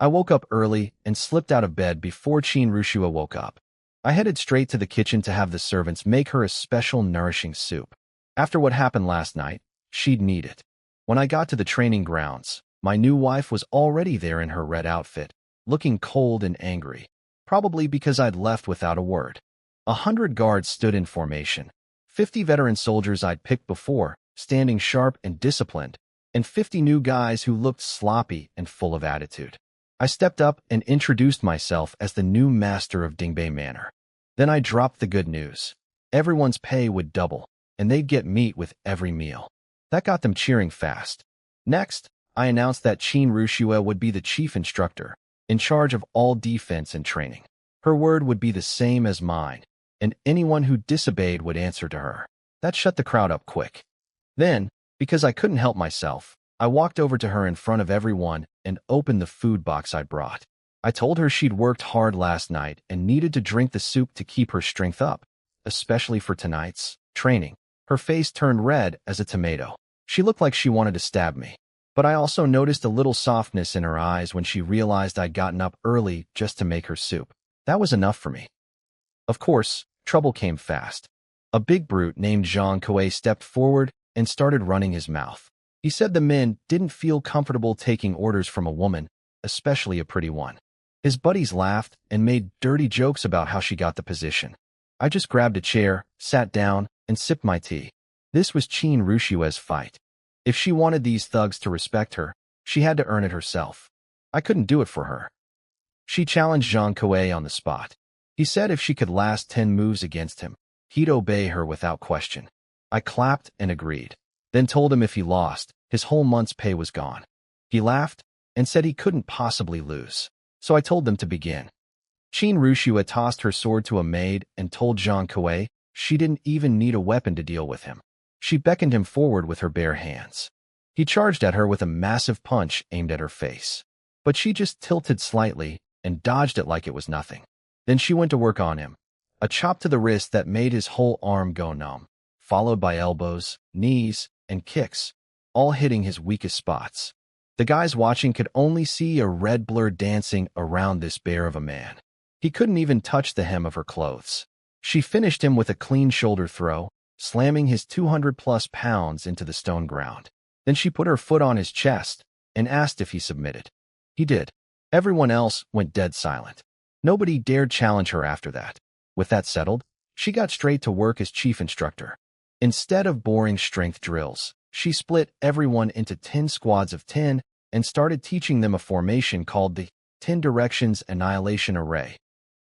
I woke up early and slipped out of bed before Qin Rushua woke up. I headed straight to the kitchen to have the servants make her a special nourishing soup. After what happened last night, she'd need it. When I got to the training grounds, my new wife was already there in her red outfit, looking cold and angry, probably because I'd left without a word. 100 guards stood in formation, 50 veteran soldiers I'd picked before, standing sharp and disciplined, and 50 new guys who looked sloppy and full of attitude. I stepped up and introduced myself as the new master of Dingbei Manor. Then I dropped the good news. Everyone's pay would double, and they'd get meat with every meal. That got them cheering fast. Next, I announced that Qin Rushua would be the chief instructor, in charge of all defense and training. Her word would be the same as mine, and anyone who disobeyed would answer to her. That shut the crowd up quick. Then, because I couldn't help myself, I walked over to her in front of everyone and opened the food box I'd brought. I told her she'd worked hard last night and needed to drink the soup to keep her strength up, especially for tonight's training. Her face turned red as a tomato. She looked like she wanted to stab me. But I also noticed a little softness in her eyes when she realized I'd gotten up early just to make her soup. That was enough for me. Of course, trouble came fast. A big brute named Zhang Kuei stepped forward and started running his mouth. He said the men didn't feel comfortable taking orders from a woman, especially a pretty one. His buddies laughed and made dirty jokes about how she got the position. I just grabbed a chair, sat down, and sipped my tea. This was Qin Rushua's fight. If she wanted these thugs to respect her, she had to earn it herself. I couldn't do it for her. She challenged Zhang Kuei on the spot. He said if she could last 10 moves against him, he'd obey her without question. I clapped and agreed, then told him if he lost, his whole month's pay was gone. He laughed and said he couldn't possibly lose, so I told them to begin. Qin Rushua tossed her sword to a maid and told Zhang Kuei she didn't even need a weapon to deal with him. She beckoned him forward with her bare hands. He charged at her with a massive punch aimed at her face, but she just tilted slightly and dodged it like it was nothing. Then she went to work on him. A chop to the wrist that made his whole arm go numb, followed by elbows, knees, and kicks, all hitting his weakest spots. The guys watching could only see a red blur dancing around this bear of a man. He couldn't even touch the hem of her clothes. She finished him with a clean shoulder throw, slamming his 200-plus pounds into the stone ground. Then she put her foot on his chest and asked if he submitted. He did. Everyone else went dead silent. Nobody dared challenge her after that. With that settled, she got straight to work as chief instructor. Instead of boring strength drills, she split everyone into 10 squads of 10 and started teaching them a formation called the 10 Directions Annihilation Array.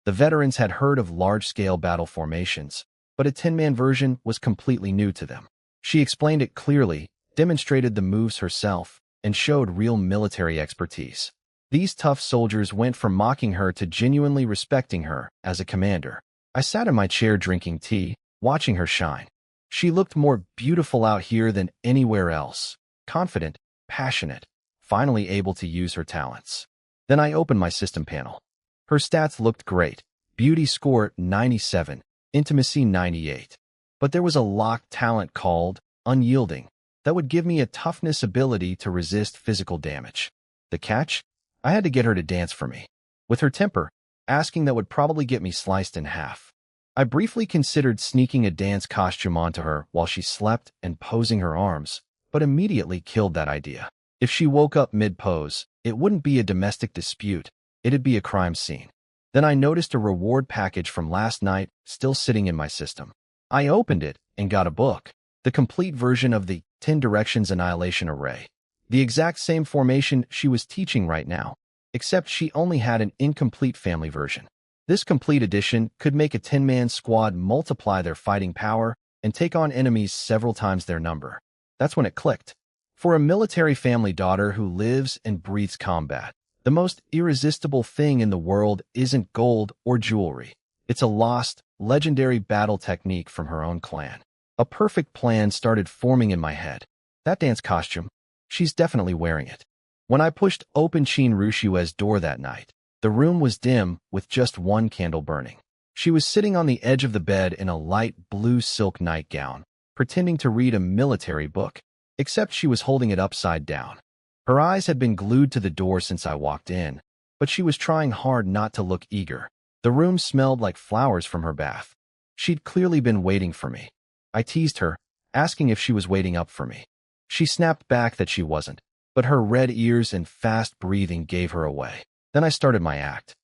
The veterans had heard of large-scale battle formations, but a 10-man version was completely new to them. She explained it clearly, demonstrated the moves herself, and showed real military expertise. These tough soldiers went from mocking her to genuinely respecting her as a commander. I sat in my chair drinking tea, watching her shine. She looked more beautiful out here than anywhere else, confident, passionate, finally able to use her talents. Then I opened my system panel. Her stats looked great. Beauty score 97, intimacy 98. But there was a locked talent called Unyielding that would give me a toughness ability to resist physical damage. The catch? I had to get her to dance for me. With her temper, asking that would probably get me sliced in half. I briefly considered sneaking a dance costume onto her while she slept and posing her arms, but immediately killed that idea. If she woke up mid-pose, it wouldn't be a domestic dispute, it'd be a crime scene. Then I noticed a reward package from last night still sitting in my system. I opened it and got a book, the complete version of the 10 Directions Annihilation Array. The exact same formation she was teaching right now, except she only had an incomplete family version. This complete edition could make a 10-man squad multiply their fighting power and take on enemies several times their number. That's when it clicked. For a military family daughter who lives and breathes combat, the most irresistible thing in the world isn't gold or jewelry. It's a lost, legendary battle technique from her own clan. A perfect plan started forming in my head. That dance costume, she's definitely wearing it. When I pushed open Qin Rushua's door that night, the room was dim with just one candle burning. She was sitting on the edge of the bed in a light blue silk nightgown, pretending to read a military book, except she was holding it upside down. Her eyes had been glued to the door since I walked in, but she was trying hard not to look eager. The room smelled like flowers from her bath. She'd clearly been waiting for me. I teased her, asking if she was waiting up for me. She snapped back that she wasn't, but her red ears and fast breathing gave her away. Then I started my act.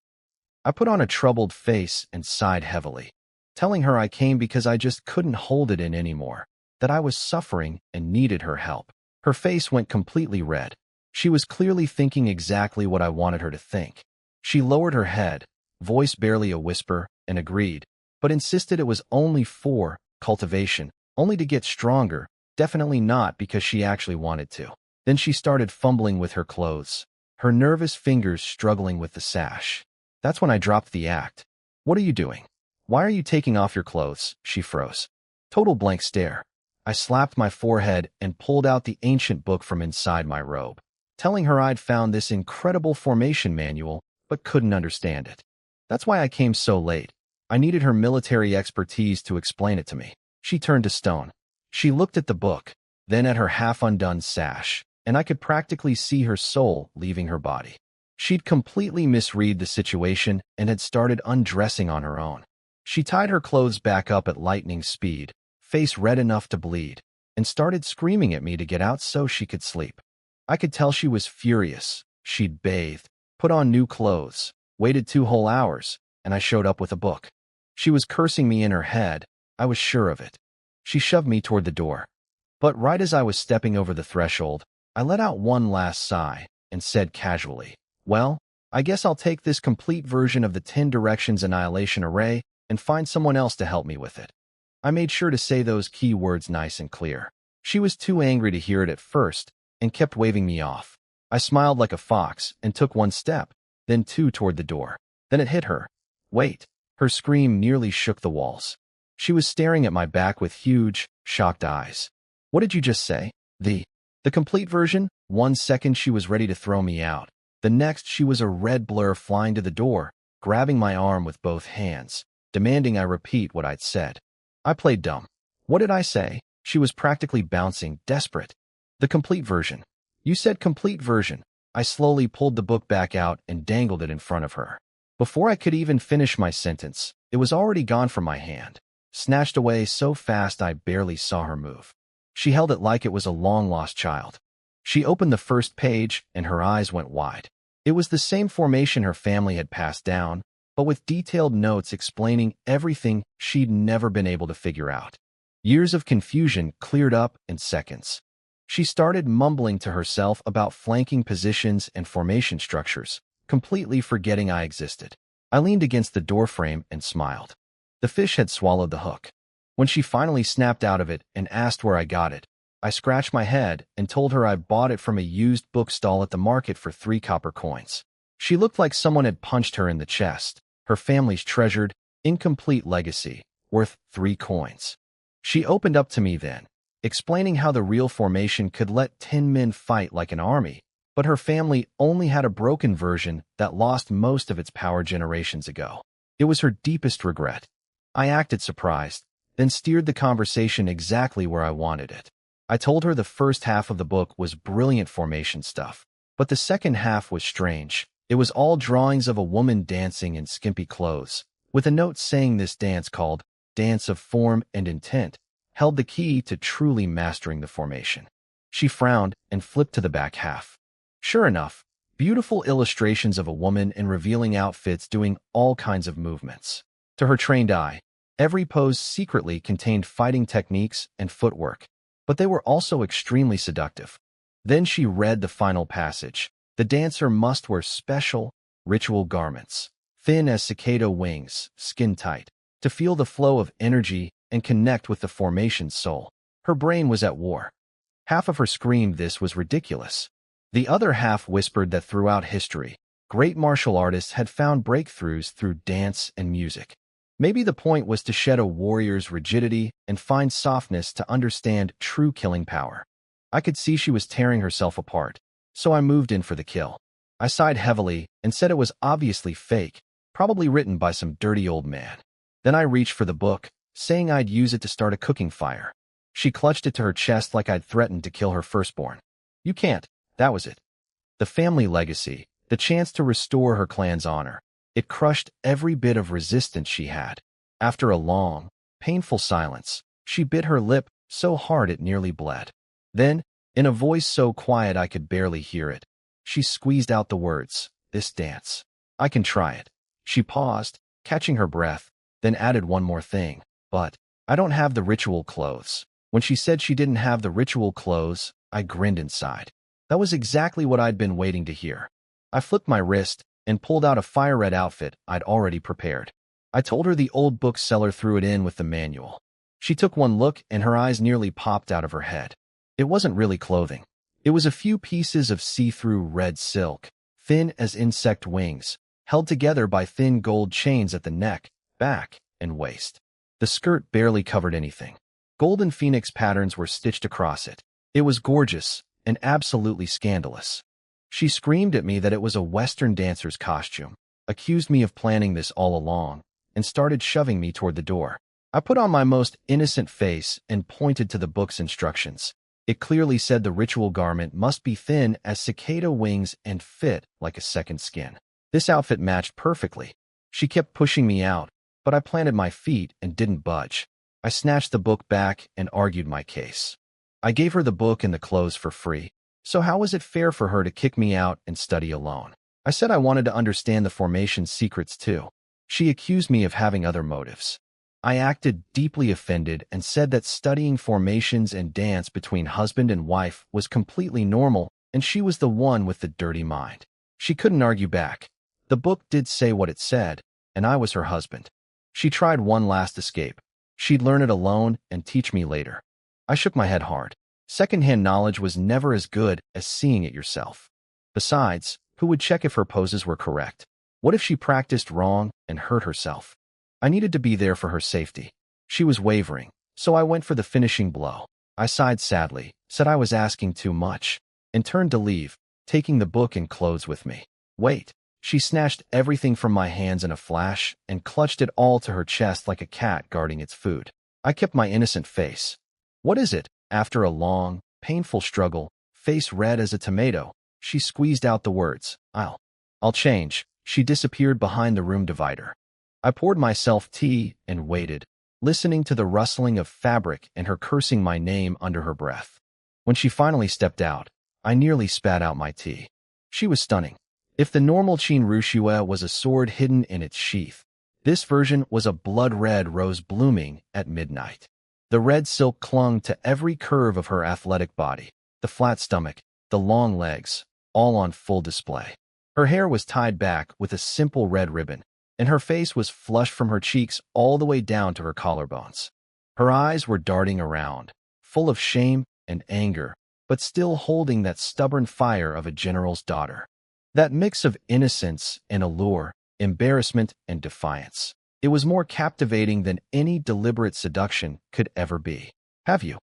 I put on a troubled face and sighed heavily, telling her I came because I just couldn't hold it in anymore, that I was suffering and needed her help. Her face went completely red. She was clearly thinking exactly what I wanted her to think. She lowered her head, voice barely a whisper, and agreed, but insisted it was only for cultivation, only to get stronger, definitely not because she actually wanted to. Then she started fumbling with her clothes, her nervous fingers struggling with the sash. That's when I dropped the act. What are you doing? Why are you taking off your clothes? She froze. Total blank stare. I slapped my forehead and pulled out the ancient book from inside my robe, telling her I'd found this incredible formation manual, but couldn't understand it. That's why I came so late. I needed her military expertise to explain it to me. She turned to stone. She looked at the book, then at her half-undone sash, and I could practically see her soul leaving her body. She'd completely misread the situation and had started undressing on her own. She tied her clothes back up at lightning speed, face red enough to bleed, and started screaming at me to get out so she could sleep. I could tell she was furious. She'd bathed, put on new clothes, waited 2 whole hours, and I showed up with a book. She was cursing me in her head. I was sure of it. She shoved me toward the door. But right as I was stepping over the threshold, I let out one last sigh and said casually, "Well, I guess I'll take this complete version of the 10 Directions Annihilation Array and find someone else to help me with it." I made sure to say those key words nice and clear. She was too angry to hear it at first and kept waving me off. I smiled like a fox and took 1 step, then 2 toward the door. Then it hit her. Wait. Her scream nearly shook the walls. She was staring at my back with huge, shocked eyes. What did you just say? The complete version? 1 second she was ready to throw me out. The next she was a red blur flying to the door, grabbing my arm with both hands, demanding I repeat what I'd said. I played dumb. What did I say? She was practically bouncing, desperate. The complete version. You said complete version. I slowly pulled the book back out and dangled it in front of her. Before I could even finish my sentence, it was already gone from my hand, snatched away so fast I barely saw her move. She held it like it was a long-lost child. She opened the first page, and her eyes went wide. It was the same formation her family had passed down, but with detailed notes explaining everything she'd never been able to figure out. Years of confusion cleared up in seconds. She started mumbling to herself about flanking positions and formation structures, completely forgetting I existed. I leaned against the doorframe and smiled. The fish had swallowed the hook. When she finally snapped out of it and asked where I got it, I scratched my head and told her I bought it from a used book stall at the market for 3 copper coins. She looked like someone had punched her in the chest, her family's treasured, incomplete legacy, worth 3 coins. She opened up to me then, explaining how the real formation could let 10 men fight like an army, but her family only had a broken version that lost most of its power generations ago. It was her deepest regret. I acted surprised, then steered the conversation exactly where I wanted it. I told her the first half of the book was brilliant formation stuff, but the second half was strange. It was all drawings of a woman dancing in skimpy clothes, with a note saying this dance, called Dance of Form and Intent, held the key to truly mastering the formation. She frowned and flipped to the back half. Sure enough, beautiful illustrations of a woman in revealing outfits doing all kinds of movements. To her trained eye, every pose secretly contained fighting techniques and footwork, but they were also extremely seductive. Then she read the final passage. The dancer must wear special, ritual garments, thin as cicada wings, skin tight, to feel the flow of energy and connect with the formation's soul. Her brain was at war. Half of her screamed this was ridiculous. The other half whispered that throughout history, great martial artists had found breakthroughs through dance and music. Maybe the point was to shed a warrior's rigidity and find softness to understand true killing power. I could see she was tearing herself apart, so I moved in for the kill. I sighed heavily and said it was obviously fake, probably written by some dirty old man. Then I reached for the book, saying I'd use it to start a cooking fire. She clutched it to her chest like I'd threatened to kill her firstborn. You can't. That was it. The family legacy, the chance to restore her clan's honor. It crushed every bit of resistance she had. After a long, painful silence, she bit her lip so hard it nearly bled. Then, in a voice so quiet I could barely hear it, she squeezed out the words, "This dance. I can try it." She paused, catching her breath, then added one more thing. "But I don't have the ritual clothes." When she said she didn't have the ritual clothes, I grinned inside. That was exactly what I'd been waiting to hear. I flipped my wrist and pulled out a fire-red outfit I'd already prepared. I told her the old bookseller threw it in with the manual. She took one look and her eyes nearly popped out of her head. It wasn't really clothing. It was a few pieces of see-through red silk, thin as insect wings, held together by thin gold chains at the neck, back, and waist. The skirt barely covered anything. Golden phoenix patterns were stitched across it. It was gorgeous and absolutely scandalous. She screamed at me that it was a Western dancer's costume, accused me of planning this all along, and started shoving me toward the door. I put on my most innocent face and pointed to the book's instructions. It clearly said the ritual garment must be thin as cicada wings and fit like a second skin. This outfit matched perfectly. She kept pushing me out, but I planted my feet and didn't budge. I snatched the book back and argued my case. I gave her the book and the clothes for free, so how was it fair for her to kick me out and study alone? I said I wanted to understand the formation's secrets too. She accused me of having other motives. I acted deeply offended and said that studying formations and dance between husband and wife was completely normal, and she was the one with the dirty mind. She couldn't argue back. The book did say what it said, and I was her husband. She tried one last escape. She'd learn it alone and teach me later. I shook my head hard. Secondhand knowledge was never as good as seeing it yourself. Besides, who would check if her poses were correct? What if she practiced wrong and hurt herself? I needed to be there for her safety. She was wavering, so I went for the finishing blow. I sighed sadly, said I was asking too much, and turned to leave, taking the book and clothes with me. Wait. She snatched everything from my hands in a flash and clutched it all to her chest like a cat guarding its food. I kept my innocent face. "What is it?" After a long, painful struggle, face red as a tomato, she squeezed out the words, I'll change." She disappeared behind the room divider. I poured myself tea and waited, listening to the rustling of fabric and her cursing my name under her breath. When she finally stepped out, I nearly spat out my tea. She was stunning. If the normal Qin Ruxue was a sword hidden in its sheath, this version was a blood-red rose blooming at midnight. The red silk clung to every curve of her athletic body, the flat stomach, the long legs, all on full display. Her hair was tied back with a simple red ribbon, and her face was flushed from her cheeks all the way down to her collarbones. Her eyes were darting around, full of shame and anger, but still holding that stubborn fire of a general's daughter. That mix of innocence and allure, embarrassment and defiance. It was more captivating than any deliberate seduction could ever be. Have you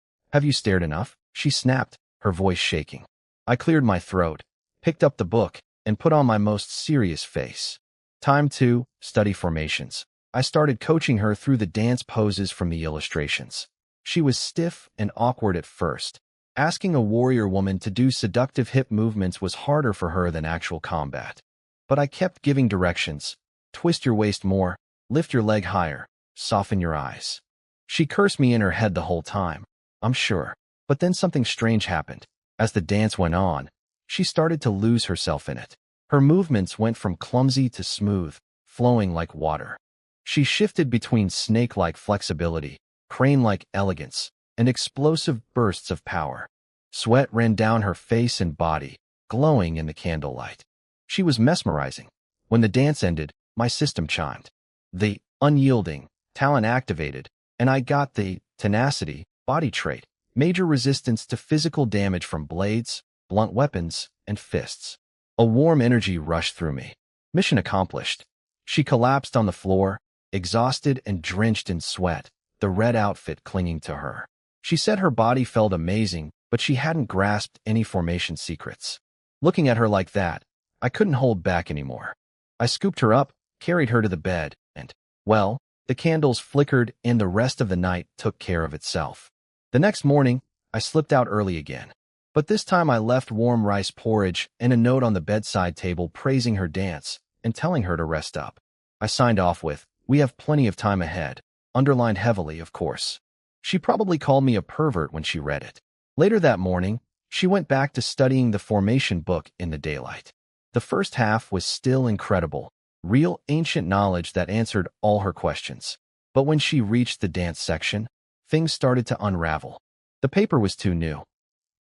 stared enough?" She snapped, her voice shaking. I cleared my throat, picked up the book, and put on my most serious face. Time to study formations. I started coaching her through the dance poses from the illustrations. She was stiff and awkward at first. Asking a warrior woman to do seductive hip movements was harder for her than actual combat. But I kept giving directions. Twist your waist more, lift your leg higher, soften your eyes. She cursed me in her head the whole time, I'm sure. But then something strange happened. As the dance went on, she started to lose herself in it. Her movements went from clumsy to smooth, flowing like water. She shifted between snake-like flexibility, crane-like elegance, and explosive bursts of power. Sweat ran down her face and body, glowing in the candlelight. She was mesmerizing. When the dance ended, my system chimed. The unyielding talent activated, and I got the tenacity body trait, major resistance to physical damage from blades, blunt weapons, and fists. A warm energy rushed through me. Mission accomplished. She collapsed on the floor, exhausted and drenched in sweat, the red outfit clinging to her. She said her body felt amazing, but she hadn't grasped any formation secrets. Looking at her like that, I couldn't hold back anymore. I scooped her up, carried her to the bed, and, well, the candles flickered and the rest of the night took care of itself. The next morning, I slipped out early again. But this time I left warm rice porridge and a note on the bedside table praising her dance and telling her to rest up. I signed off with, "We have plenty of time ahead," underlined heavily, of course. She probably called me a pervert when she read it. Later that morning, she went back to studying the formation book in the daylight. The first half was still incredible, real ancient knowledge that answered all her questions. But when she reached the dance section, things started to unravel. The paper was too new.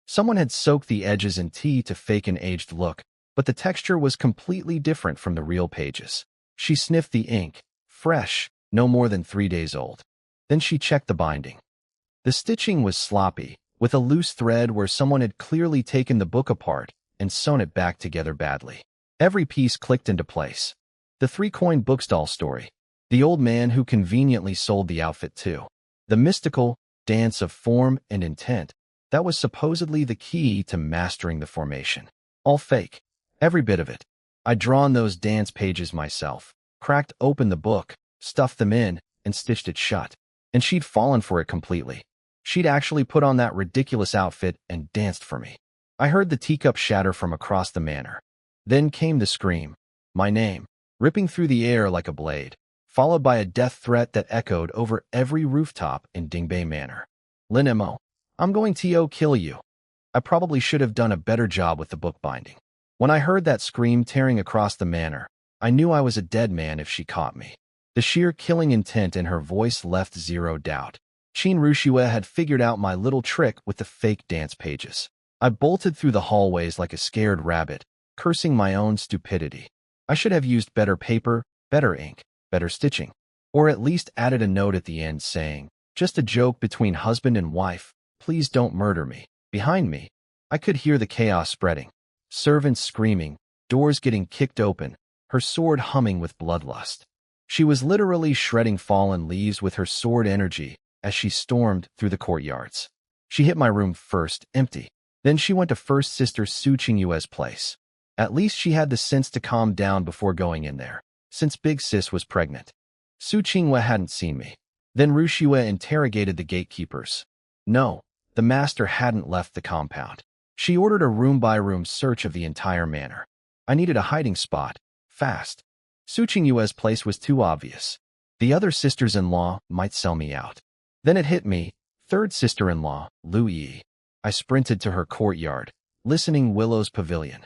Someone had soaked the edges in tea to fake an aged look, but the texture was completely different from the real pages. She sniffed the ink, fresh, no more than 3 days old. Then she checked the binding. The stitching was sloppy, with a loose thread where someone had clearly taken the book apart and sewn it back together badly. Every piece clicked into place. The 3-coin bookstall story. The old man who conveniently sold the outfit too. The mystical dance of form and intent that was supposedly the key to mastering the formation. All fake. Every bit of it. I'd drawn those dance pages myself, cracked open the book, stuffed them in, and stitched it shut. And she'd fallen for it completely. She'd actually put on that ridiculous outfit and danced for me. I heard the teacup shatter from across the manor. Then came the scream. My name, ripping through the air like a blade, followed by a death threat that echoed over every rooftop in Dingbei Manor. Lin Mo, I'm going to kill you. I probably should have done a better job with the bookbinding. When I heard that scream tearing across the manor, I knew I was a dead man if she caught me. The sheer killing intent in her voice left zero doubt. Qin Rushue had figured out my little trick with the fake dance pages. I bolted through the hallways like a scared rabbit, cursing my own stupidity. I should have used better paper, better ink, better stitching, or at least added a note at the end saying, "Just a joke between husband and wife, please don't murder me." Behind me, I could hear the chaos spreading. Servants screaming, doors getting kicked open, her sword humming with bloodlust. She was literally shredding fallen leaves with her sword energy as she stormed through the courtyards. She hit my room first, empty. Then she went to First Sister Su Qingyue's place. At least she had the sense to calm down before going in there, since Big Sis was pregnant. Su Qingyue hadn't seen me. Then Rushue interrogated the gatekeepers. No, the master hadn't left the compound. She ordered a room-by-room search of the entire manor. I needed a hiding spot, fast. Su Qingyue's place was too obvious. The other sisters-in-law might sell me out. Then it hit me, third sister-in-law, Lu Yi. I sprinted to her courtyard, listening Willow's pavilion.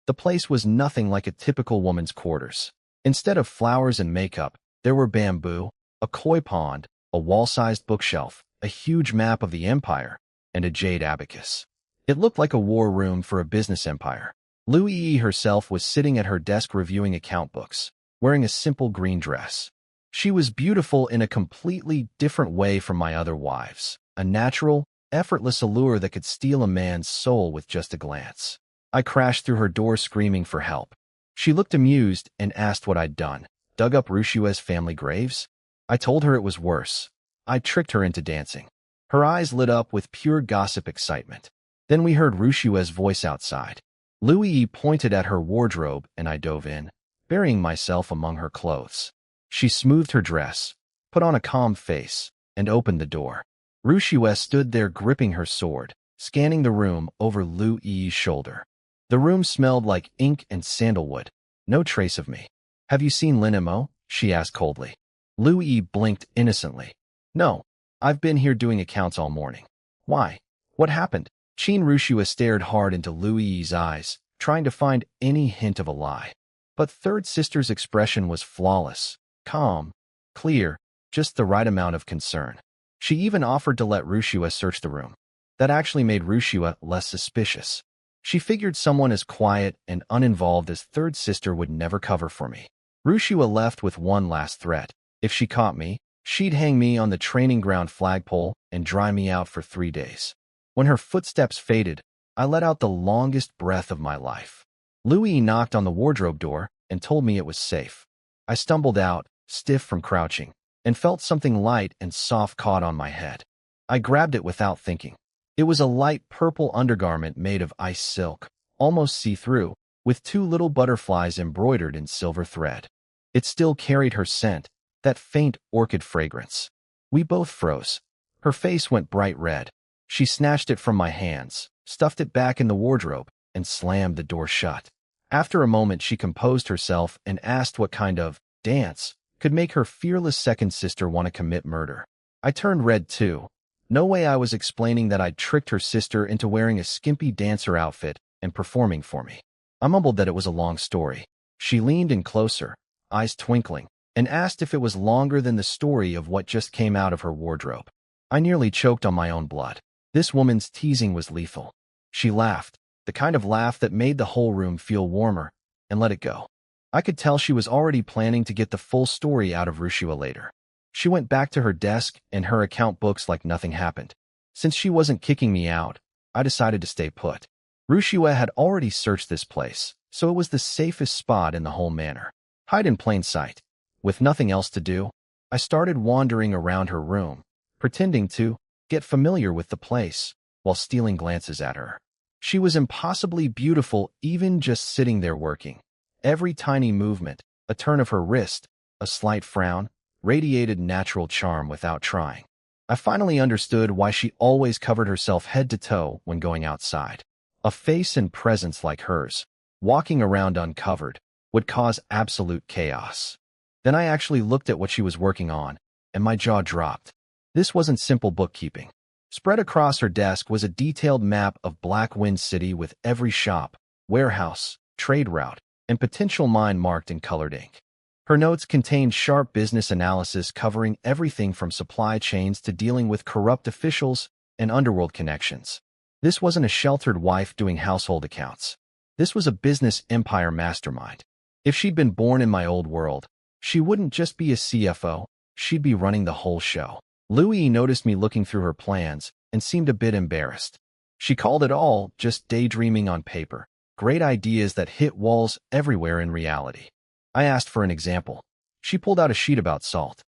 The place was nothing like a typical woman's quarters. Instead of flowers and makeup, there were bamboo, a koi pond, a wall-sized bookshelf, a huge map of the empire, and a jade abacus. It looked like a war room for a business empire. Lu Yi herself was sitting at her desk reviewing account books, wearing a simple green dress. She was beautiful in a completely different way from my other wives, a natural, effortless allure that could steal a man's soul with just a glance. I crashed through her door screaming for help. She looked amused and asked what I'd done. Dug up Rushue's family graves? I told her it was worse. I tricked her into dancing. Her eyes lit up with pure gossip excitement. Then we heard Rushue's voice outside. Lu Yi pointed at her wardrobe and I dove in, burying myself among her clothes. She smoothed her dress, put on a calm face, and opened the door. Rushue stood there gripping her sword, scanning the room over Lu Yi's shoulder. The room smelled like ink and sandalwood. No trace of me. Have you seen Lin Mo? She asked coldly. Lu Yi blinked innocently. No, I've been here doing accounts all morning. Why? What happened? Qin Rushue stared hard into Lu Yi's eyes, trying to find any hint of a lie. But Third Sister's expression was flawless, calm, clear, just the right amount of concern. She even offered to let Rushue search the room. That actually made Rushue less suspicious. She figured someone as quiet and uninvolved as Third Sister would never cover for me. Rushue left with one last threat. If she caught me, she'd hang me on the training ground flagpole and dry me out for 3 days. When her footsteps faded, I let out the longest breath of my life. Lu Yi knocked on the wardrobe door and told me it was safe. I stumbled out, stiff from crouching, and felt something light and soft caught on my head. I grabbed it without thinking. It was a light purple undergarment made of ice silk, almost see-through, with 2 little butterflies embroidered in silver thread. It still carried her scent, that faint orchid fragrance. We both froze. Her face went bright red. She snatched it from my hands, stuffed it back in the wardrobe, and slammed the door shut. After a moment, she composed herself and asked what kind of dance could make her fearless second sister want to commit murder. I turned red too. No way I was explaining that I'd tricked her sister into wearing a skimpy dancer outfit and performing for me. I mumbled that it was a long story. She leaned in closer, eyes twinkling, and asked if it was longer than the story of what just came out of her wardrobe. I nearly choked on my own blood. This woman's teasing was lethal. She laughed, the kind of laugh that made the whole room feel warmer, and let it go. I could tell she was already planning to get the full story out of Rushua later. She went back to her desk and her account books like nothing happened. Since she wasn't kicking me out, I decided to stay put. Rushua had already searched this place, so it was the safest spot in the whole manor. Hide in plain sight. With nothing else to do, I started wandering around her room, pretending to get familiar with the place while stealing glances at her. She was impossibly beautiful even just sitting there working. Every tiny movement, a turn of her wrist, a slight frown, radiated natural charm without trying. I finally understood why she always covered herself head to toe when going outside. A face and presence like hers, walking around uncovered, would cause absolute chaos. Then I actually looked at what she was working on, and my jaw dropped. This wasn't simple bookkeeping. Spread across her desk was a detailed map of Black Wind City with every shop, warehouse, trade route, and potential mine marked in colored ink. Her notes contained sharp business analysis covering everything from supply chains to dealing with corrupt officials and underworld connections. This wasn't a sheltered wife doing household accounts. This was a business empire mastermind. If she'd been born in my old world, she wouldn't just be a CFO, she'd be running the whole show. Louie noticed me looking through her plans and seemed a bit embarrassed. She called it all just daydreaming on paper, great ideas that hit walls everywhere in reality. I asked for an example. She pulled out a sheet about salt.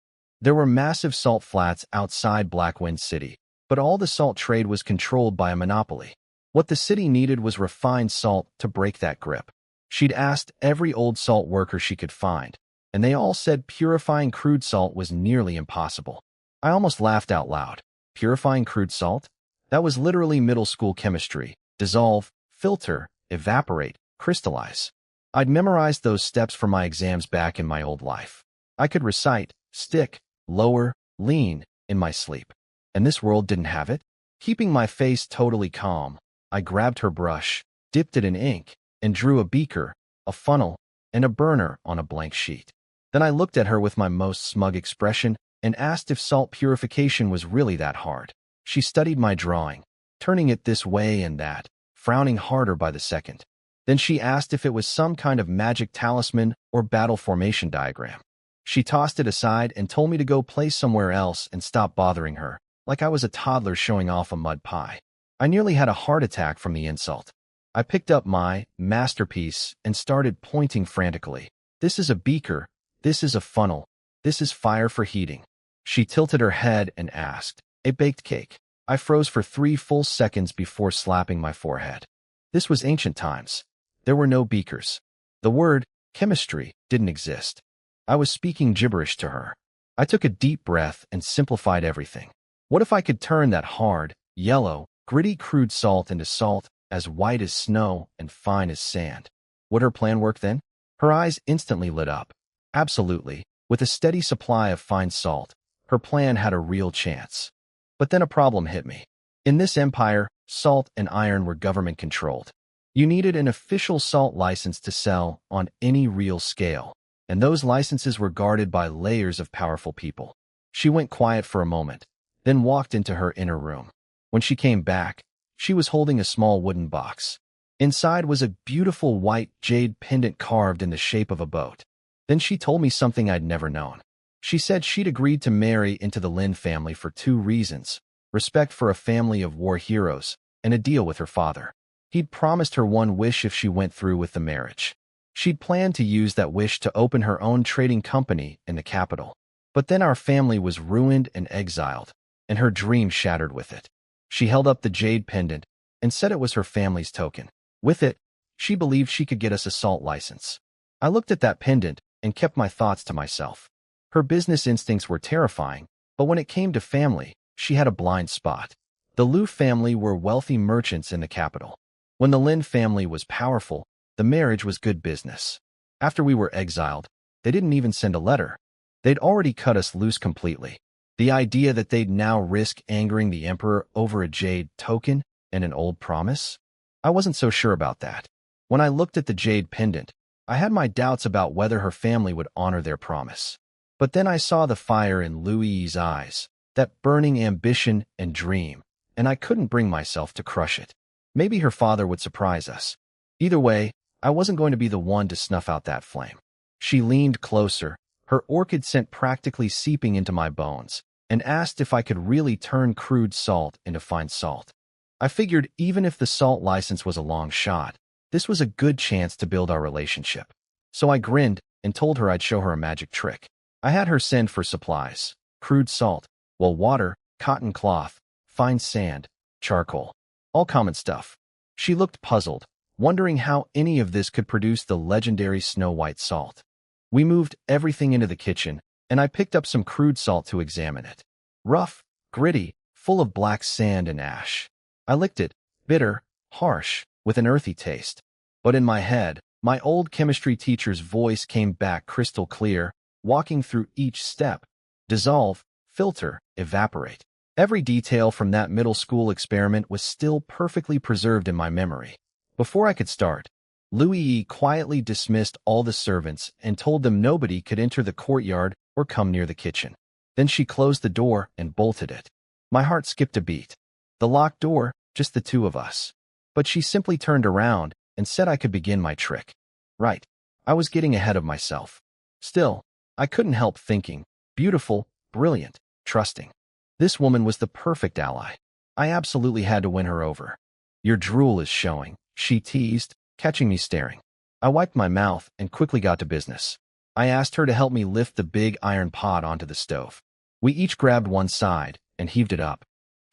There were massive salt flats outside Black Wind City, but all the salt trade was controlled by a monopoly. What the city needed was refined salt to break that grip. She'd asked every old salt worker she could find, and they all said purifying crude salt was nearly impossible. I almost laughed out loud. Purifying crude salt? That was literally middle school chemistry. Dissolve, filter, evaporate, crystallize. I'd memorized those steps for my exams back in my old life. I could recite, stick, lower, lean in my sleep. And this world didn't have it? Keeping my face totally calm, I grabbed her brush, dipped it in ink, and drew a beaker, a funnel, and a burner on a blank sheet. Then I looked at her with my most smug expression and asked if salt purification was really that hard. She studied my drawing, turning it this way and that, frowning harder by the second. Then she asked if it was some kind of magic talisman or battle formation diagram. She tossed it aside and told me to go play somewhere else and stop bothering her, like I was a toddler showing off a mud pie. I nearly had a heart attack from the insult. I picked up my masterpiece and started pointing frantically. This is a beaker. This is a funnel. This is fire for heating. She tilted her head and asked, "A baked cake?" I froze for 3 full seconds before slapping my forehead. This was ancient times. There were no beakers. The word chemistry didn't exist. I was speaking gibberish to her. I took a deep breath and simplified everything. What if I could turn that hard, yellow, gritty crude salt into salt as white as snow and fine as sand? Would her plan work then? Her eyes instantly lit up. Absolutely. With a steady supply of fine salt, her plan had a real chance. But then a problem hit me. In this empire, salt and iron were government-controlled. You needed an official salt license to sell on any real scale, and those licenses were guarded by layers of powerful people. She went quiet for a moment, then walked into her inner room. When she came back, she was holding a small wooden box. Inside was a beautiful white jade pendant carved in the shape of a boat. Then she told me something I'd never known. She said she'd agreed to marry into the Lin family for 2 reasons: respect for a family of war heroes and a deal with her father. He'd promised her one wish if she went through with the marriage. She'd planned to use that wish to open her own trading company in the capital. But then our family was ruined and exiled, and her dream shattered with it. She held up the jade pendant and said it was her family's token. With it, she believed she could get us a salt license. I looked at that pendant and kept my thoughts to myself. Her business instincts were terrifying, but when it came to family, she had a blind spot. The Liu family were wealthy merchants in the capital. When the Lin family was powerful, the marriage was good business. After we were exiled, they didn't even send a letter. They'd already cut us loose completely. The idea that they'd now risk angering the emperor over a jade token and an old promise? I wasn't so sure about that. When I looked at the jade pendant, I had my doubts about whether her family would honor their promise. But then I saw the fire in Liu Yi's eyes, that burning ambition and dream, and I couldn't bring myself to crush it. Maybe her father would surprise us. Either way, I wasn't going to be the one to snuff out that flame. She leaned closer, her orchid scent practically seeping into my bones, and asked if I could really turn crude salt into fine salt. I figured even if the salt license was a long shot, this was a good chance to build our relationship. So I grinned and told her I'd show her a magic trick. I had her send for supplies: crude salt, well, water, cotton cloth, fine sand, charcoal. All common stuff. She looked puzzled, wondering how any of this could produce the legendary snow-white salt. We moved everything into the kitchen, and I picked up some crude salt to examine it. Rough, gritty, full of black sand and ash. I licked it, bitter, harsh, with an earthy taste. But in my head, my old chemistry teacher's voice came back crystal clear, walking through each step. Dissolve, filter, evaporate. Every detail from that middle school experiment was still perfectly preserved in my memory. Before I could start, Liu Yi quietly dismissed all the servants and told them nobody could enter the courtyard or come near the kitchen. Then she closed the door and bolted it. My heart skipped a beat. The locked door, just the two of us. But she simply turned around and said I could begin my trick. Right. I was getting ahead of myself. Still, I couldn't help thinking, beautiful, brilliant, trusting. This woman was the perfect ally. I absolutely had to win her over. Your drool is showing, she teased, catching me staring. I wiped my mouth and quickly got to business. I asked her to help me lift the big iron pot onto the stove. We each grabbed one side and heaved it up.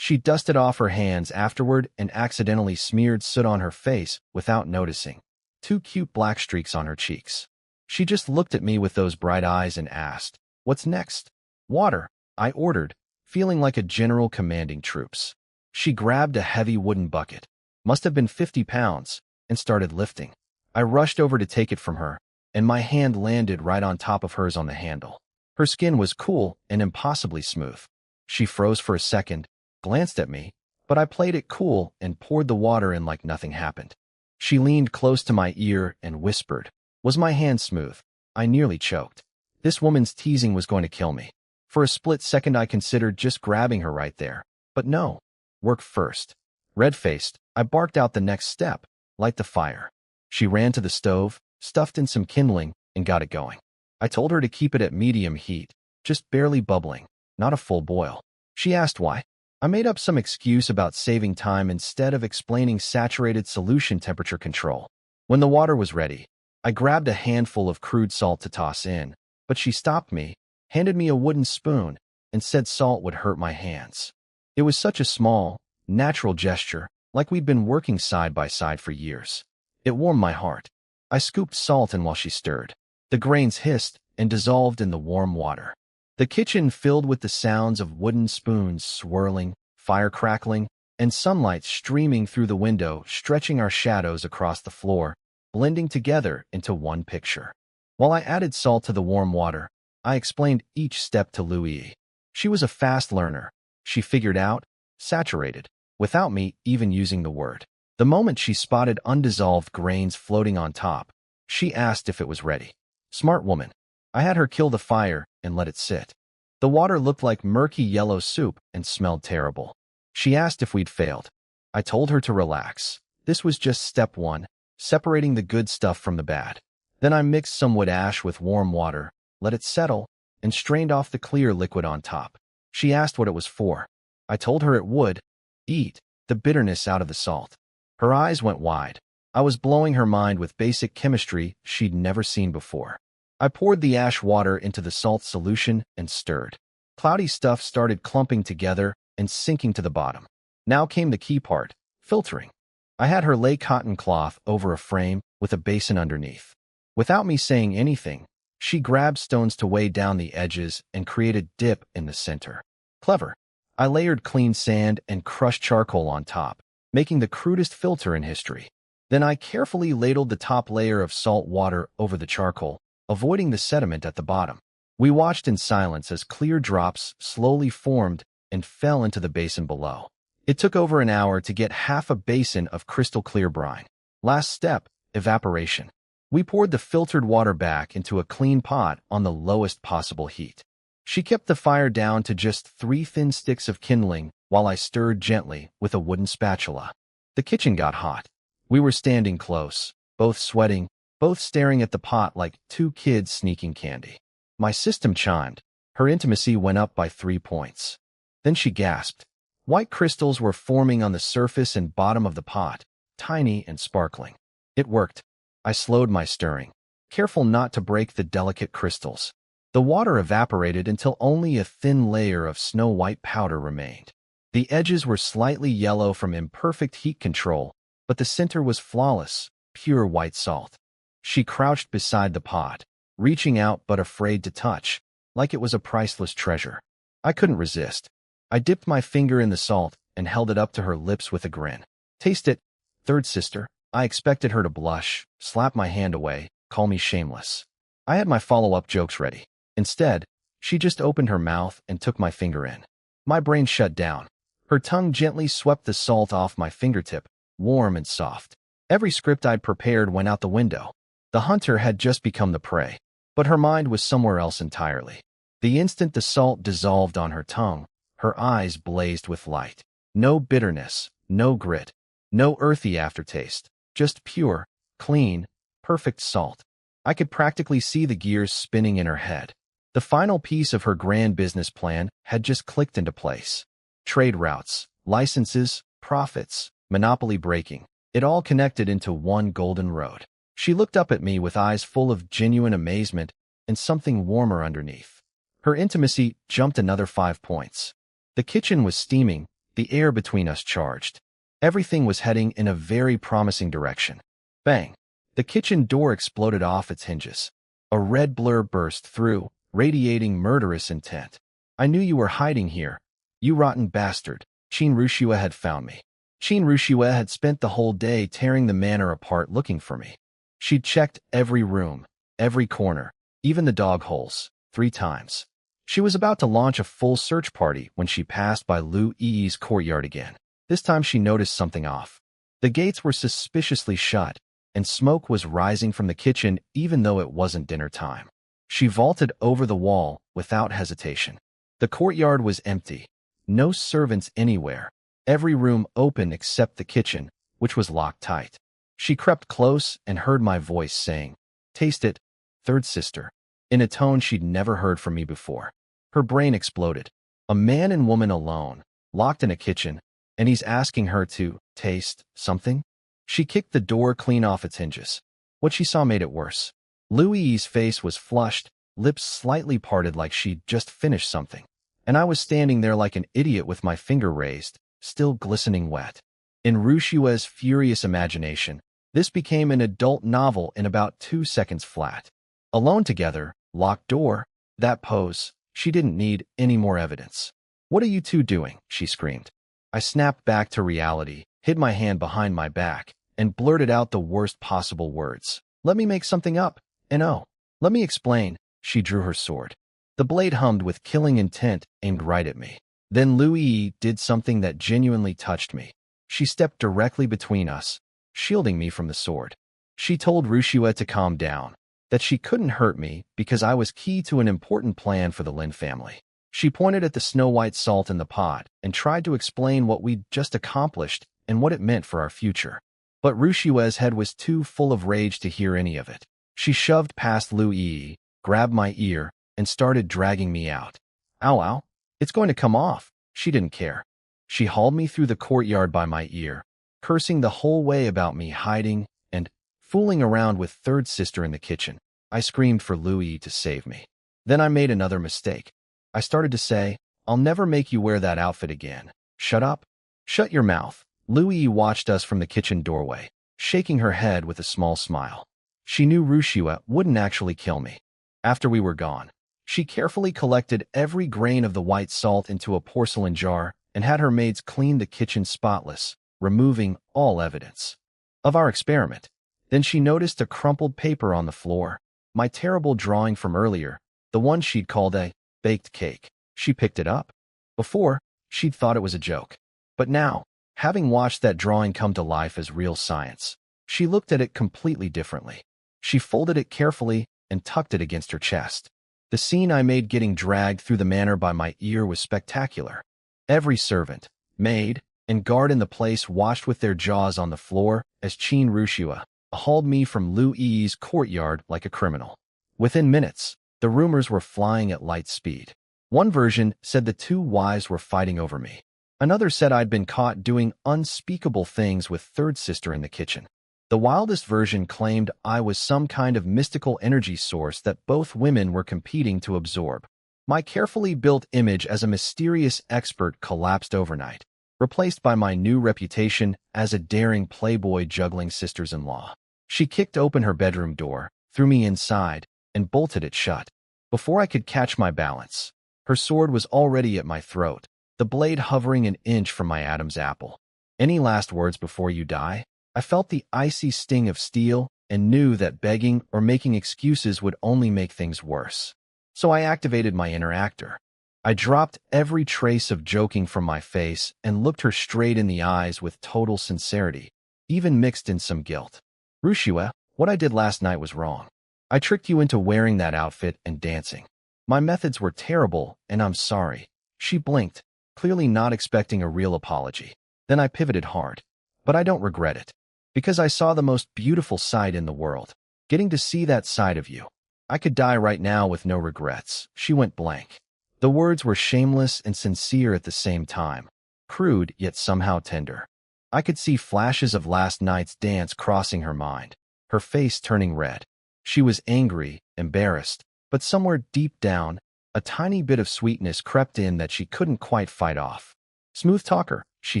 She dusted off her hands afterward and accidentally smeared soot on her face without noticing. 2 cute black streaks on her cheeks. She just looked at me with those bright eyes and asked, "What's next?" "Water," I ordered, feeling like a general commanding troops. She grabbed a heavy wooden bucket, must have been 50 pounds, and started lifting. I rushed over to take it from her, and my hand landed right on top of hers on the handle. Her skin was cool and impossibly smooth. She froze for a second, glanced at me, but I played it cool and poured the water in like nothing happened. She leaned close to my ear and whispered, "Was my hand smooth?" I nearly choked. This woman's teasing was going to kill me. For a split second I considered just grabbing her right there. But no. Work first. Red-faced, I barked out the next step: light the fire. She ran to the stove, stuffed in some kindling, and got it going. I told her to keep it at medium heat, just barely bubbling, not a full boil. She asked why. I made up some excuse about saving time instead of explaining saturated solution temperature control. When the water was ready, I grabbed a handful of crude salt to toss in, but she stopped me, handed me a wooden spoon, and said salt would hurt my hands. It was such a small, natural gesture, like we'd been working side by side for years. It warmed my heart. I scooped salt in while she stirred. The grains hissed and dissolved in the warm water. The kitchen filled with the sounds of wooden spoons swirling, fire crackling, and sunlight streaming through the window, stretching our shadows across the floor, blending together into one picture. While I added salt to the warm water, I explained each step to Liu Yi. She was a fast learner. She figured out, saturated, without me even using the word. The moment she spotted undissolved grains floating on top, she asked if it was ready. Smart woman. I had her kill the fire and let it sit. The water looked like murky yellow soup and smelled terrible. She asked if we'd failed. I told her to relax. This was just step 1, separating the good stuff from the bad. Then I mixed some wood ash with warm water, let it settle, and strained off the clear liquid on top. She asked what it was for. I told her it would eat the bitterness out of the salt. Her eyes went wide. I was blowing her mind with basic chemistry she'd never seen before. I poured the ash water into the salt solution and stirred. Cloudy stuff started clumping together and sinking to the bottom. Now came the key part: filtering. I had her lay cotton cloth over a frame with a basin underneath. Without me saying anything, she grabbed stones to weigh down the edges and create a dip in the center. Clever. I layered clean sand and crushed charcoal on top, making the crudest filter in history. Then I carefully ladled the top layer of salt water over the charcoal, avoiding the sediment at the bottom. We watched in silence as clear drops slowly formed and fell into the basin below. It took over an hour to get half a basin of crystal clear brine. Last step, evaporation. We poured the filtered water back into a clean pot on the lowest possible heat. She kept the fire down to just 3 thin sticks of kindling while I stirred gently with a wooden spatula. The kitchen got hot. We were standing close, both sweating, both staring at the pot like 2 kids sneaking candy. My system chimed. Her intimacy went up by 3 points. Then she gasped. White crystals were forming on the surface and bottom of the pot, tiny and sparkling. It worked. I slowed my stirring, careful not to break the delicate crystals. The water evaporated until only a thin layer of snow-white powder remained. The edges were slightly yellow from imperfect heat control, but the center was flawless, pure white salt. She crouched beside the pot, reaching out but afraid to touch, like it was a priceless treasure. I couldn't resist. I dipped my finger in the salt and held it up to her lips with a grin. Taste it, third sister. I expected her to blush, slap my hand away, call me shameless. I had my follow-up jokes ready. Instead, she just opened her mouth and took my finger in. My brain shut down. Her tongue gently swept the salt off my fingertip, warm and soft. Every script I'd prepared went out the window. The hunter had just become the prey, but her mind was somewhere else entirely. The instant the salt dissolved on her tongue, her eyes blazed with light. No bitterness, no grit, no earthy aftertaste, just pure, clean, perfect salt. I could practically see the gears spinning in her head. The final piece of her grand business plan had just clicked into place. Trade routes, licenses, profits, monopoly breaking. It all connected into one golden road. She looked up at me with eyes full of genuine amazement and something warmer underneath. Her intimacy jumped another 5 points. The kitchen was steaming, the air between us charged. Everything was heading in a very promising direction. Bang! The kitchen door exploded off its hinges. A red blur burst through, radiating murderous intent. I knew you were hiding here. You rotten bastard. Qin Rushua had found me. Qin Rushua had spent the whole day tearing the manor apart looking for me. She'd checked every room, every corner, even the dog holes, 3 times. She was about to launch a full search party when she passed by Lu Yi's courtyard again. This time she noticed something off. The gates were suspiciously shut, and smoke was rising from the kitchen even though it wasn't dinner time. She vaulted over the wall without hesitation. The courtyard was empty. No servants anywhere. Every room open except the kitchen, which was locked tight. She crept close and heard my voice saying, "Taste it, third sister," in a tone she'd never heard from me before. Her brain exploded. A man and woman alone, locked in a kitchen, and he's asking her to taste something? She kicked the door clean off its hinges. What she saw made it worse. Lu Yi's face was flushed, lips slightly parted like she'd just finished something. And I was standing there like an idiot with my finger raised, still glistening wet. In Rushua's furious imagination, this became an adult novel in about 2 seconds flat. Alone together, locked door, that pose, she didn't need any more evidence. "What are you two doing?" she screamed. I snapped back to reality, hid my hand behind my back, and blurted out the worst possible words. "Let me make something up. And oh, let me explain." She drew her sword. The blade hummed with killing intent, aimed right at me. Then Lu Yi did something that genuinely touched me. She stepped directly between us, shielding me from the sword. She told Rushua to calm down, that she couldn't hurt me because I was key to an important plan for the Lin family. She pointed at the snow-white salt in the pot and tried to explain what we'd just accomplished and what it meant for our future. But Rushua's head was too full of rage to hear any of it. She shoved past Lu Yi, grabbed my ear, and started dragging me out. "Ow, ow, it's going to come off." She didn't care. She hauled me through the courtyard by my ear, cursing the whole way about me hiding and fooling around with third sister in the kitchen. I screamed for Lu Yi to save me. Then I made another mistake. I started to say, "I'll never make you wear that outfit again." "Shut up. Shut your mouth." Lu Yi watched us from the kitchen doorway, shaking her head with a small smile. She knew Rushua wouldn't actually kill me. After we were gone, she carefully collected every grain of the white salt into a porcelain jar and had her maids clean the kitchen spotless, removing all evidence of our experiment. Then she noticed a crumpled paper on the floor, my terrible drawing from earlier, the one she'd called a baked cake. She picked it up. Before, she'd thought it was a joke. But now, having watched that drawing come to life as real science, she looked at it completely differently. She folded it carefully and tucked it against her chest. The scene I made getting dragged through the manor by my ear was spectacular. Every servant, maid, and guard in the place watched with their jaws on the floor as Qin Rushua hauled me from Lu Yi's courtyard like a criminal. Within minutes, the rumors were flying at light speed. One version said the two wives were fighting over me. Another said I'd been caught doing unspeakable things with third sister in the kitchen. The wildest version claimed I was some kind of mystical energy source that both women were competing to absorb. My carefully built image as a mysterious expert collapsed overnight, replaced by my new reputation as a daring playboy juggling sisters-in-law. She kicked open her bedroom door, threw me inside, and bolted it shut. Before I could catch my balance, her sword was already at my throat, the blade hovering an inch from my Adam's apple. Any last words before you die? I felt the icy sting of steel and knew that begging or making excuses would only make things worse. So I activated my inner actor. I dropped every trace of joking from my face and looked her straight in the eyes with total sincerity, even mixed in some guilt. Rushua, what I did last night was wrong. I tricked you into wearing that outfit and dancing. My methods were terrible, and I'm sorry. She blinked, clearly not expecting a real apology. Then I pivoted hard. But I don't regret it. Because I saw the most beautiful sight in the world. Getting to see that side of you. I could die right now with no regrets. She went blank. The words were shameless and sincere at the same time. Crude, yet somehow tender. I could see flashes of last night's dance crossing her mind. Her face turning red. She was angry, embarrassed, but somewhere deep down, a tiny bit of sweetness crept in that she couldn't quite fight off. Smooth talker, she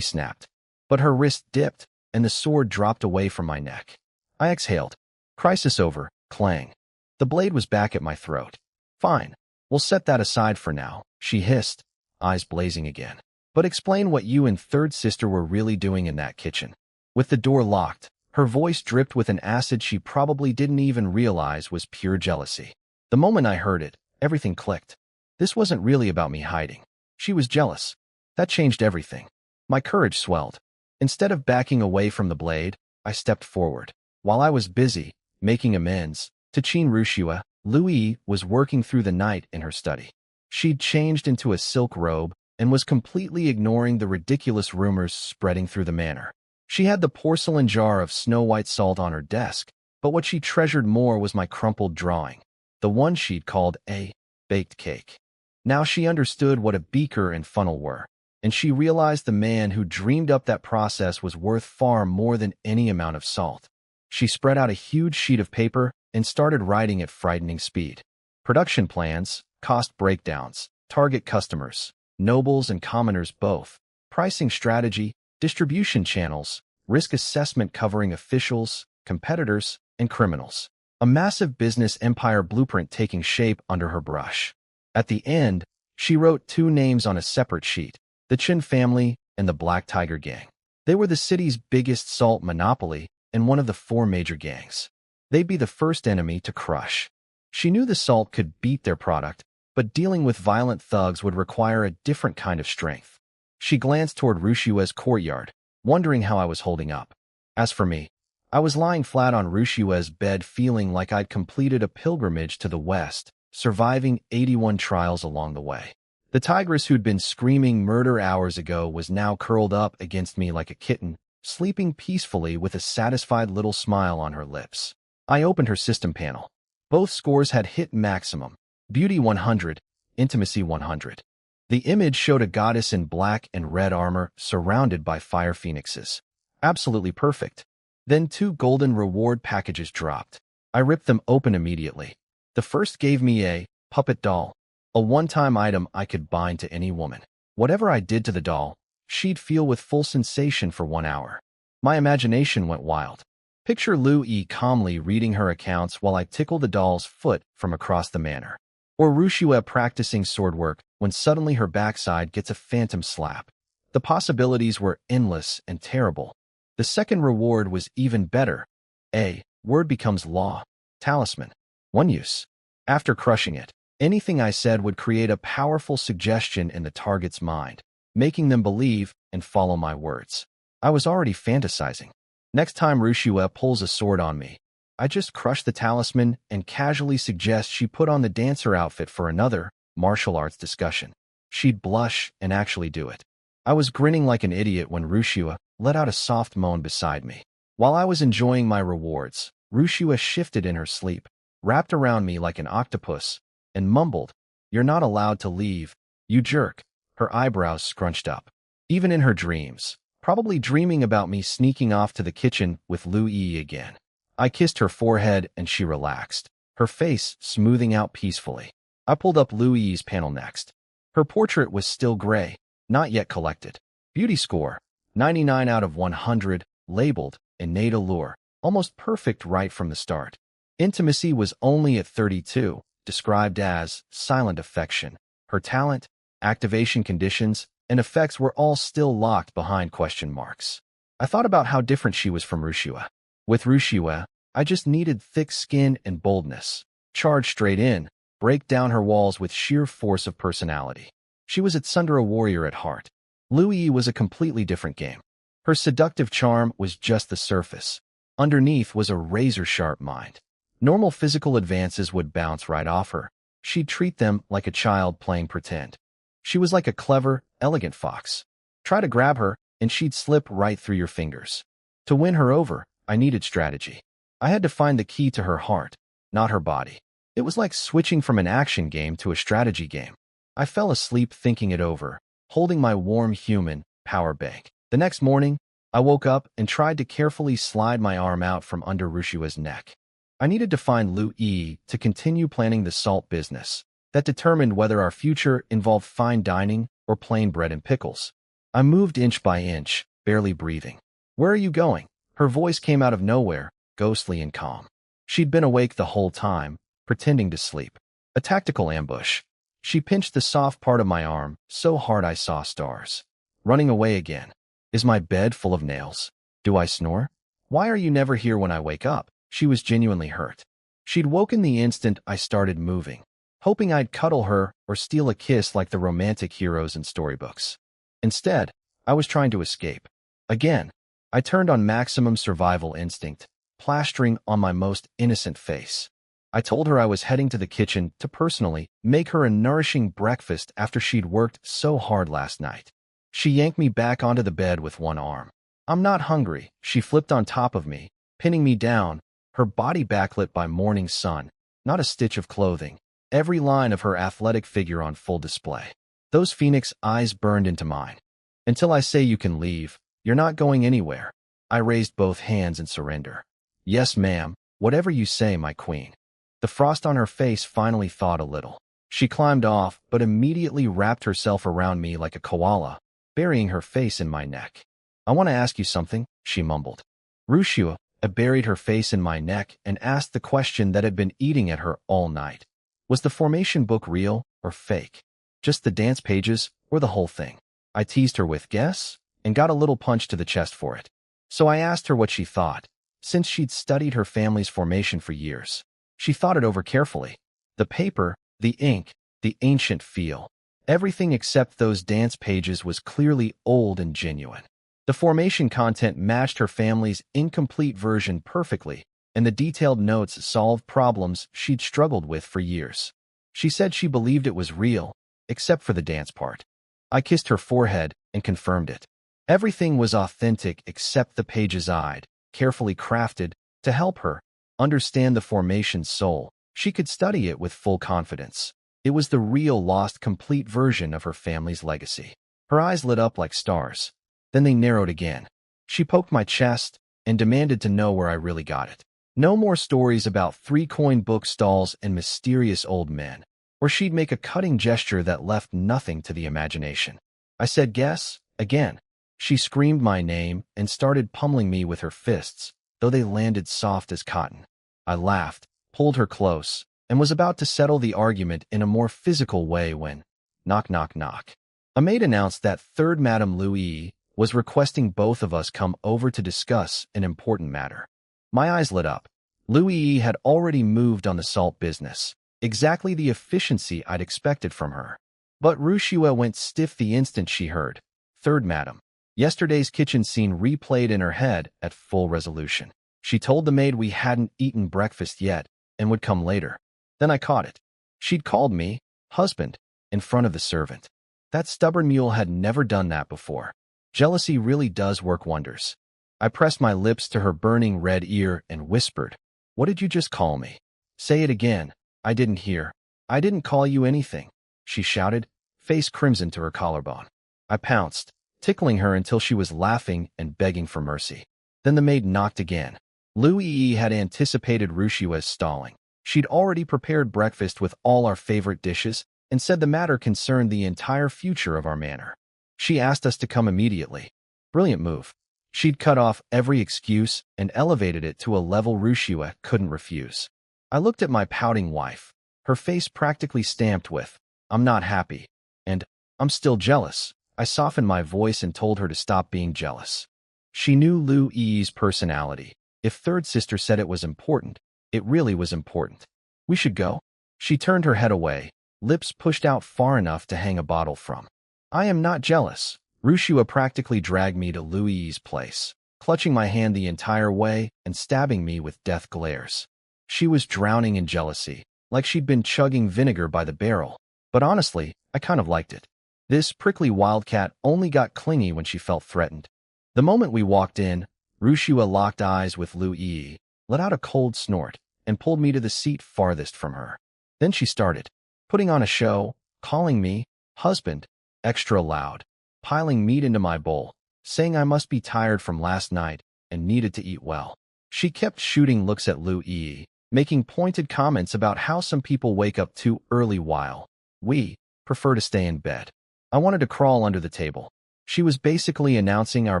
snapped. But her wrist dipped, and the sword dropped away from my neck. I exhaled. Crisis over, clang. The blade was back at my throat. Fine, we'll set that aside for now, she hissed, eyes blazing again. But explain what you and third sister were really doing in that kitchen. With the door locked, her voice dripped with an acid she probably didn't even realize was pure jealousy. The moment I heard it, everything clicked. This wasn't really about me hiding. She was jealous. That changed everything. My courage swelled. Instead of backing away from the blade, I stepped forward. While I was busy, making amends, to Qin Rushua, Lu Yi was working through the night in her study. She'd changed into a silk robe and was completely ignoring the ridiculous rumors spreading through the manor. She had the porcelain jar of snow-white salt on her desk, but what she treasured more was my crumpled drawing, the one she'd called a baked cake. Now she understood what a beaker and funnel were, and she realized the man who dreamed up that process was worth far more than any amount of salt. She spread out a huge sheet of paper and started writing at frightening speed. Production plans, cost breakdowns, target customers, nobles and commoners both, pricing strategy, distribution channels, risk assessment covering officials, competitors, and criminals. A massive business empire blueprint taking shape under her brush. At the end, she wrote two names on a separate sheet, the Chen family and the Black Tiger Gang. They were the city's biggest salt monopoly and one of the 4 major gangs. They'd be the first enemy to crush. She knew the salt could beat their product, but dealing with violent thugs would require a different kind of strength. She glanced toward Rushua's courtyard, wondering how I was holding up. As for me, I was lying flat on Rushua's bed feeling like I'd completed a pilgrimage to the west, surviving 81 trials along the way. The tigress who'd been screaming murder hours ago was now curled up against me like a kitten, sleeping peacefully with a satisfied little smile on her lips. I opened her system panel. Both scores had hit maximum. Beauty 100, Intimacy 100. The image showed a goddess in black and red armor surrounded by fire phoenixes. Absolutely perfect. Then 2 golden reward packages dropped. I ripped them open immediately. The first gave me a puppet doll, a one-time item I could bind to any woman. Whatever I did to the doll, she'd feel with full sensation for 1 hour. My imagination went wild. Picture Lu Yi calmly reading her accounts while I tickle the doll's foot from across the manor. Or Rushua practicing sword work when suddenly her backside gets a phantom slap. The possibilities were endless and terrible. The second reward was even better. A word becomes law. Talisman. One use. After crushing it, anything I said would create a powerful suggestion in the target's mind, making them believe and follow my words. I was already fantasizing. Next time Rushua pulls a sword on me, I just crush the talisman and casually suggest she put on the dancer outfit for another martial arts discussion. She'd blush and actually do it. I was grinning like an idiot when Rushua let out a soft moan beside me. While I was enjoying my rewards, Rushua shifted in her sleep, wrapped around me like an octopus, and mumbled, "You're not allowed to leave, you jerk." Her eyebrows scrunched up. Even in her dreams, probably dreaming about me sneaking off to the kitchen with Lu Yi again. I kissed her forehead and she relaxed, her face smoothing out peacefully. I pulled up Lu Yi's panel next. Her portrait was still gray, not yet collected. Beauty score, 99 out of 100, labeled, innate allure, almost perfect right from the start. Intimacy was only at 32, described as silent affection. Her talent, activation conditions, and effects were all still locked behind question marks. I thought about how different she was from Rushua. With Rushua, I just needed thick skin and boldness. Charge straight in, break down her walls with sheer force of personality. She was at Sundara warrior at heart. Lu Yi was a completely different game. Her seductive charm was just the surface. Underneath was a razor-sharp mind. Normal physical advances would bounce right off her. She'd treat them like a child playing pretend. She was like a clever, elegant fox. Try to grab her, and she'd slip right through your fingers. To win her over, I needed strategy. I had to find the key to her heart, not her body. It was like switching from an action game to a strategy game. I fell asleep thinking it over, holding my warm human power bank. The next morning, I woke up and tried to carefully slide my arm out from under Rushua's neck. I needed to find Lu Yi to continue planning the salt business. That determined whether our future involved fine dining or plain bread and pickles. I moved inch by inch, barely breathing. "Where are you going?" Her voice came out of nowhere, ghostly and calm. She'd been awake the whole time, pretending to sleep. A tactical ambush. She pinched the soft part of my arm, so hard I saw stars. "Running away again. Is my bed full of nails? Do I snore? Why are you never here when I wake up?" She was genuinely hurt. She'd woken the instant I started moving, hoping I'd cuddle her or steal a kiss like the romantic heroes in storybooks. Instead, I was trying to escape. Again, I turned on maximum survival instinct, plastering on my most innocent face. I told her I was heading to the kitchen to personally make her a nourishing breakfast after she'd worked so hard last night. She yanked me back onto the bed with one arm. "I'm not hungry." She flipped on top of me, pinning me down, her body backlit by morning sun, not a stitch of clothing, every line of her athletic figure on full display. Those phoenix eyes burned into mine. "Until I say you can leave, you're not going anywhere." I raised both hands in surrender. "Yes, ma'am, whatever you say, my queen." The frost on her face finally thawed a little. She climbed off, but immediately wrapped herself around me like a koala, burying her face in my neck. "I want to ask you something," she mumbled. Rushua buried her face in my neck and asked the question that had been eating at her all night. Was the formation book real or fake? Just the dance pages or the whole thing? I teased her with guess and got a little punch to the chest for it. So I asked her what she thought, since she'd studied her family's formation for years. She thought it over carefully. The paper, the ink, the ancient feel. Everything except those dance pages was clearly old and genuine. The formation content matched her family's incomplete version perfectly, and the detailed notes solved problems she'd struggled with for years. She said she believed it was real, except for the dance part. I kissed her forehead and confirmed it. Everything was authentic except the pages I'd carefully crafted to help her understand the formation's soul. She could study it with full confidence. It was the real lost complete version of her family's legacy. Her eyes lit up like stars. Then they narrowed again. She poked my chest and demanded to know where I really got it. No more stories about three-coin book stalls and mysterious old men, or she'd make a cutting gesture that left nothing to the imagination. I said guess, again. She screamed my name and started pummeling me with her fists, though they landed soft as cotton. I laughed, pulled her close, and was about to settle the argument in a more physical way when knock, knock, knock. A maid announced that third Madame Louis was requesting both of us come over to discuss an important matter. My eyes lit up. Louis had already moved on the salt business, exactly the efficiency I'd expected from her. But Rushua went stiff the instant she heard, "Third Madam." Yesterday's kitchen scene replayed in her head at full resolution. She told the maid we hadn't eaten breakfast yet and would come later. Then I caught it. She'd called me husband in front of the servant. That stubborn mule had never done that before. Jealousy really does work wonders. I pressed my lips to her burning red ear and whispered, "What did you just call me?" "Say it again." "I didn't hear." "I didn't call you anything," she shouted, face crimson to her collarbone. I pounced, tickling her until she was laughing and begging for mercy. Then the maid knocked again. Louis had anticipated Rushua's stalling. She'd already prepared breakfast with all our favorite dishes and said the matter concerned the entire future of our manor. She asked us to come immediately. Brilliant move. She'd cut off every excuse and elevated it to a level Rushua couldn't refuse. I looked at my pouting wife, her face practically stamped with, "I'm not happy," and "I'm still jealous." I softened my voice and told her to stop being jealous. She knew Louis's personality. If third sister said it was important, it really was important. "We should go." She turned her head away, lips pushed out far enough to hang a bottle from. "I am not jealous." Rushua practically dragged me to Louis's place, clutching my hand the entire way and stabbing me with death glares. She was drowning in jealousy, like she'd been chugging vinegar by the barrel. But honestly, I kind of liked it. This prickly wildcat only got clingy when she felt threatened. The moment we walked in, Rushua locked eyes with Louis, let out a cold snort, and pulled me to the seat farthest from her. Then she started, putting on a show, calling me husband, extra loud, piling meat into my bowl, saying I must be tired from last night and needed to eat well. She kept shooting looks at Louis, making pointed comments about how some people wake up too early while we prefer to stay in bed. I wanted to crawl under the table. She was basically announcing our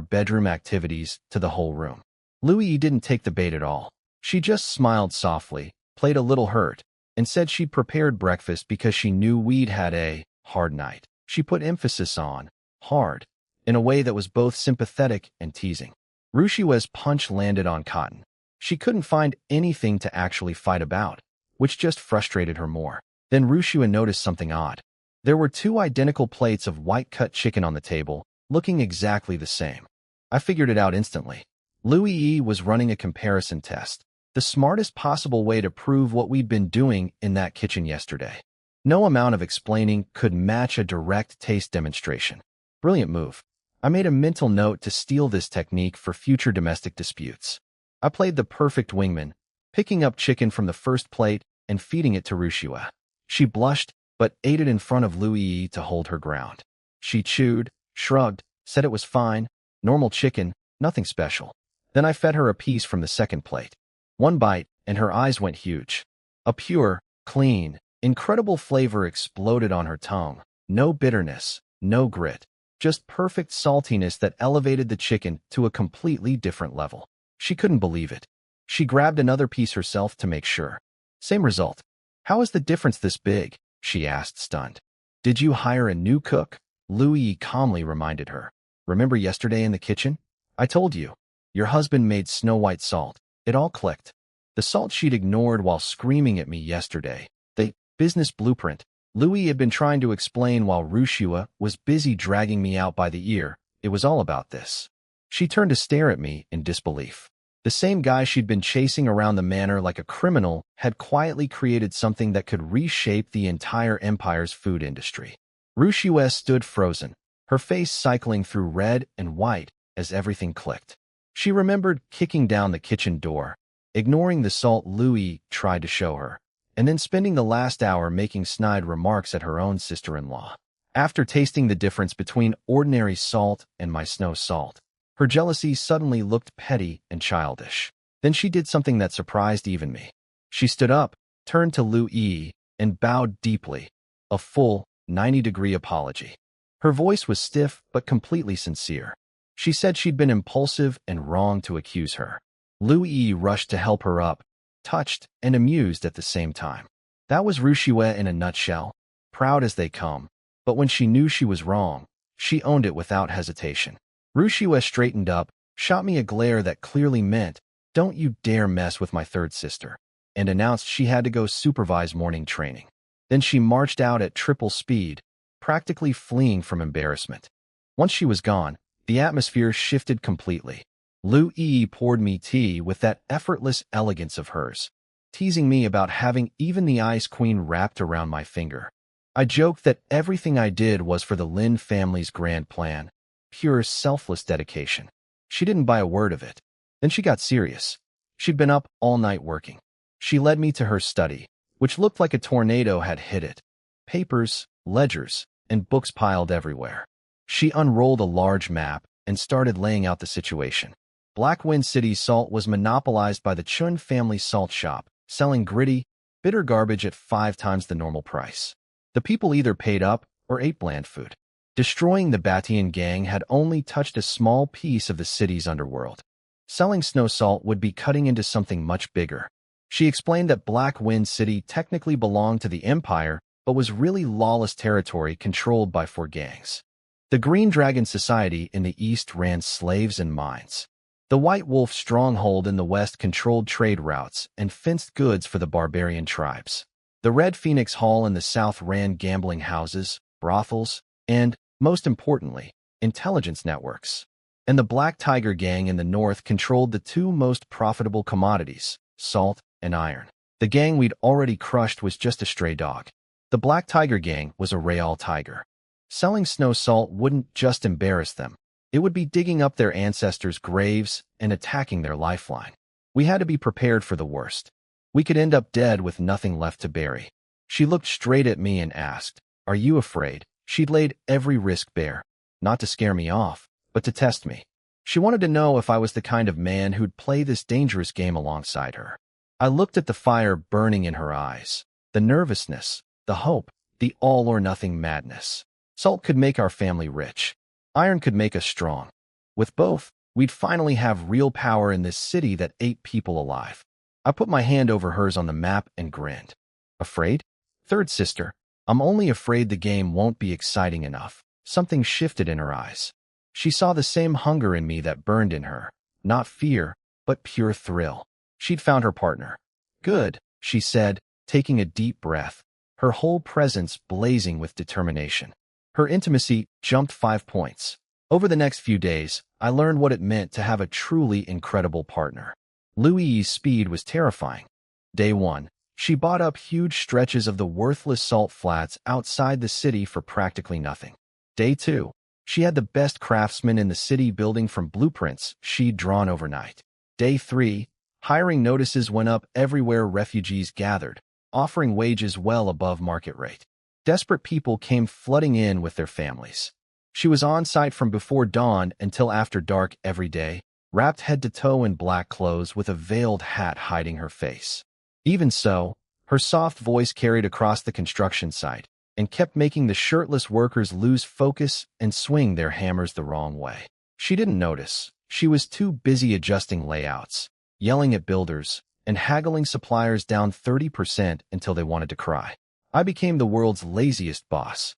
bedroom activities to the whole room. Louis didn't take the bait at all. She just smiled softly, played a little hurt, and said she'd prepared breakfast because she knew we'd had a hard night. She put emphasis on hard in a way that was both sympathetic and teasing. Rushua's punch landed on cotton. She couldn't find anything to actually fight about, which just frustrated her more. Then Rushua noticed something odd. There were two identical plates of white-cut chicken on the table, looking exactly the same. I figured it out instantly. Louis was running a comparison test, the smartest possible way to prove what we'd been doing in that kitchen yesterday. No amount of explaining could match a direct taste demonstration. Brilliant move. I made a mental note to steal this technique for future domestic disputes. I played the perfect wingman, picking up chicken from the first plate and feeding it to Rushua. She blushed, but ate it in front of Louis to hold her ground. She chewed, shrugged, said it was fine, normal chicken, nothing special. Then I fed her a piece from the second plate. One bite, and her eyes went huge. A pure, clean, incredible flavor exploded on her tongue. No bitterness, no grit, just perfect saltiness that elevated the chicken to a completely different level. She couldn't believe it. She grabbed another piece herself to make sure. Same result. "How is the difference this big?" she asked, stunned. "Did you hire a new cook?" Louis calmly reminded her. "Remember yesterday in the kitchen? I told you. Your husband made snow-white salt." It all clicked. The salt she'd ignored while screaming at me yesterday. The business blueprint. Louis had been trying to explain while Rushua was busy dragging me out by the ear. It was all about this. She turned to stare at me in disbelief. The same guy she'd been chasing around the manor like a criminal had quietly created something that could reshape the entire empire's food industry. Rushua stood frozen, her face cycling through red and white as everything clicked. She remembered kicking down the kitchen door, ignoring the salt Louis tried to show her, and then spending the last hour making snide remarks at her own sister-in-law. After tasting the difference between ordinary salt and my snow salt, her jealousy suddenly looked petty and childish. Then she did something that surprised even me. She stood up, turned to Louis, and bowed deeply, a full 90-degree apology. Her voice was stiff but completely sincere. She said she'd been impulsive and wrong to accuse her. Louis rushed to help her up, touched and amused at the same time. That was Rushua in a nutshell, proud as they come, but when she knew she was wrong, She owned it without hesitation. Rushua straightened up, shot me a glare that clearly meant, "Don't you dare mess with my third sister," and announced she had to go supervise morning training. Then she marched out at triple speed, practically fleeing from embarrassment. Once she was gone, the atmosphere shifted completely. Lu Yi poured me tea with that effortless elegance of hers, teasing me about having even the Ice Queen wrapped around my finger. I joked that everything I did was for the Lin family's grand plan, pure selfless dedication. She didn't buy a word of it. Then she got serious. She'd been up all night working. She led me to her study, which looked like a tornado had hit it. Papers, ledgers, and books piled everywhere. She unrolled a large map and started laying out the situation. Black Wind City's salt was monopolized by the Chun family salt shop, selling gritty, bitter garbage at 5 times the normal price. The people either paid up or ate bland food. Destroying the Batian gang had only touched a small piece of the city's underworld. Selling snow salt would be cutting into something much bigger. She explained that Black Wind City technically belonged to the Empire, but was really lawless territory controlled by 4 gangs. The Green Dragon Society in the east ran slaves and mines. The White Wolf stronghold in the west controlled trade routes and fenced goods for the barbarian tribes. The Red Phoenix Hall in the south ran gambling houses, brothels, and, most importantly, intelligence networks. And the Black Tiger Gang in the north controlled the 2 most profitable commodities, salt and iron. The gang we'd already crushed was just a stray dog. The Black Tiger Gang was a real tiger. Selling snow salt wouldn't just embarrass them. It would be digging up their ancestors' graves and attacking their lifeline. We had to be prepared for the worst. We could end up dead with nothing left to bury. She looked straight at me and asked, "Are you afraid?" She'd laid every risk bare, not to scare me off, but to test me. She wanted to know if I was the kind of man who'd play this dangerous game alongside her. I looked at the fire burning in her eyes, the nervousness, the hope, the all-or-nothing madness. Salt could make our family rich. Iron could make us strong. With both, we'd finally have real power in this city that ate people alive. I put my hand over hers on the map and grinned. Afraid? Third sister, I'm only afraid the game won't be exciting enough. Something shifted in her eyes. She saw the same hunger in me that burned in her. Not fear, but pure thrill. She'd found her partner. Good, she said, taking a deep breath, her whole presence blazing with determination. Her intimacy jumped 5 points. Over the next few days, I learned what it meant to have a truly incredible partner. Louie's speed was terrifying. Day 1, she bought up huge stretches of the worthless salt flats outside the city for practically nothing. Day 2, she had the best craftsmen in the city building from blueprints she'd drawn overnight. Day 3, hiring notices went up everywhere refugees gathered, offering wages well above market rate. Desperate people came flooding in with their families. She was on site from before dawn until after dark every day, wrapped head to toe in black clothes with a veiled hat hiding her face. Even so, her soft voice carried across the construction site and kept making the shirtless workers lose focus and swing their hammers the wrong way. She didn't notice. She was too busy adjusting layouts, yelling at builders, and haggling suppliers down 30% until they wanted to cry. I became the world's laziest boss.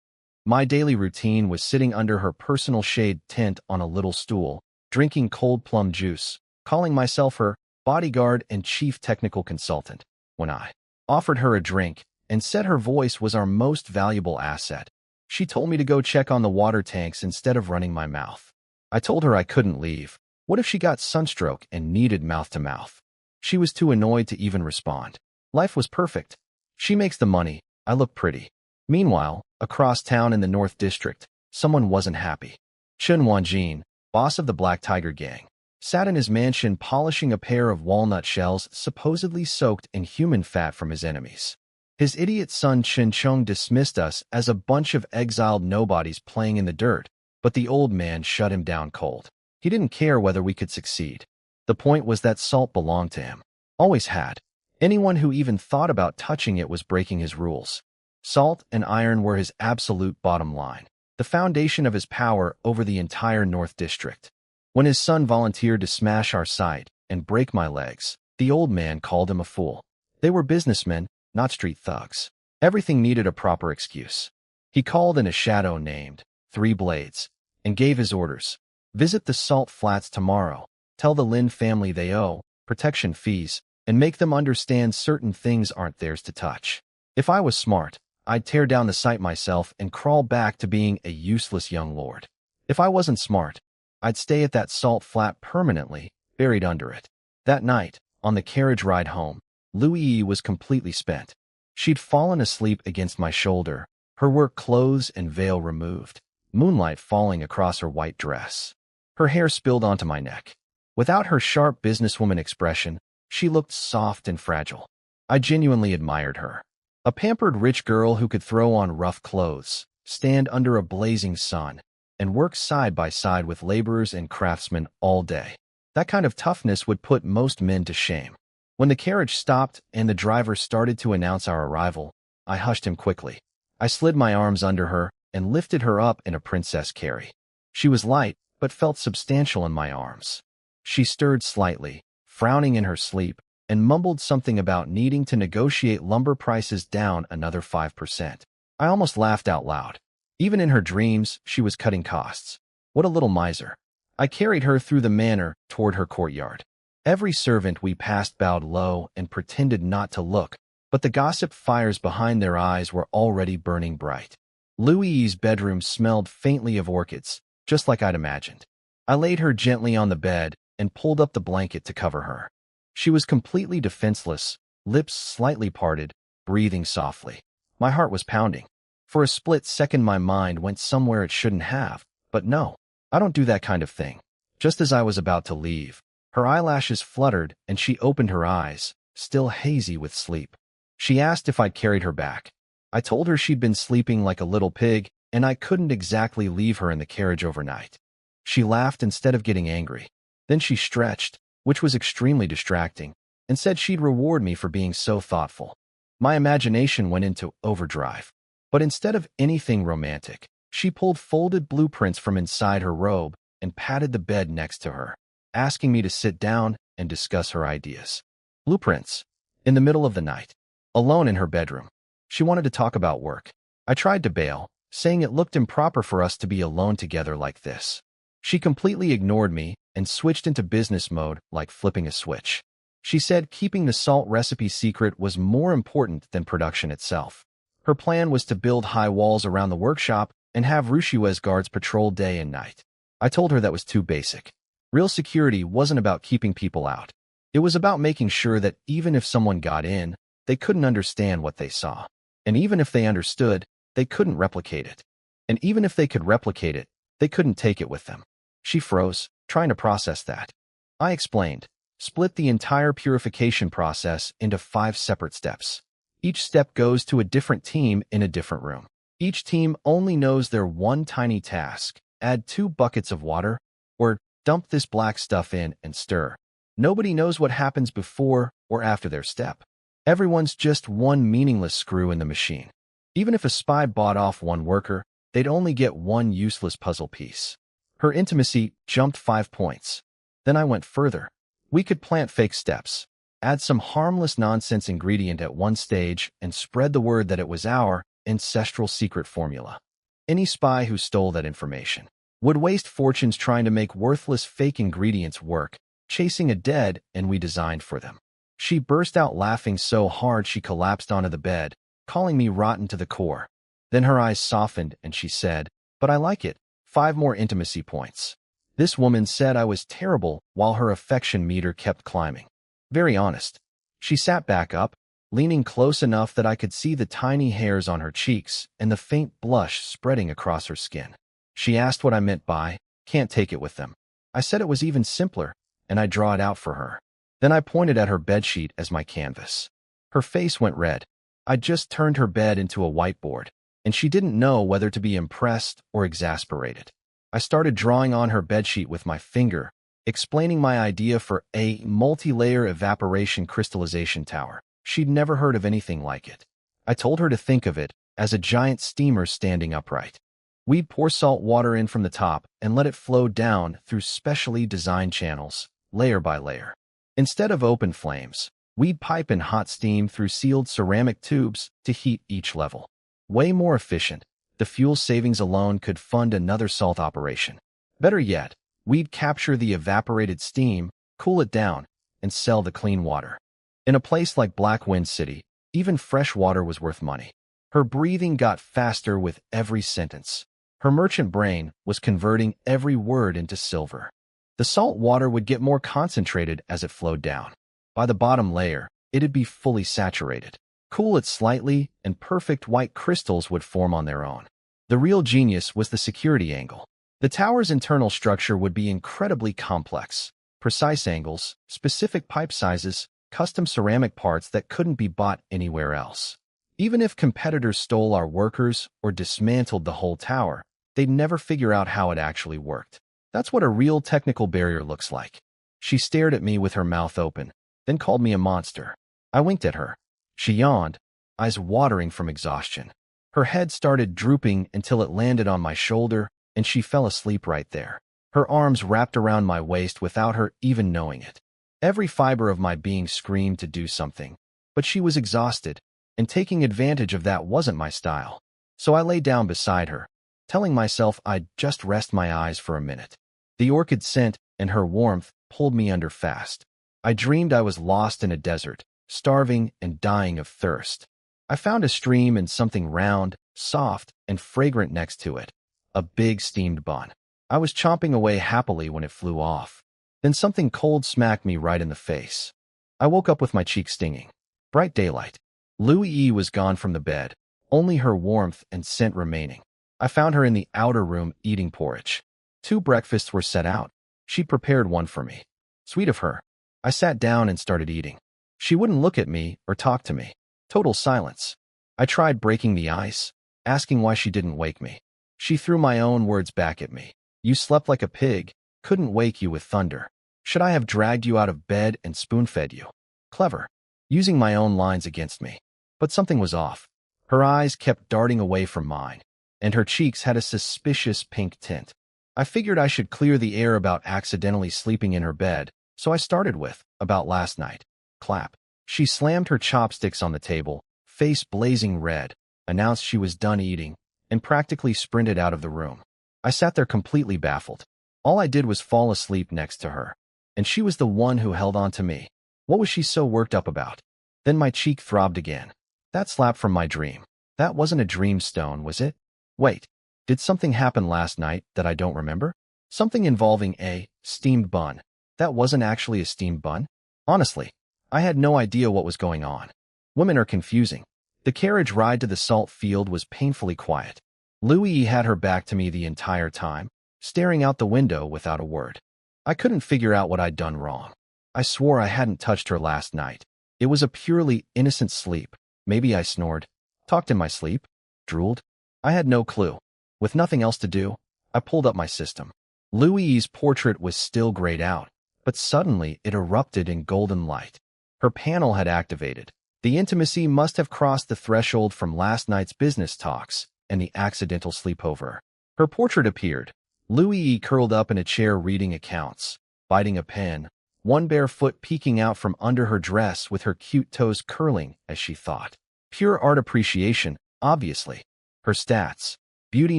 My daily routine was sitting under her personal shade tent on a little stool, drinking cold plum juice, calling myself her bodyguard and chief technical consultant. When I offered her a drink and said her voice was our most valuable asset, she told me to go check on the water tanks instead of running my mouth. I told her I couldn't leave. What if she got sunstroke and needed mouth-to-mouth? She was too annoyed to even respond. Life was perfect. She makes the money. I look pretty. Meanwhile, across town in the North District, someone wasn't happy. Chun Wanjin, boss of the Black Tiger Gang, sat in his mansion polishing a pair of walnut shells supposedly soaked in human fat from his enemies. His idiot son Chen Chung dismissed us as a bunch of exiled nobodies playing in the dirt, but the old man shut him down cold. He didn't care whether we could succeed. The point was that salt belonged to him. Always had. Anyone who even thought about touching it was breaking his rules. Salt and iron were his absolute bottom line, the foundation of his power over the entire North District. When his son volunteered to smash our site and break my legs, the old man called him a fool. They were businessmen, not street thugs. Everything needed a proper excuse. He called in a shadow named 3 blades, and gave his orders. Visit the salt flats tomorrow. Tell the Lin family they owe protection fees, and make them understand certain things aren't theirs to touch. If I was smart, I'd tear down the site myself and crawl back to being a useless young lord. If I wasn't smart, I'd stay at that salt flat permanently, buried under it. That night, on the carriage ride home, Louis was completely spent. She'd fallen asleep against my shoulder, her work clothes and veil removed, moonlight falling across her white dress. Her hair spilled onto my neck. Without her sharp businesswoman expression, she looked soft and fragile. I genuinely admired her. A pampered rich girl who could throw on rough clothes, stand under a blazing sun, and work side by side with laborers and craftsmen all day. That kind of toughness would put most men to shame. When the carriage stopped and the driver started to announce our arrival, I hushed him quickly. I slid my arms under her and lifted her up in a princess carry. She was light, but felt substantial in my arms. She stirred slightly, frowning in her sleep, and mumbled something about needing to negotiate lumber prices down another 5%. I almost laughed out loud. Even in her dreams, she was cutting costs. What a little miser. I carried her through the manor toward her courtyard. Every servant we passed bowed low and pretended not to look, but the gossip fires behind their eyes were already burning bright. Louis's bedroom smelled faintly of orchids, just like I'd imagined. I laid her gently on the bed and pulled up the blanket to cover her. She was completely defenseless, lips slightly parted, breathing softly. My heart was pounding. For a split second my mind went somewhere it shouldn't have, but no, I don't do that kind of thing. Just as I was about to leave, her eyelashes fluttered and she opened her eyes, still hazy with sleep. She asked if I'd carried her back. I told her she'd been sleeping like a little pig and I couldn't exactly leave her in the carriage overnight. She laughed instead of getting angry. Then she stretched, which was extremely distracting, and said she'd reward me for being so thoughtful. My imagination went into overdrive. But instead of anything romantic, she pulled folded blueprints from inside her robe and patted the bed next to her, asking me to sit down and discuss her ideas. Blueprints. In the middle of the night. Alone in her bedroom. She wanted to talk about work. I tried to bail, saying it looked improper for us to be alone together like this. She completely ignored me and switched into business mode like flipping a switch. She said keeping the salt recipe secret was more important than production itself. Her plan was to build high walls around the workshop and have Rushiwa's guards patrol day and night. I told her that was too basic. Real security wasn't about keeping people out. It was about making sure that even if someone got in, they couldn't understand what they saw. And even if they understood, they couldn't replicate it. And even if they could replicate it, they couldn't take it with them. She froze, trying to process that. I explained, split the entire purification process into 5 separate steps. Each step goes to a different team in a different room. Each team only knows their one tiny task: add 2 buckets of water, or dump this black stuff in and stir. Nobody knows what happens before or after their step. Everyone's just one meaningless screw in the machine. Even if a spy bought off one worker, they'd only get one useless puzzle piece. Her intimacy jumped 5 points. Then I went further. We could plant fake steps, add some harmless nonsense ingredient at one stage, and spread the word that it was our ancestral secret formula. Any spy who stole that information would waste fortunes trying to make worthless fake ingredients work, chasing a dead end we designed for them. She burst out laughing so hard she collapsed onto the bed, calling me rotten to the core. Then her eyes softened and she said, "But I like it. 5 more intimacy points." This woman said I was terrible while her affection meter kept climbing. Very honest. She sat back up, leaning close enough that I could see the tiny hairs on her cheeks and the faint blush spreading across her skin. She asked what I meant by, "Can't take it with them." I said it was even simpler, and I'd draw it out for her. Then I pointed at her bedsheet as my canvas. Her face went red. I'd just turned her bed into a whiteboard, and she didn't know whether to be impressed or exasperated. I started drawing on her bedsheet with my finger, explaining my idea for a multi-layer evaporation crystallization tower. She'd never heard of anything like it. I told her to think of it as a giant steamer standing upright. We'd pour salt water in from the top and let it flow down through specially designed channels, layer by layer. Instead of open flames, we'd pipe in hot steam through sealed ceramic tubes to heat each level. Way more efficient The fuel savings alone could fund another salt operation. Better yet, we'd capture the evaporated steam, cool it down, and sell the clean water. In a place like Black Wind City, even fresh water was worth money. Her breathing got faster with every sentence. Her merchant brain was converting every word into silver. The salt water would get more concentrated as it flowed down. By the bottom layer, it'd be fully saturated. Cool it slightly, and perfect white crystals would form on their own. The real genius was the security angle. The tower's internal structure would be incredibly complex. Precise angles, specific pipe sizes, custom ceramic parts that couldn't be bought anywhere else. Even if competitors stole our workers or dismantled the whole tower, they'd never figure out how it actually worked. That's what a real technical barrier looks like. She stared at me with her mouth open, then called me a monster. I winked at her. She yawned, eyes watering from exhaustion. Her head started drooping until it landed on my shoulder, and she fell asleep right there. Her arms wrapped around my waist without her even knowing it. Every fiber of my being screamed to do something, but she was exhausted, and taking advantage of that wasn't my style. So I lay down beside her, telling myself I'd just rest my eyes for a minute. The orchid scent and her warmth pulled me under fast. I dreamed I was lost in a desert, starving and dying of thirst. I found a stream and something round, soft, and fragrant next to it. A big steamed bun. I was chomping away happily when it flew off. Then something cold smacked me right in the face. I woke up with my cheeks stinging. Bright daylight. Louie was gone from the bed, only her warmth and scent remaining. I found her in the outer room eating porridge. 2 breakfasts were set out. She prepared one for me. Sweet of her. I sat down and started eating. She wouldn't look at me or talk to me. Total silence. I tried breaking the ice, asking why she didn't wake me. She threw my own words back at me. You slept like a pig, couldn't wake you with thunder. Should I have dragged you out of bed and spoon-fed you? Clever. Using my own lines against me. But something was off. Her eyes kept darting away from mine, and her cheeks had a suspicious pink tint. I figured I should clear the air about accidentally sleeping in her bed, so I started with, about last night. Clap. She slammed her chopsticks on the table, face blazing red, announced she was done eating, and practically sprinted out of the room. I sat there completely baffled. All I did was fall asleep next to her, and she was the one who held on to me. What was she so worked up about? Then my cheek throbbed again. That slap from my dream. That wasn't a dream stone, was it? Wait, did something happen last night that I don't remember? Something involving a steamed bun. That wasn't actually a steamed bun? Honestly, I had no idea what was going on. Women are confusing. The carriage ride to the salt field was painfully quiet. Louie had her back to me the entire time, staring out the window without a word. I couldn't figure out what I'd done wrong. I swore I hadn't touched her last night. It was a purely innocent sleep. Maybe I snored, talked in my sleep, drooled. I had no clue. With nothing else to do, I pulled up my system. Louie's portrait was still grayed out, but suddenly it erupted in golden light. Her panel had activated. The intimacy must have crossed the threshold from last night's business talks and the accidental sleepover. Her portrait appeared. Louie curled up in a chair reading accounts, biting a pen, one bare foot peeking out from under her dress with her cute toes curling as she thought. Pure art appreciation, obviously. Her stats: beauty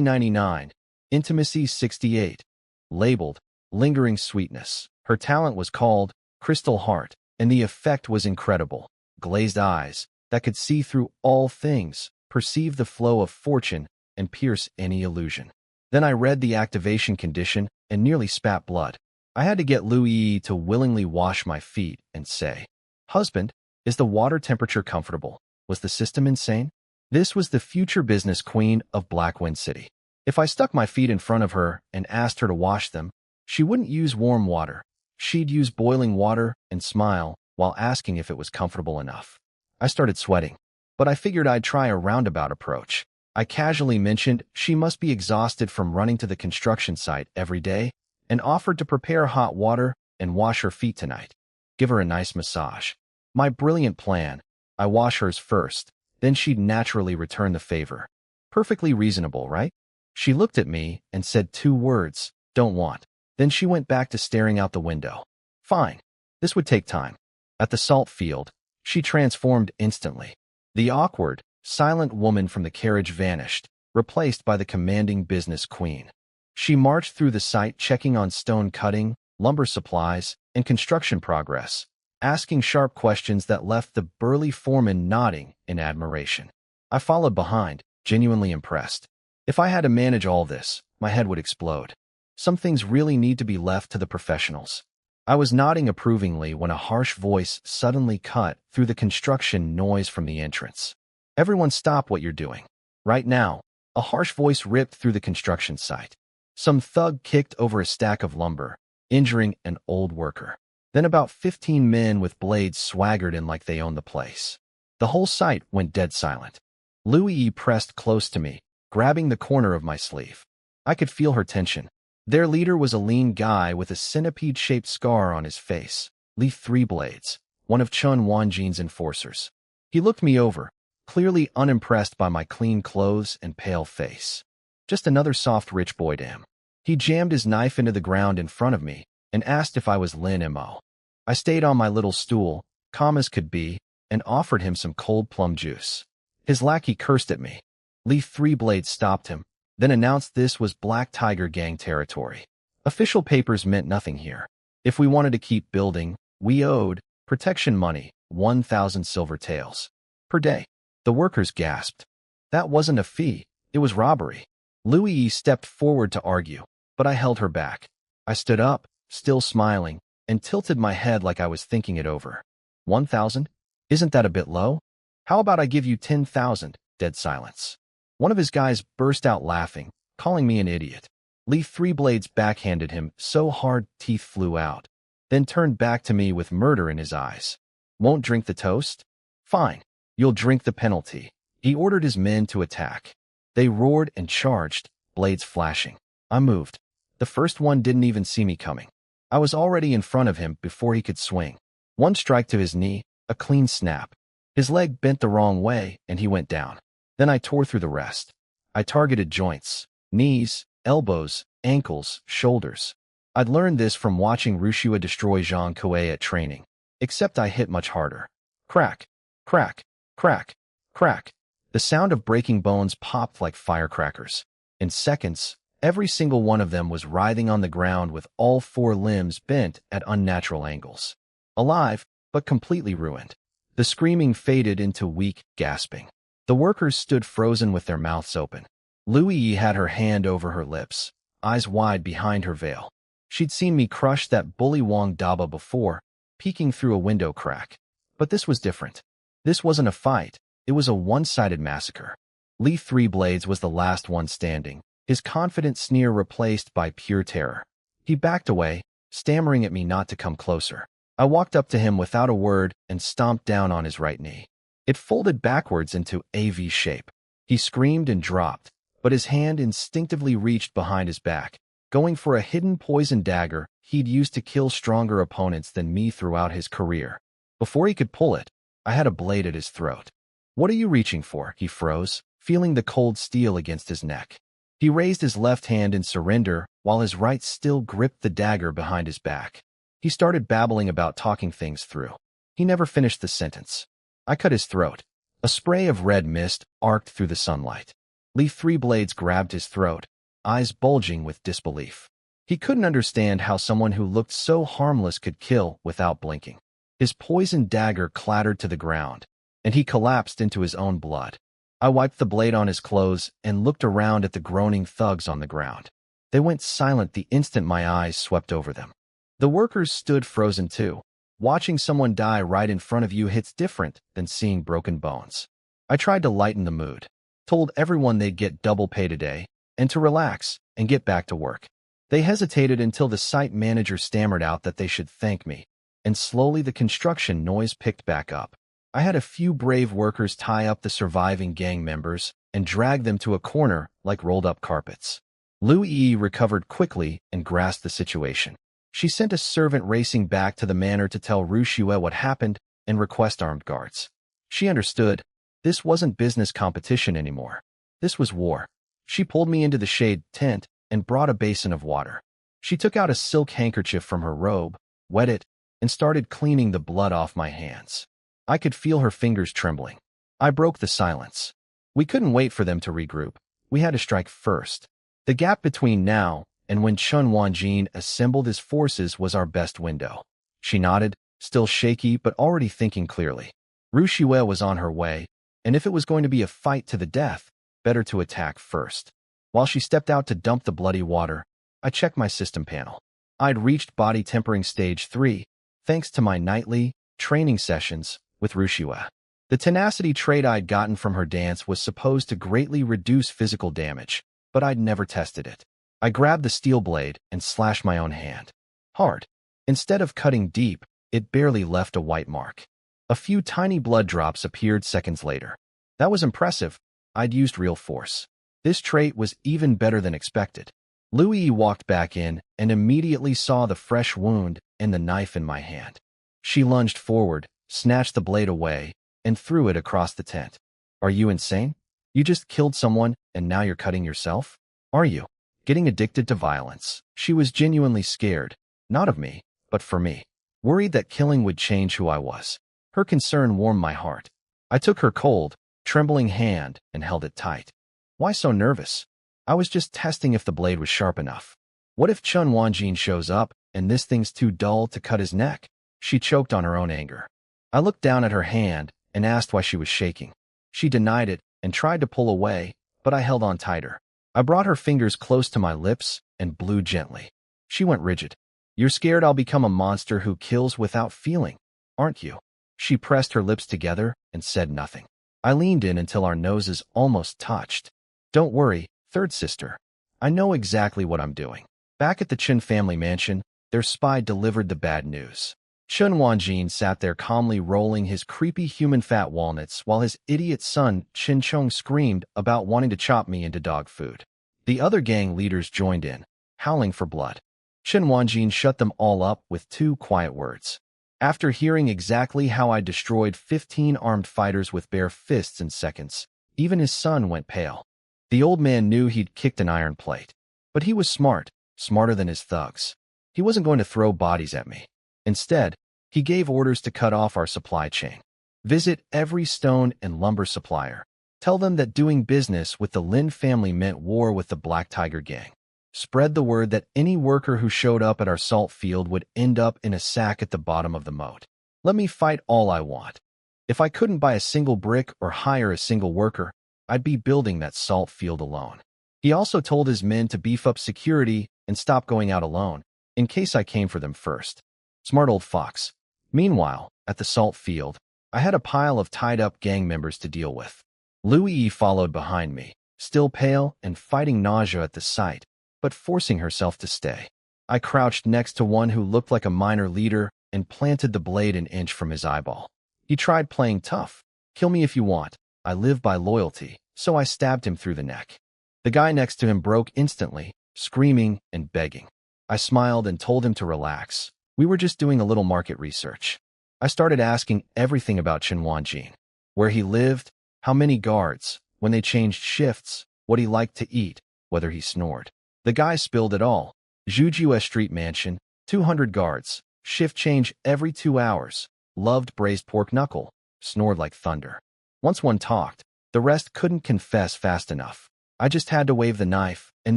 99, intimacy 68, labeled lingering sweetness. Her talent was called Crystal Heart, and the effect was incredible. Glazed eyes that could see through all things, perceive the flow of fortune, and pierce any illusion. Then I read the activation condition and nearly spat blood. I had to get Louie to willingly wash my feet and say, "Husband, is the water temperature comfortable? Was the system insane?" This was the future business queen of Black Wind City. If I stuck my feet in front of her and asked her to wash them, she wouldn't use warm water. She'd use boiling water and smile while asking if it was comfortable enough. I started sweating, but I figured I'd try a roundabout approach. I casually mentioned she must be exhausted from running to the construction site every day and offered to prepare hot water and wash her feet tonight. Give her a nice massage. My brilliant plan. I wash hers first, then she'd naturally return the favor. Perfectly reasonable, right? She looked at me and said 2 words, "Don't want." Then she went back to staring out the window. Fine. This would take time. At the salt field, she transformed instantly. The awkward, silent woman from the carriage vanished, replaced by the commanding business queen. She marched through the site checking on stone cutting, lumber supplies, and construction progress, asking sharp questions that left the burly foreman nodding in admiration. I followed behind, genuinely impressed. If I had to manage all this, my head would explode. Some things really need to be left to the professionals. I was nodding approvingly when a harsh voice suddenly cut through the construction noise from the entrance. "Everyone stop what you're doing. Right now." A harsh voice ripped through the construction site. Some thug kicked over a stack of lumber, injuring an old worker. Then about 15 men with blades swaggered in like they owned the place. The whole site went dead silent. Louie pressed close to me, grabbing the corner of my sleeve. I could feel her tension. Their leader was a lean guy with a centipede-shaped scar on his face, Lee Three Blades, one of Chun Wanjin's enforcers. He looked me over, clearly unimpressed by my clean clothes and pale face. Just another soft rich boy to him. He jammed his knife into the ground in front of me and asked if I was Lin Mo. I stayed on my little stool, calm as could be, and offered him some cold plum juice. His lackey cursed at me. Lee Three Blades stopped him, then announced this was Black Tiger Gang territory. Official papers meant nothing here. If we wanted to keep building, we owed protection money, 1,000 silver taels per day. The workers gasped. That wasn't a fee, it was robbery. Louie stepped forward to argue, but I held her back. I stood up, still smiling, and tilted my head like I was thinking it over. 1,000? Isn't that a bit low? How about I give you 10,000? Dead silence. One of his guys burst out laughing, calling me an idiot. Lee Three Blades backhanded him so hard teeth flew out, then turned back to me with murder in his eyes. Won't drink the toast? Fine. You'll drink the penalty. He ordered his men to attack. They roared and charged, blades flashing. I moved. The first one didn't even see me coming. I was already in front of him before he could swing. One strike to his knee, a clean snap. His leg bent the wrong way, and he went down. Then I tore through the rest. I targeted joints, knees, elbows, ankles, shoulders. I'd learned this from watching Rushua destroy Zhang Kuei at training, except I hit much harder. Crack, crack, crack, crack. The sound of breaking bones popped like firecrackers. In seconds, every single one of them was writhing on the ground with all four limbs bent at unnatural angles. Alive, but completely ruined. The screaming faded into weak gasping. The workers stood frozen with their mouths open. Louie had her hand over her lips, eyes wide behind her veil. She'd seen me crush that bully Wang Daba before, peeking through a window crack. But this was different. This wasn't a fight. It was a one-sided massacre. Lee Three Blades was the last one standing, his confident sneer replaced by pure terror. He backed away, stammering at me not to come closer. I walked up to him without a word and stomped down on his right knee. It folded backwards into a V shape. He screamed and dropped, but his hand instinctively reached behind his back, going for a hidden poison dagger he'd used to kill stronger opponents than me throughout his career. Before he could pull it, I had a blade at his throat. "What are you reaching for?" He froze, feeling the cold steel against his neck. He raised his left hand in surrender while his right still gripped the dagger behind his back. He started babbling about talking things through. He never finished the sentence. I cut his throat. A spray of red mist arced through the sunlight. Lee Three Blades grabbed his throat, eyes bulging with disbelief. He couldn't understand how someone who looked so harmless could kill without blinking. His poisoned dagger clattered to the ground, and he collapsed into his own blood. I wiped the blade on his clothes and looked around at the groaning thugs on the ground. They went silent the instant my eyes swept over them. The workers stood frozen too. Watching someone die right in front of you hits different than seeing broken bones. I tried to lighten the mood, told everyone they'd get double pay today, and to relax and get back to work. They hesitated until the site manager stammered out that they should thank me, and slowly the construction noise picked back up. I had a few brave workers tie up the surviving gang members and drag them to a corner like rolled-up carpets. Louie recovered quickly and grasped the situation. She sent a servant racing back to the manor to tell Rushua what happened and request armed guards. She understood. This wasn't business competition anymore. This was war. She pulled me into the shade tent and brought a basin of water. She took out a silk handkerchief from her robe, wet it, and started cleaning the blood off my hands. I could feel her fingers trembling. I broke the silence. We couldn't wait for them to regroup. We had to strike first. The gap between now and when Chen Wanjin assembled his forces was our best window. She nodded, still shaky but already thinking clearly. Ru Xue was on her way, and if it was going to be a fight to the death, better to attack first. While she stepped out to dump the bloody water, I checked my system panel. I'd reached body tempering stage 3, thanks to my nightly training sessions with Ru Xue. The tenacity trait I'd gotten from her dance was supposed to greatly reduce physical damage, but I'd never tested it. I grabbed the steel blade and slashed my own hand. Hard. Instead of cutting deep, it barely left a white mark. A few tiny blood drops appeared seconds later. That was impressive. I'd used real force. This trait was even better than expected. Lu Yi walked back in and immediately saw the fresh wound and the knife in my hand. She lunged forward, snatched the blade away, and threw it across the tent. Are you insane? You just killed someone and now you're cutting yourself? Are you getting addicted to violence? She was genuinely scared, not of me, but for me. Worried that killing would change who I was. Her concern warmed my heart. I took her cold, trembling hand and held it tight. Why so nervous? I was just testing if the blade was sharp enough. What if Chen Wanjin shows up and this thing's too dull to cut his neck? She choked on her own anger. I looked down at her hand and asked why she was shaking. She denied it and tried to pull away, but I held on tighter. I brought her fingers close to my lips and blew gently. She went rigid. You're scared I'll become a monster who kills without feeling, aren't you? She pressed her lips together and said nothing. I leaned in until our noses almost touched. Don't worry, third sister. I know exactly what I'm doing. Back at the Chen family mansion, their spy delivered the bad news. Chen Wanjin sat there calmly rolling his creepy human fat walnuts while his idiot son Qin Chong screamed about wanting to chop me into dog food. The other gang leaders joined in, howling for blood. Chen Wanjin shut them all up with 2 quiet words. After hearing exactly how I destroyed 15 armed fighters with bare fists in seconds, even his son went pale. The old man knew he'd kicked an iron plate. But he was smart, smarter than his thugs. He wasn't going to throw bodies at me. Instead, he gave orders to cut off our supply chain. Visit every stone and lumber supplier. Tell them that doing business with the Lin family meant war with the Black Tiger gang. Spread the word that any worker who showed up at our salt field would end up in a sack at the bottom of the moat. Let me fight all I want. If I couldn't buy a single brick or hire a single worker, I'd be building that salt field alone. He also told his men to beef up security and stop going out alone, in case I came for them first. Smart old fox. Meanwhile, at the salt field, I had a pile of tied-up gang members to deal with. Lu Yi followed behind me, still pale and fighting nausea at the sight, but forcing herself to stay. I crouched next to one who looked like a minor leader and planted the blade an inch from his eyeball. He tried playing tough. Kill me if you want. I live by loyalty, so I stabbed him through the neck. The guy next to him broke instantly, screaming and begging. I smiled and told him to relax. We were just doing a little market research. I started asking everything about Chen Wanjin. Where he lived, how many guards, when they changed shifts, what he liked to eat, whether he snored. The guy spilled it all. Zhujiue Street Mansion, 200 guards, shift change every 2 hours, loved braised pork knuckle, snored like thunder. Once one talked, the rest couldn't confess fast enough. I just had to wave the knife, and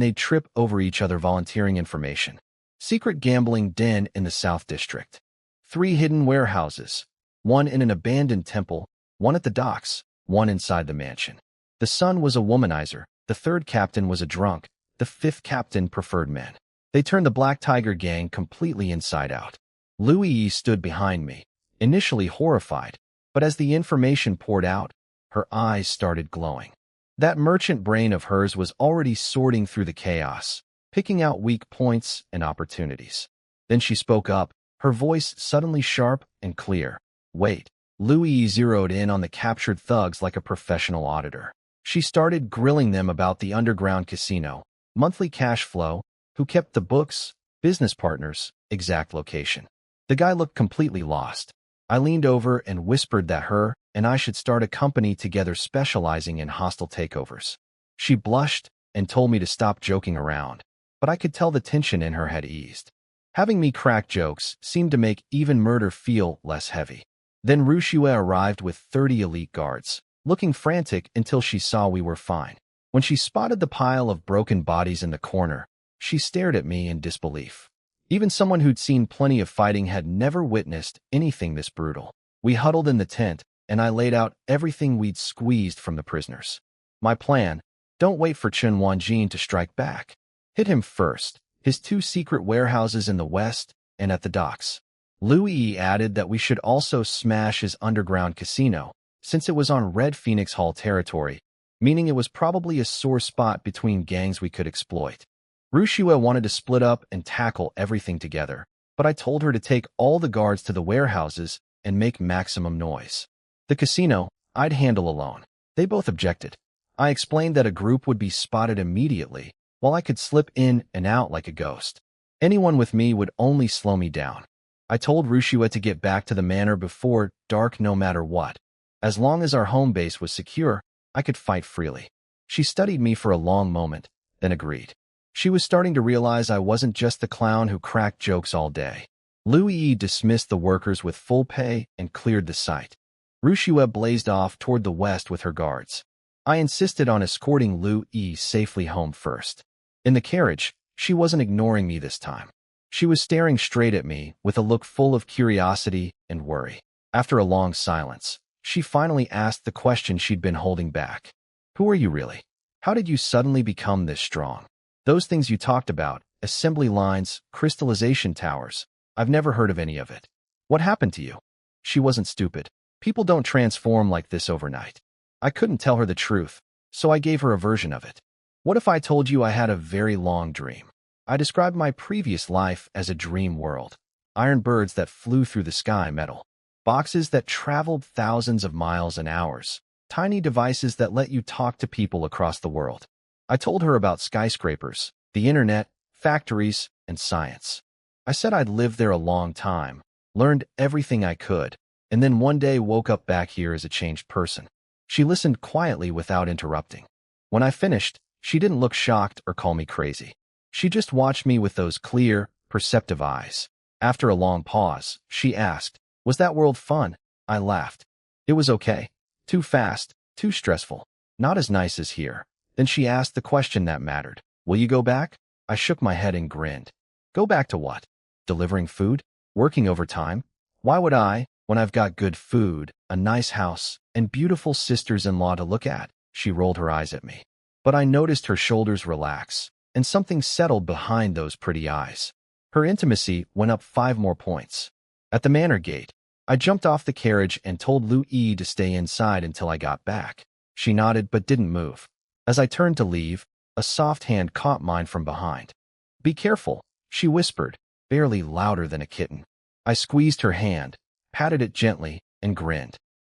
they'd trip over each other volunteering information. Secret gambling den in the South District. 3 hidden warehouses, 1 in an abandoned temple, 1 at the docks, 1 inside the mansion. The son was a womanizer, the 3rd captain was a drunk, the 5th captain preferred men. They turned the Black Tiger gang completely inside out. Lu Yi stood behind me, initially horrified, but as the information poured out, her eyes started glowing. That merchant brain of hers was already sorting through the chaos, picking out weak points and opportunities. Then she spoke up, her voice suddenly sharp and clear. Wait. Lu Yi zeroed in on the captured thugs like a professional auditor. She started grilling them about the underground casino, monthly cash flow, who kept the books, business partners, exact location. The guy looked completely lost. I leaned over and whispered that her and I should start a company together specializing in hostile takeovers. She blushed and told me to stop joking around, but I could tell the tension in her had eased. Having me crack jokes seemed to make even murder feel less heavy. Then Ru Xue arrived with 30 elite guards, looking frantic until she saw we were fine. When she spotted the pile of broken bodies in the corner, she stared at me in disbelief. Even someone who'd seen plenty of fighting had never witnessed anything this brutal. We huddled in the tent, and I laid out everything we'd squeezed from the prisoners. My plan: don't wait for Chen Wanjin to strike back. Hit him first, his 2 secret warehouses in the west and at the docks. Lu Yi added that we should also smash his underground casino, since it was on Red Phoenix Hall territory, meaning it was probably a sore spot between gangs we could exploit. Rushua wanted to split up and tackle everything together, but I told her to take all the guards to the warehouses and make maximum noise. The casino, I'd handle alone. They both objected. I explained that a group would be spotted immediately, while I could slip in and out like a ghost. Anyone with me would only slow me down. I told Rushua to get back to the manor before dark no matter what. As long as our home base was secure, I could fight freely. She studied me for a long moment, then agreed. She was starting to realize I wasn't just the clown who cracked jokes all day. Lu Yi dismissed the workers with full pay and cleared the site. Rushua blazed off toward the west with her guards. I insisted on escorting Lu Yi safely home first. In the carriage, she wasn't ignoring me this time. She was staring straight at me with a look full of curiosity and worry. After a long silence, she finally asked the question she'd been holding back. Who are you really? How did you suddenly become this strong? Those things you talked about, assembly lines, crystallization towers, I've never heard of any of it. What happened to you? She wasn't stupid. People don't transform like this overnight. I couldn't tell her the truth, so I gave her a version of it. What if I told you I had a very long dream? I described my previous life as a dream world. Iron birds that flew through the sky, metal boxes that traveled thousands of miles and hours, tiny devices that let you talk to people across the world. I told her about skyscrapers, the internet, factories, and science. I said I'd lived there a long time, learned everything I could, and then one day woke up back here as a changed person. She listened quietly without interrupting. When I finished, she didn't look shocked or call me crazy. She just watched me with those clear, perceptive eyes. After a long pause, she asked, "Was that world fun?" I laughed. "It was okay. Too fast, too stressful. Not as nice as here." Then she asked the question that mattered. "Will you go back?" I shook my head and grinned. Go back to what? Delivering food? Working overtime? Why would I, when I've got good food, a nice house, and beautiful sisters-in-law to look at? She rolled her eyes at me. But I noticed her shoulders relax, and something settled behind those pretty eyes. Her intimacy went up 5 more points. At the manor gate, I jumped off the carriage and told Lu Yi to stay inside until I got back. She nodded but didn't move. As I turned to leave, a soft hand caught mine from behind. "Be careful," she whispered, barely louder than a kitten. I squeezed her hand, patted it gently, and grinned.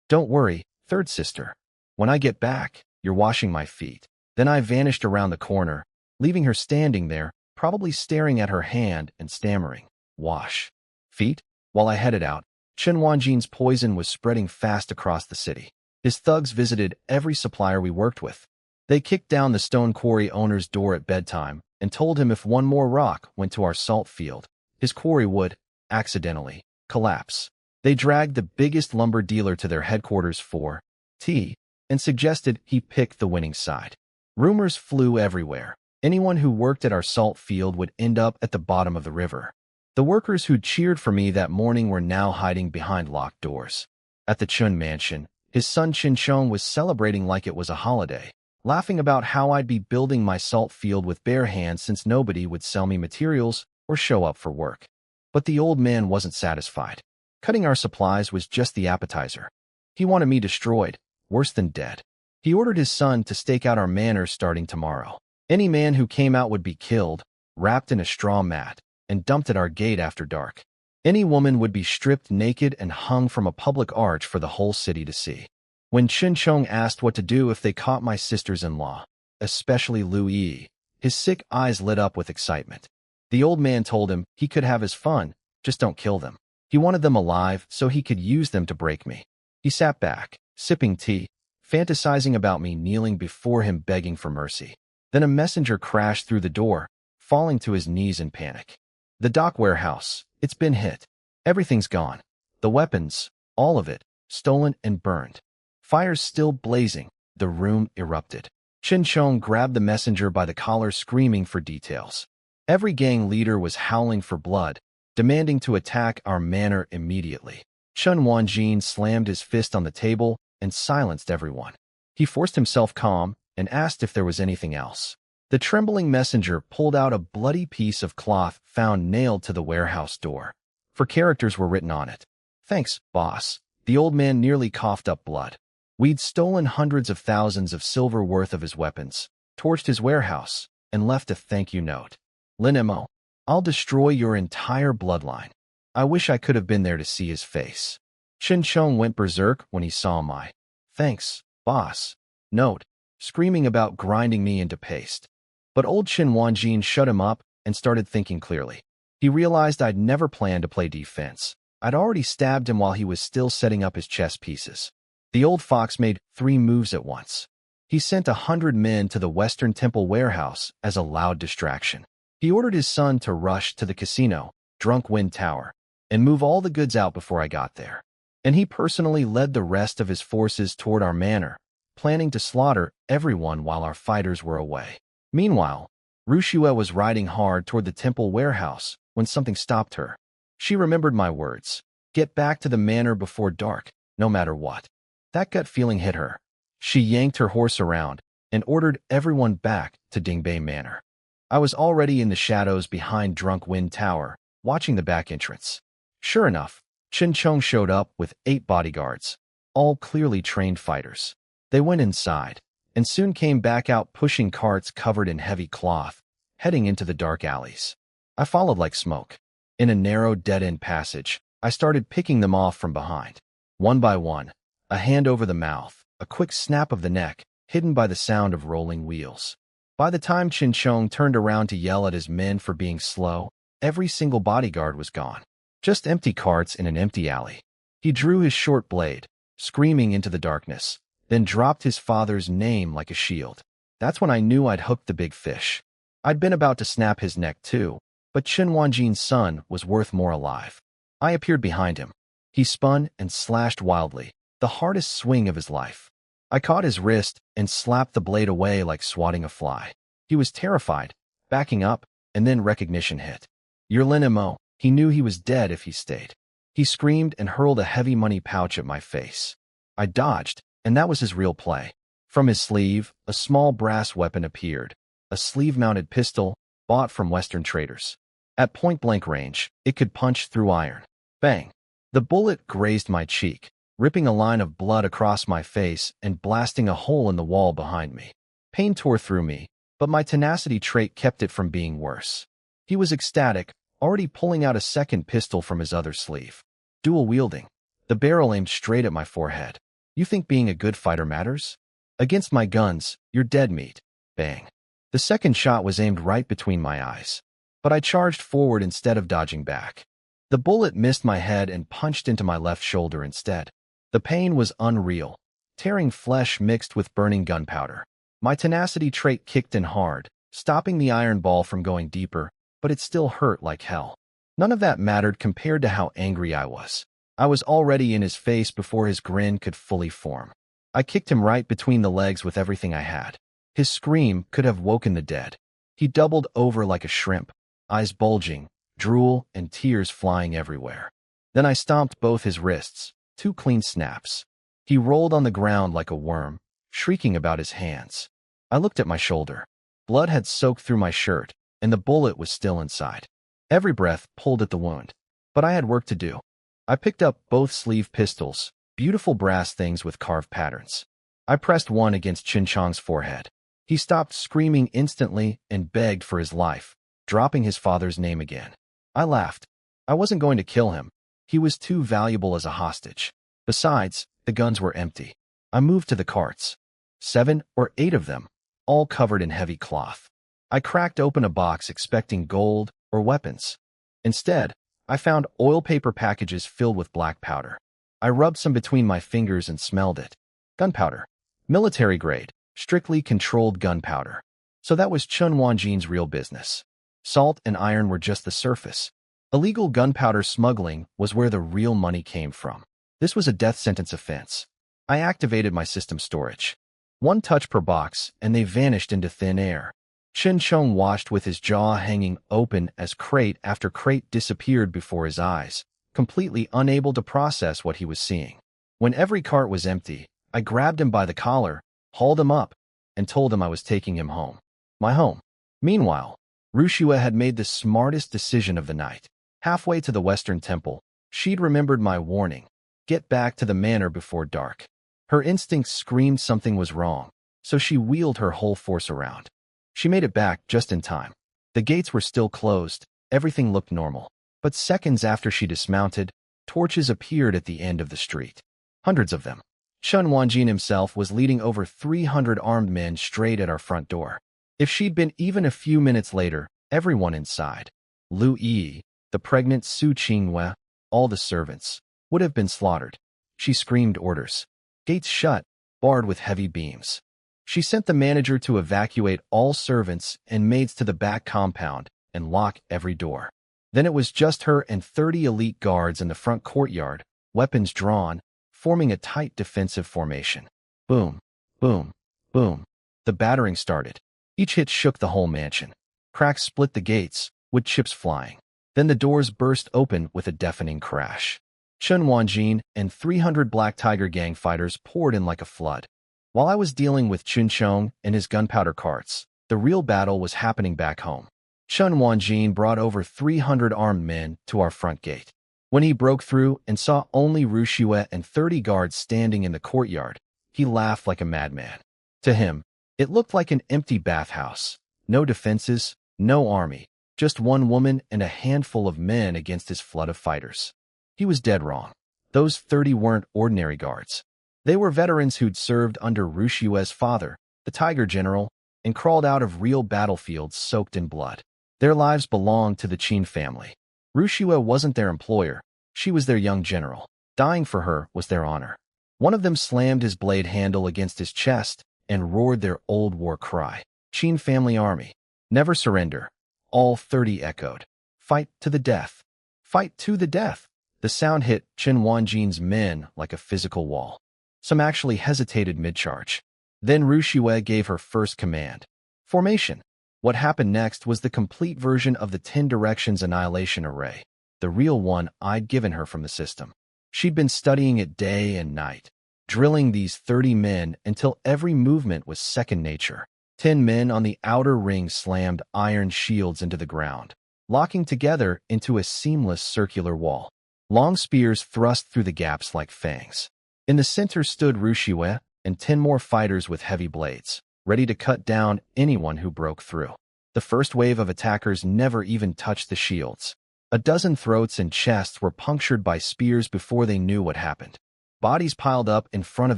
"Don't worry, third sister. When I get back, you're washing my feet." Then I vanished around the corner, leaving her standing there, probably staring at her hand and stammering, "Wash feet?" While I headed out, Chen Wanjin's poison was spreading fast across the city. His thugs visited every supplier we worked with. They kicked down the stone quarry owner's door at bedtime and told him if one more rock went to our salt field, his quarry would, accidentally, collapse. They dragged the biggest lumber dealer to their headquarters for tea and suggested he pick the winning side. Rumors flew everywhere. Anyone who worked at our salt field would end up at the bottom of the river. The workers who'd cheered for me that morning were now hiding behind locked doors. At the Chun mansion, his son Qin Chong was celebrating like it was a holiday, laughing about how I'd be building my salt field with bare hands since nobody would sell me materials or show up for work. But the old man wasn't satisfied. Cutting our supplies was just the appetizer. He wanted me destroyed, worse than dead. He ordered his son to stake out our manor starting tomorrow. Any man who came out would be killed, wrapped in a straw mat, and dumped at our gate after dark. Any woman would be stripped naked and hung from a public arch for the whole city to see. When Qin Chong asked what to do if they caught my sisters-in-law, especially Lu Yi, his sick eyes lit up with excitement. The old man told him he could have his fun, just don't kill them. He wanted them alive so he could use them to break me. He sat back, sipping tea, fantasizing about me kneeling before him begging for mercy. Then a messenger crashed through the door, falling to his knees in panic. "The dock warehouse, it's been hit. Everything's gone. The weapons, all of it, stolen and burned. Fires still blazing." The room erupted. Chen Chong grabbed the messenger by the collar, screaming for details. Every gang leader was howling for blood, demanding to attack our manor immediately. Chen Wanjin slammed his fist on the table and silenced everyone. He forced himself calm and asked if there was anything else. The trembling messenger pulled out a bloody piece of cloth found nailed to the warehouse door. For characters were written on it. "Thanks, boss." The old man nearly coughed up blood. We'd stolen hundreds of thousands of silver worth of his weapons, torched his warehouse, and left a thank you note. "Lin Mo, I'll destroy your entire bloodline." I wish I could have been there to see his face. Chen Chong went berserk when he saw my "Thanks, boss" note, screaming about grinding me into paste. But old Chen Wanjin shut him up and started thinking clearly. He realized I'd never planned to play defense. I'd already stabbed him while he was still setting up his chess pieces. The old fox made 3 moves at once. He sent 100 men to the Western Temple warehouse as a loud distraction. He ordered his son to rush to the casino, Drunk Wind Tower, and move all the goods out before I got there. And he personally led the rest of his forces toward our manor, planning to slaughter everyone while our fighters were away. Meanwhile, Rushua was riding hard toward the temple warehouse when something stopped her. She remembered my words. Get back to the manor before dark, no matter what. That gut feeling hit her. She yanked her horse around and ordered everyone back to Dingbei Manor. I was already in the shadows behind Drunk Wind Tower, watching the back entrance. Sure enough, Chen Chong showed up with 8 bodyguards, all clearly trained fighters. They went inside and soon came back out pushing carts covered in heavy cloth, heading into the dark alleys. I followed like smoke. In a narrow dead-end passage, I started picking them off from behind. One by one, a hand over the mouth, a quick snap of the neck, hidden by the sound of rolling wheels. By the time Chen Chong turned around to yell at his men for being slow, every single bodyguard was gone. Just empty carts in an empty alley. He drew his short blade, screaming into the darkness, then dropped his father's name like a shield. That's when I knew I'd hooked the big fish. I'd been about to snap his neck too, but Chen Wanjin's son was worth more alive. I appeared behind him. He spun and slashed wildly, the hardest swing of his life. I caught his wrist and slapped the blade away like swatting a fly. He was terrified, backing up, and then recognition hit. "You're Lin Mo." He knew he was dead if he stayed. He screamed and hurled a heavy money pouch at my face. I dodged, and that was his real play. From his sleeve, a small brass weapon appeared, a sleeve-mounted pistol bought from Western traders. At point-blank range, it could punch through iron. Bang! The bullet grazed my cheek, ripping a line of blood across my face and blasting a hole in the wall behind me. Pain tore through me, but my tenacity trait kept it from being worse. He was ecstatic, already pulling out a second pistol from his other sleeve. Dual-wielding, the barrel aimed straight at my forehead. "You think being a good fighter matters? Against my guns, you're dead meat." Bang. The second shot was aimed right between my eyes, but I charged forward instead of dodging back. The bullet missed my head and punched into my left shoulder instead. The pain was unreal, tearing flesh mixed with burning gunpowder. My tenacity trait kicked in hard, stopping the iron ball from going deeper, but it still hurt like hell. None of that mattered compared to how angry I was. I was already in his face before his grin could fully form. I kicked him right between the legs with everything I had. His scream could have woken the dead. He doubled over like a shrimp, eyes bulging, drool and tears flying everywhere. Then I stomped both his wrists, 2 clean snaps. He rolled on the ground like a worm, shrieking about his hands. I looked at my shoulder. Blood had soaked through my shirt, and the bullet was still inside. Every breath pulled at the wound, but I had work to do. I picked up both sleeve pistols, beautiful brass things with carved patterns. I pressed one against Chen Chong's forehead. He stopped screaming instantly and begged for his life, dropping his father's name again. I laughed. I wasn't going to kill him. He was too valuable as a hostage. Besides, the guns were empty. I moved to the carts. 7 or 8 of them, all covered in heavy cloth. I cracked open a box expecting gold or weapons. Instead, I found oil paper packages filled with black powder. I rubbed some between my fingers and smelled it. Gunpowder. Military grade, strictly controlled gunpowder. So that was Chen Wanjin's real business. Salt and iron were just the surface. Illegal gunpowder smuggling was where the real money came from. This was a death sentence offense. I activated my system storage. One touch per box, and they vanished into thin air. Chen Chong watched with his jaw hanging open as crate after crate disappeared before his eyes, completely unable to process what he was seeing. When every cart was empty, I grabbed him by the collar, hauled him up, and told him I was taking him home. My home. Meanwhile, Rushua had made the smartest decision of the night. Halfway to the Western Temple, she'd remembered my warning. Get back to the manor before dark. Her instincts screamed something was wrong, so she wheeled her whole force around. She made it back just in time. The gates were still closed, everything looked normal. But seconds after she dismounted, torches appeared at the end of the street. Hundreds of them. Chen Wanjin himself was leading over 300 armed men straight at our front door. If she'd been even a few minutes later, everyone inside, Lu Yi, the pregnant Su Qinghua, all the servants, would have been slaughtered. She screamed orders. Gates shut, barred with heavy beams. She sent the manager to evacuate all servants and maids to the back compound and lock every door. Then it was just her and 30 elite guards in the front courtyard, weapons drawn, forming a tight defensive formation. Boom, boom, boom. The battering started. Each hit shook the whole mansion. Cracks split the gates, wood chips flying. Then the doors burst open with a deafening crash. Chen Wanjin and 300 Black Tiger gang fighters poured in like a flood. While I was dealing with Chun Chong and his gunpowder carts, the real battle was happening back home. Chen Wanjin brought over 300 armed men to our front gate. When he broke through and saw only Rushua and 30 guards standing in the courtyard, he laughed like a madman. To him, it looked like an empty bathhouse. No defenses, no army, just one woman and a handful of men against his flood of fighters. He was dead wrong. Those 30 weren't ordinary guards. They were veterans who'd served under Rushua's father, the Tiger General, and crawled out of real battlefields soaked in blood. Their lives belonged to the Qin family. Rushua wasn't their employer. She was their young general. Dying for her was their honor. One of them slammed his blade handle against his chest and roared their old war cry. Qin family army. Never surrender. All 30 echoed. Fight to the death. Fight to the death. The sound hit Chen Wanjin's men like a physical wall. Some actually hesitated mid-charge. Then Rushua gave her first command. Formation. What happened next was the complete version of the 10 Directions Annihilation Array, the real one I'd given her from the system. She'd been studying it day and night, drilling these 30 men until every movement was second nature. 10 men on the outer ring slammed iron shields into the ground, locking together into a seamless circular wall. Long spears thrust through the gaps like fangs. In the center stood Rushua and 10 more fighters with heavy blades, ready to cut down anyone who broke through. The first wave of attackers never even touched the shields. A dozen throats and chests were punctured by spears before they knew what happened. Bodies piled up in front of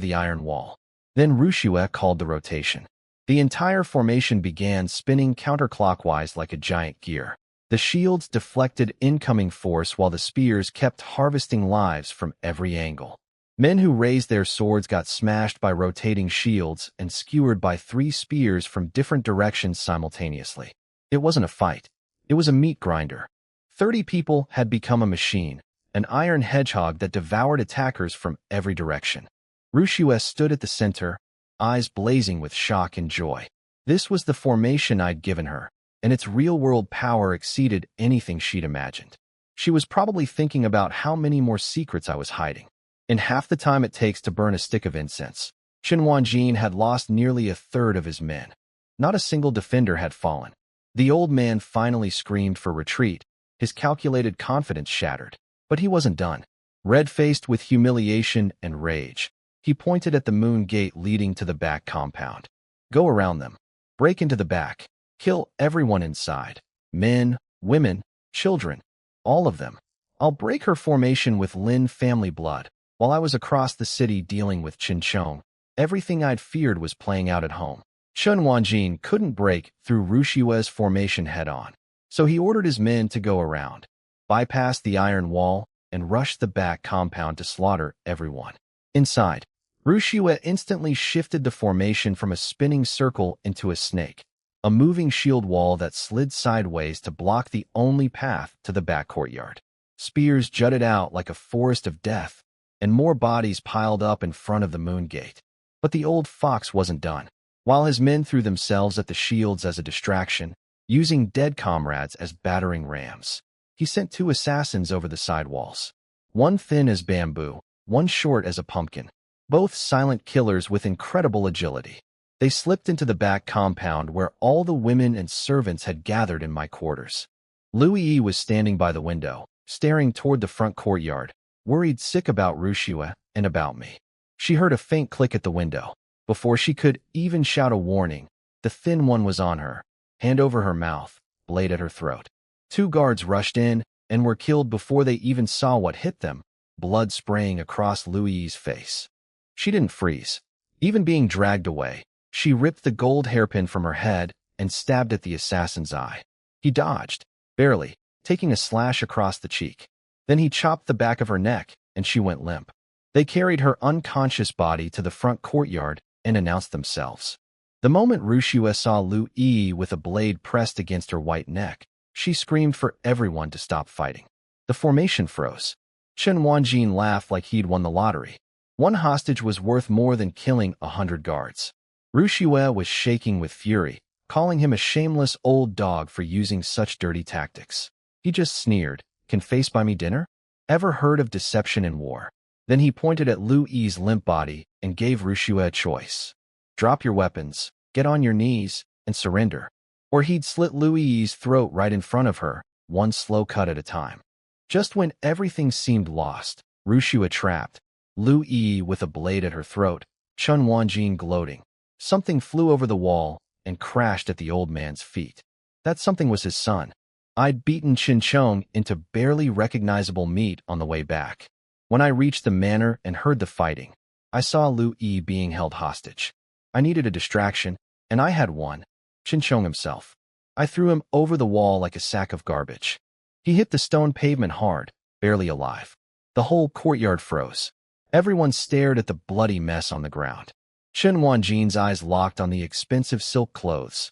the iron wall. Then Rushua called the rotation. The entire formation began spinning counterclockwise like a giant gear. The shields deflected incoming force while the spears kept harvesting lives from every angle. Men who raised their swords got smashed by rotating shields and skewered by 3 spears from different directions simultaneously. It wasn't a fight. It was a meat grinder. 30 people had become a machine, an iron hedgehog that devoured attackers from every direction. Rushua stood at the center, eyes blazing with shock and joy. This was the formation I'd given her, and its real-world power exceeded anything she'd imagined. She was probably thinking about how many more secrets I was hiding. In half the time it takes to burn a stick of incense, Chen Wanjin had lost nearly a third of his men. Not a single defender had fallen. The old man finally screamed for retreat, his calculated confidence shattered. But he wasn't done. Red-faced with humiliation and rage, he pointed at the moon gate leading to the back compound. Go around them. Break into the back. Kill everyone inside. Men, women, children. All of them. I'll break her formation with Lin family blood. While I was across the city dealing with Qin Chong, everything I'd feared was playing out at home. Chen Wanjin couldn't break through Rushua's formation head-on, so he ordered his men to go around, bypass the iron wall, and rush the back compound to slaughter everyone. Inside, Rushua instantly shifted the formation from a spinning circle into a snake, a moving shield wall that slid sideways to block the only path to the back courtyard. Spears jutted out like a forest of death, and more bodies piled up in front of the moon gate. But the old fox wasn't done. While his men threw themselves at the shields as a distraction, using dead comrades as battering rams, he sent 2 assassins over the side walls. One thin as bamboo, one short as a pumpkin. Both silent killers with incredible agility. They slipped into the back compound where all the women and servants had gathered in my quarters. Louis was standing by the window, staring toward the front courtyard, worried sick about Rushua and about me. She heard a faint click at the window. Before she could even shout a warning, the thin one was on her, hand over her mouth, blade at her throat. 2 guards rushed in and were killed before they even saw what hit them, blood spraying across Louis's face. She didn't freeze. Even being dragged away, she ripped the gold hairpin from her head and stabbed at the assassin's eye. He dodged, barely, taking a slash across the cheek. Then he chopped the back of her neck, and she went limp. They carried her unconscious body to the front courtyard and announced themselves. The moment Rushua saw Louis with a blade pressed against her white neck, she screamed for everyone to stop fighting. The formation froze. Chen Wanjin laughed like he'd won the lottery. One hostage was worth more than killing 100 guards. Rushua was shaking with fury, calling him a shameless old dog for using such dirty tactics. He just sneered, "Can face buy me dinner? Ever heard of deception in war?" Then he pointed at Louis's limp body and gave Rushua a choice. Drop your weapons, get on your knees, and surrender. Or he'd slit Louis's throat right in front of her, one slow cut at a time. Just when everything seemed lost, Rushua trapped, Louis with a blade at her throat, Chen Wanjin gloating. Something flew over the wall and crashed at the old man's feet. That something was his son. I'd beaten Qin Chong into barely recognizable meat on the way back. When I reached the manor and heard the fighting, I saw Louis being held hostage. I needed a distraction, and I had one, Qin Chong himself. I threw him over the wall like a sack of garbage. He hit the stone pavement hard, barely alive. The whole courtyard froze. Everyone stared at the bloody mess on the ground. Chen Wanjin's eyes locked on the expensive silk clothes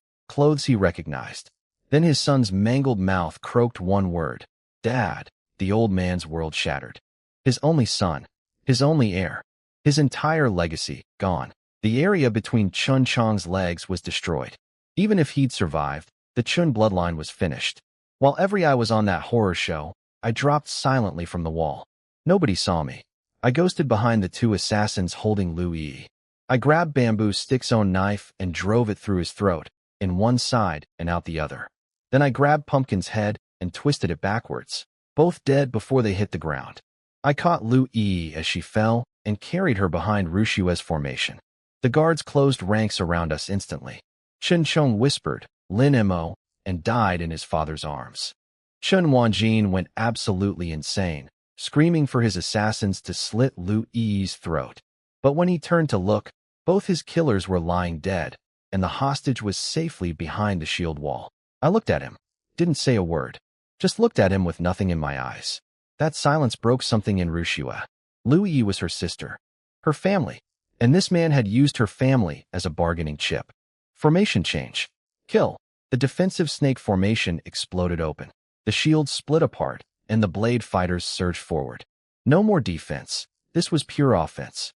he recognized. Then his son's mangled mouth croaked one word, "Dad." The old man's world shattered. His only son, his only heir, his entire legacy, gone. The area between Chun Chong's legs was destroyed. Even if he'd survived, the Chun bloodline was finished. While every eye was on that horror show, I dropped silently from the wall. Nobody saw me. I ghosted behind the 2 assassins holding Louis. I grabbed Bamboo Stick's own knife and drove it through his throat, in one side and out the other. Then I grabbed Pumpkin's head and twisted it backwards, both dead before they hit the ground. I caught Louis as she fell and carried her behind Rushua's formation. The guards closed ranks around us instantly. Qin Chong whispered, "Lin Mo," and died in his father's arms. Chen Wanjin went absolutely insane, screaming for his assassins to slit Louis's throat. But when he turned to look, both his killers were lying dead, and the hostage was safely behind the shield wall. I looked at him, didn't say a word, just looked at him with nothing in my eyes. That silence broke something in Rushua. Louis was her sister, her family, and this man had used her family as a bargaining chip. Formation change. Kill. The defensive snake formation exploded open. The shields split apart, and the blade fighters surged forward. No more defense. This was pure offense.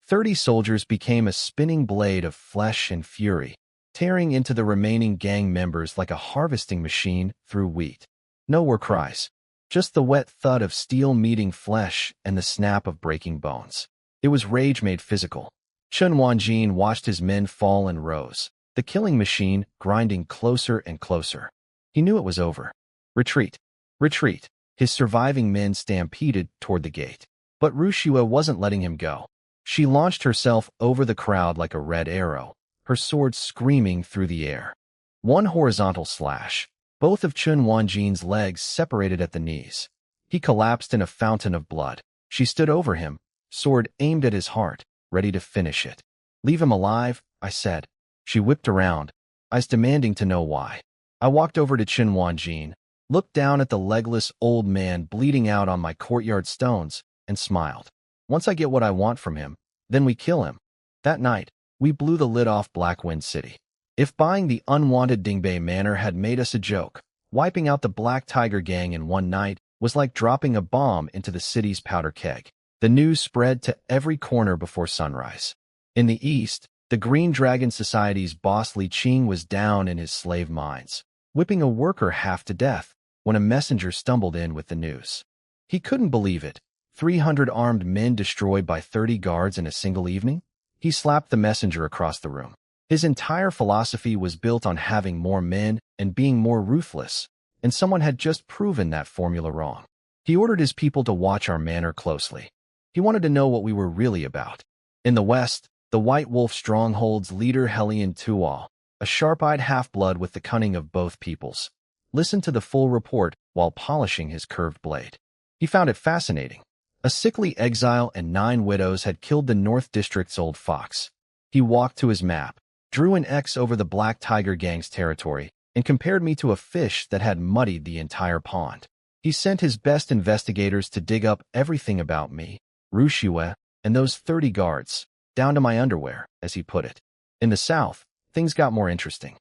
30 soldiers became a spinning blade of flesh and fury, tearing into the remaining gang members like a harvesting machine through wheat. No war cries. Just the wet thud of steel meeting flesh and the snap of breaking bones. It was rage made physical. Chen Wanjin watched his men fall and rose, the killing machine grinding closer and closer. He knew it was over. Retreat. Retreat. His surviving men stampeded toward the gate. But Rushua wasn't letting him go. She launched herself over the crowd like a red arrow, her sword screaming through the air. One horizontal slash. Both of Chen Wanjin's legs separated at the knees. He collapsed in a fountain of blood. She stood over him, sword aimed at his heart, ready to finish it. "Leave him alive," I said. She whipped around, eyes demanding to know why. I walked over to Chen Wanjin, looked down at the legless old man bleeding out on my courtyard stones, and smiled. Once I get what I want from him, then we kill him. That night, we blew the lid off Blackwind City. If buying the unwanted Dingbei Manor had made us a joke, wiping out the Black Tiger Gang in one night was like dropping a bomb into the city's powder keg. The news spread to every corner before sunrise. In the east, the Green Dragon Society's boss Li Qing was down in his slave mines, whipping a worker half to death when a messenger stumbled in with the news. He couldn't believe it. 300 armed men destroyed by 30 guards in a single evening? He slapped the messenger across the room. His entire philosophy was built on having more men and being more ruthless, and someone had just proven that formula wrong. He ordered his people to watch our manner closely. He wanted to know what we were really about. In the west, the White Wolf Stronghold's leader Helion Tual, a sharp-eyed half-blood with the cunning of both peoples, listened to the full report while polishing his curved blade. He found it fascinating. A sickly exile and 9 widows had killed the North District's old fox. He walked to his map, drew an X over the Black Tiger Gang's territory, and compared me to a fish that had muddied the entire pond. He sent his best investigators to dig up everything about me, Rushue, and those 30 guards, down to my underwear, as he put it. In the south, things got more interesting.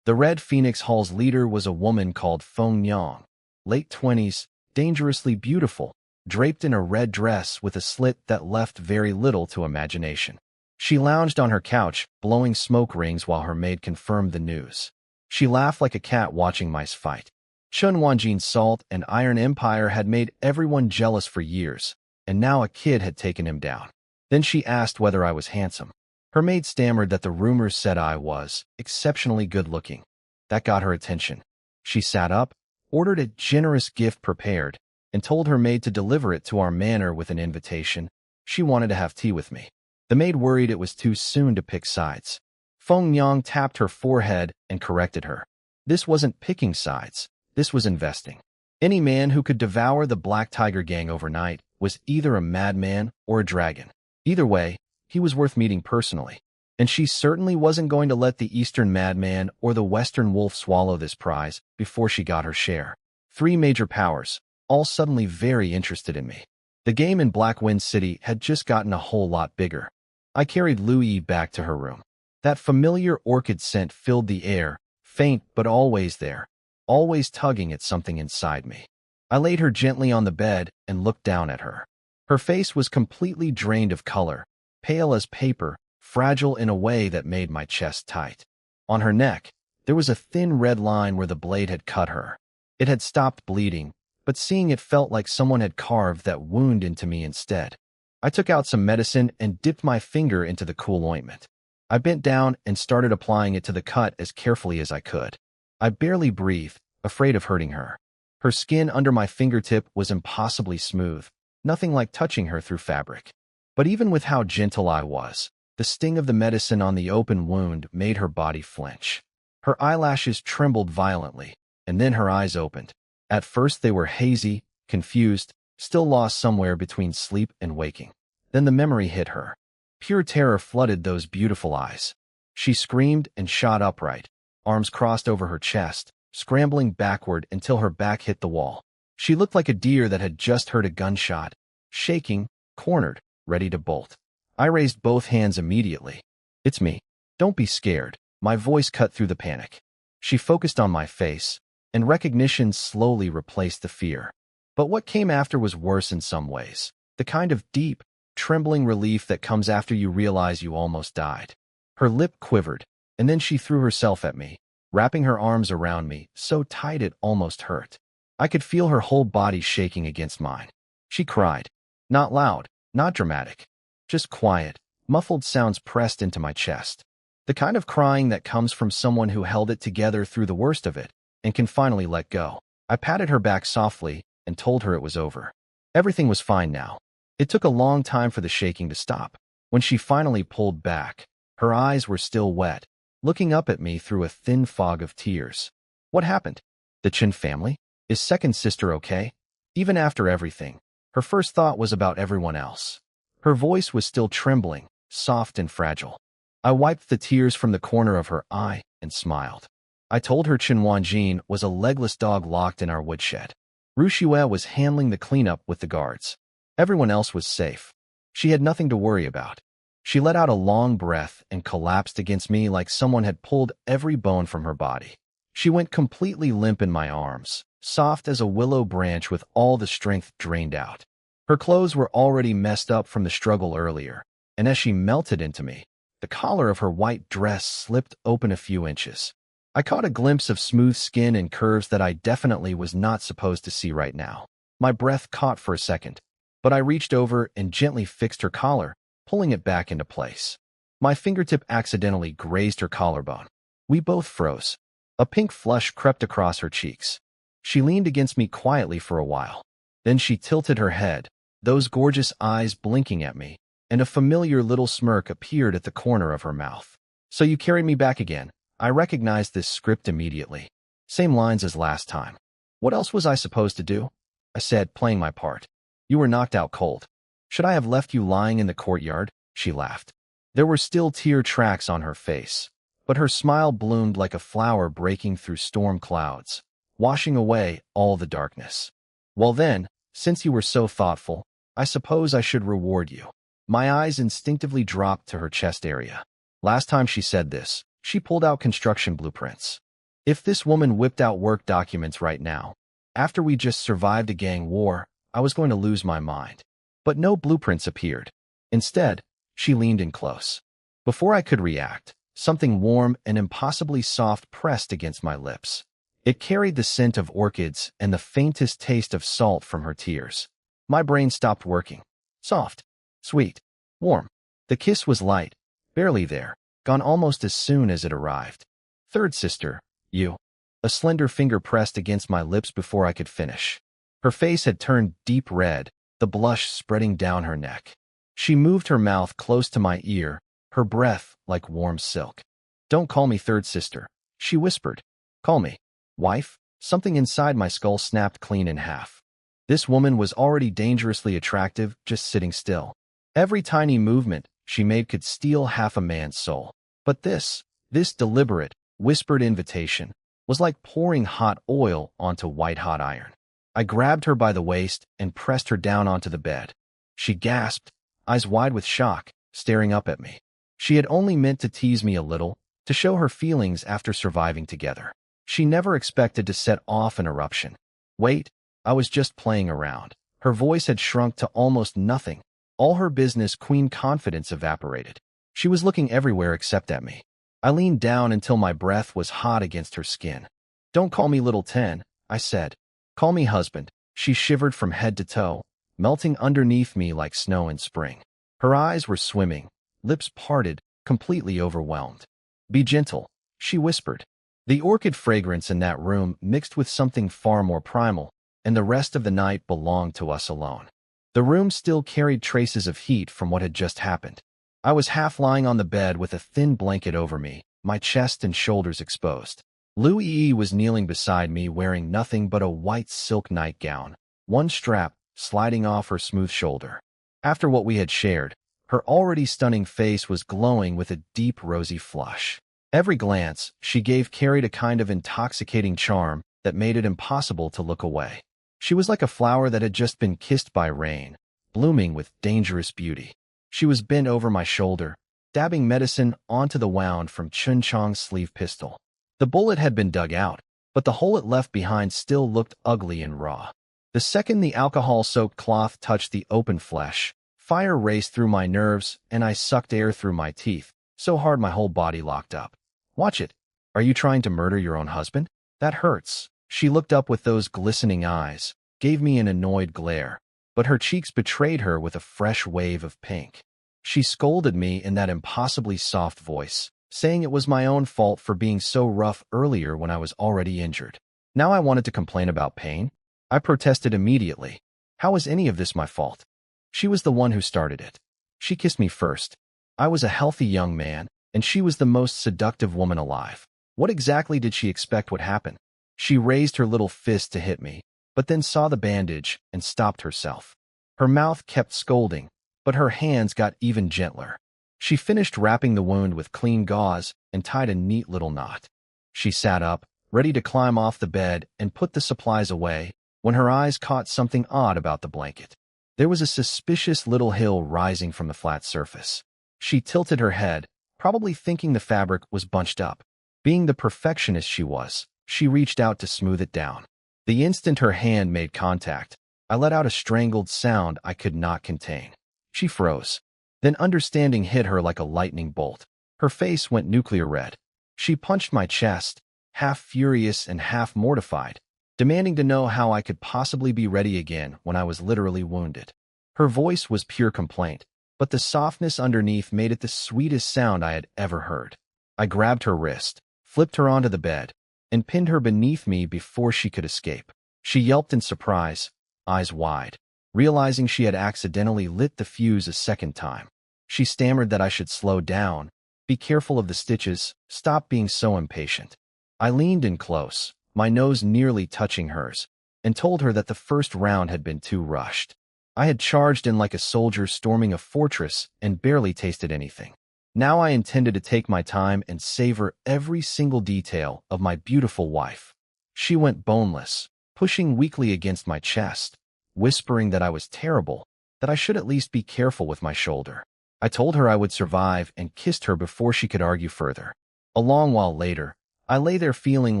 The Red Phoenix Hall's leader was a woman called Feng Yang, late 20s, dangerously beautiful, draped in a red dress with a slit that left very little to imagination. She lounged on her couch, blowing smoke rings while her maid confirmed the news. She laughed like a cat watching mice fight. Chun Wanjin's Salt and Iron Empire had made everyone jealous for years, and now a kid had taken him down. Then she asked whether I was handsome. Her maid stammered that the rumors said I was exceptionally good-looking. That got her attention. She sat up, ordered a generous gift prepared, and told her maid to deliver it to our manor with an invitation. She wanted to have tea with me. The maid worried it was too soon to pick sides. Feng Yang tapped her forehead and corrected her. This wasn't picking sides. This was investing. Any man who could devour the Black Tiger Gang overnight was either a madman or a dragon. Either way, he was worth meeting personally. And she certainly wasn't going to let the Eastern Madman or the Western Wolf swallow this prize before she got her share. 3 major powers, all suddenly very interested in me. The game in Blackwind City had just gotten a whole lot bigger. I carried Louis back to her room. That familiar orchid scent filled the air, faint but always there, always tugging at something inside me. I laid her gently on the bed and looked down at her. Her face was completely drained of color, pale as paper, fragile in a way that made my chest tight. On her neck, there was a thin red line where the blade had cut her. It had stopped bleeding, but seeing it felt like someone had carved that wound into me instead. I took out some medicine and dipped my finger into the cool ointment. I bent down and started applying it to the cut as carefully as I could. I barely breathed, afraid of hurting her. Her skin under my fingertip was impossibly smooth, nothing like touching her through fabric. But even with how gentle I was, the sting of the medicine on the open wound made her body flinch. Her eyelashes trembled violently, and then her eyes opened. At first they were hazy, confused, still lost somewhere between sleep and waking. Then the memory hit her. Pure terror flooded those beautiful eyes. She screamed and shot upright, arms crossed over her chest, scrambling backward until her back hit the wall. She looked like a deer that had just heard a gunshot, shaking, cornered, ready to bolt. I raised both hands immediately. "It's me. Don't be scared." My voice cut through the panic. She focused on my face, and recognition slowly replaced the fear. But what came after was worse in some ways. The kind of deep, trembling relief that comes after you realize you almost died. Her lip quivered, and then she threw herself at me, wrapping her arms around me so tight it almost hurt. I could feel her whole body shaking against mine. She cried. Not loud, not dramatic. Just quiet, muffled sounds pressed into my chest. The kind of crying that comes from someone who held it together through the worst of it and can finally let go. I patted her back softly and told her it was over. Everything was fine now. It took a long time for the shaking to stop. When she finally pulled back, her eyes were still wet, looking up at me through a thin fog of tears. What happened? The Chen family? Is second sister okay? Even after everything, her first thought was about everyone else. Her voice was still trembling, soft and fragile. I wiped the tears from the corner of her eye and smiled. I told her Chen Wanjin was a legless dog locked in our woodshed. Rushue was handling the cleanup with the guards. Everyone else was safe. She had nothing to worry about. She let out a long breath and collapsed against me like someone had pulled every bone from her body. She went completely limp in my arms, soft as a willow branch with all the strength drained out. Her clothes were already messed up from the struggle earlier, and as she melted into me, The collar of her white dress slipped open a few inches. I caught a glimpse of smooth skin and curves that I definitely was not supposed to see right now. My breath caught for a second, but I reached over and gently fixed her collar, pulling it back into place. My fingertip accidentally grazed her collarbone. We both froze. A pink flush crept across her cheeks. She leaned against me quietly for a while. Then she tilted her head, those gorgeous eyes blinking at me, and a familiar little smirk appeared at the corner of her mouth. "So you carried me back again." I recognized this script immediately. Same lines as last time. "What else was I supposed to do?" I said, playing my part. "You were knocked out cold. Should I have left you lying in the courtyard?" She laughed. There were still tear tracks on her face, but her smile bloomed like a flower breaking through storm clouds, washing away all the darkness. "Well then, since you were so thoughtful, I suppose I should reward you." My eyes instinctively dropped to her chest area. Last time she said this, she pulled out construction blueprints. If this woman whipped out work documents right now, after we just survived a gang war, I was going to lose my mind. But no blueprints appeared. Instead, she leaned in close. Before I could react, something warm and impossibly soft pressed against my lips. It carried the scent of orchids and the faintest taste of salt from her tears. My brain stopped working. Soft, sweet, warm. The kiss was light, barely there, gone almost as soon as it arrived. "Third sister, you." A slender finger pressed against my lips before I could finish. Her face had turned deep red, the blush spreading down her neck. She moved her mouth close to my ear, her breath like warm silk. "Don't call me third sister," she whispered. "Call me wife." Something inside my skull snapped clean in half. This woman was already dangerously attractive, just sitting still. Every tiny movement she made could steal half a man's soul. But this deliberate, whispered invitation was like pouring hot oil onto white-hot iron. I grabbed her by the waist and pressed her down onto the bed. She gasped, eyes wide with shock, staring up at me. She had only meant to tease me a little, to show her feelings after surviving together. She never expected to set off an eruption. "Wait, I was just playing around." Her voice had shrunk to almost nothing. All her business queen confidence evaporated. She was looking everywhere except at me. I leaned down until my breath was hot against her skin. "Don't call me Little Ten," I said. "Call me husband." She shivered from head to toe, melting underneath me like snow in spring. Her eyes were swimming, lips parted, completely overwhelmed. "Be gentle," she whispered. The orchid fragrance in that room mixed with something far more primal, and the rest of the night belonged to us alone. The room still carried traces of heat from what had just happened. I was half lying on the bed with a thin blanket over me, my chest and shoulders exposed. Lu Yi was kneeling beside me wearing nothing but a white silk nightgown, one strap sliding off her smooth shoulder. After what we had shared, her already stunning face was glowing with a deep rosy flush. Every glance she gave carried a kind of intoxicating charm that made it impossible to look away. She was like a flower that had just been kissed by rain, blooming with dangerous beauty. She was bent over my shoulder, dabbing medicine onto the wound from Chun Chong's sleeve pistol. The bullet had been dug out, but the hole it left behind still looked ugly and raw. The second the alcohol-soaked cloth touched the open flesh, fire raced through my nerves and I sucked air through my teeth, so hard my whole body locked up. "Watch it. Are you trying to murder your own husband? That hurts." She looked up with those glistening eyes, gave me an annoyed glare, but her cheeks betrayed her with a fresh wave of pink. She scolded me in that impossibly soft voice, saying it was my own fault for being so rough earlier when I was already injured. Now I wanted to complain about pain. I protested immediately. How was any of this my fault? She was the one who started it. She kissed me first. I was a healthy young man, and she was the most seductive woman alive. What exactly did she expect would happen? She raised her little fist to hit me, but then saw the bandage and stopped herself. Her mouth kept scolding, but her hands got even gentler. She finished wrapping the wound with clean gauze and tied a neat little knot. She sat up, ready to climb off the bed and put the supplies away, when her eyes caught something odd about the blanket. There was a suspicious little hill rising from the flat surface. She tilted her head, probably thinking the fabric was bunched up. Being the perfectionist she was, she reached out to smooth it down. The instant her hand made contact, I let out a strangled sound I could not contain. She froze. Then understanding hit her like a lightning bolt. Her face went nuclear red. She punched my chest, half furious and half mortified, demanding to know how I could possibly be ready again when I was literally wounded. Her voice was pure complaint, but the softness underneath made it the sweetest sound I had ever heard. I grabbed her wrist, flipped her onto the bed, and pinned her beneath me before she could escape. She yelped in surprise, eyes wide, realizing she had accidentally lit the fuse a second time. She stammered that I should slow down, be careful of the stitches, stop being so impatient. I leaned in close, my nose nearly touching hers, and told her that the first round had been too rushed. I had charged in like a soldier storming a fortress and barely tasted anything. Now I intended to take my time and savor every single detail of my beautiful wife. She went boneless, pushing weakly against my chest, whispering that I was terrible, that I should at least be careful with my shoulder. I told her I would survive and kissed her before she could argue further. A long while later, I lay there feeling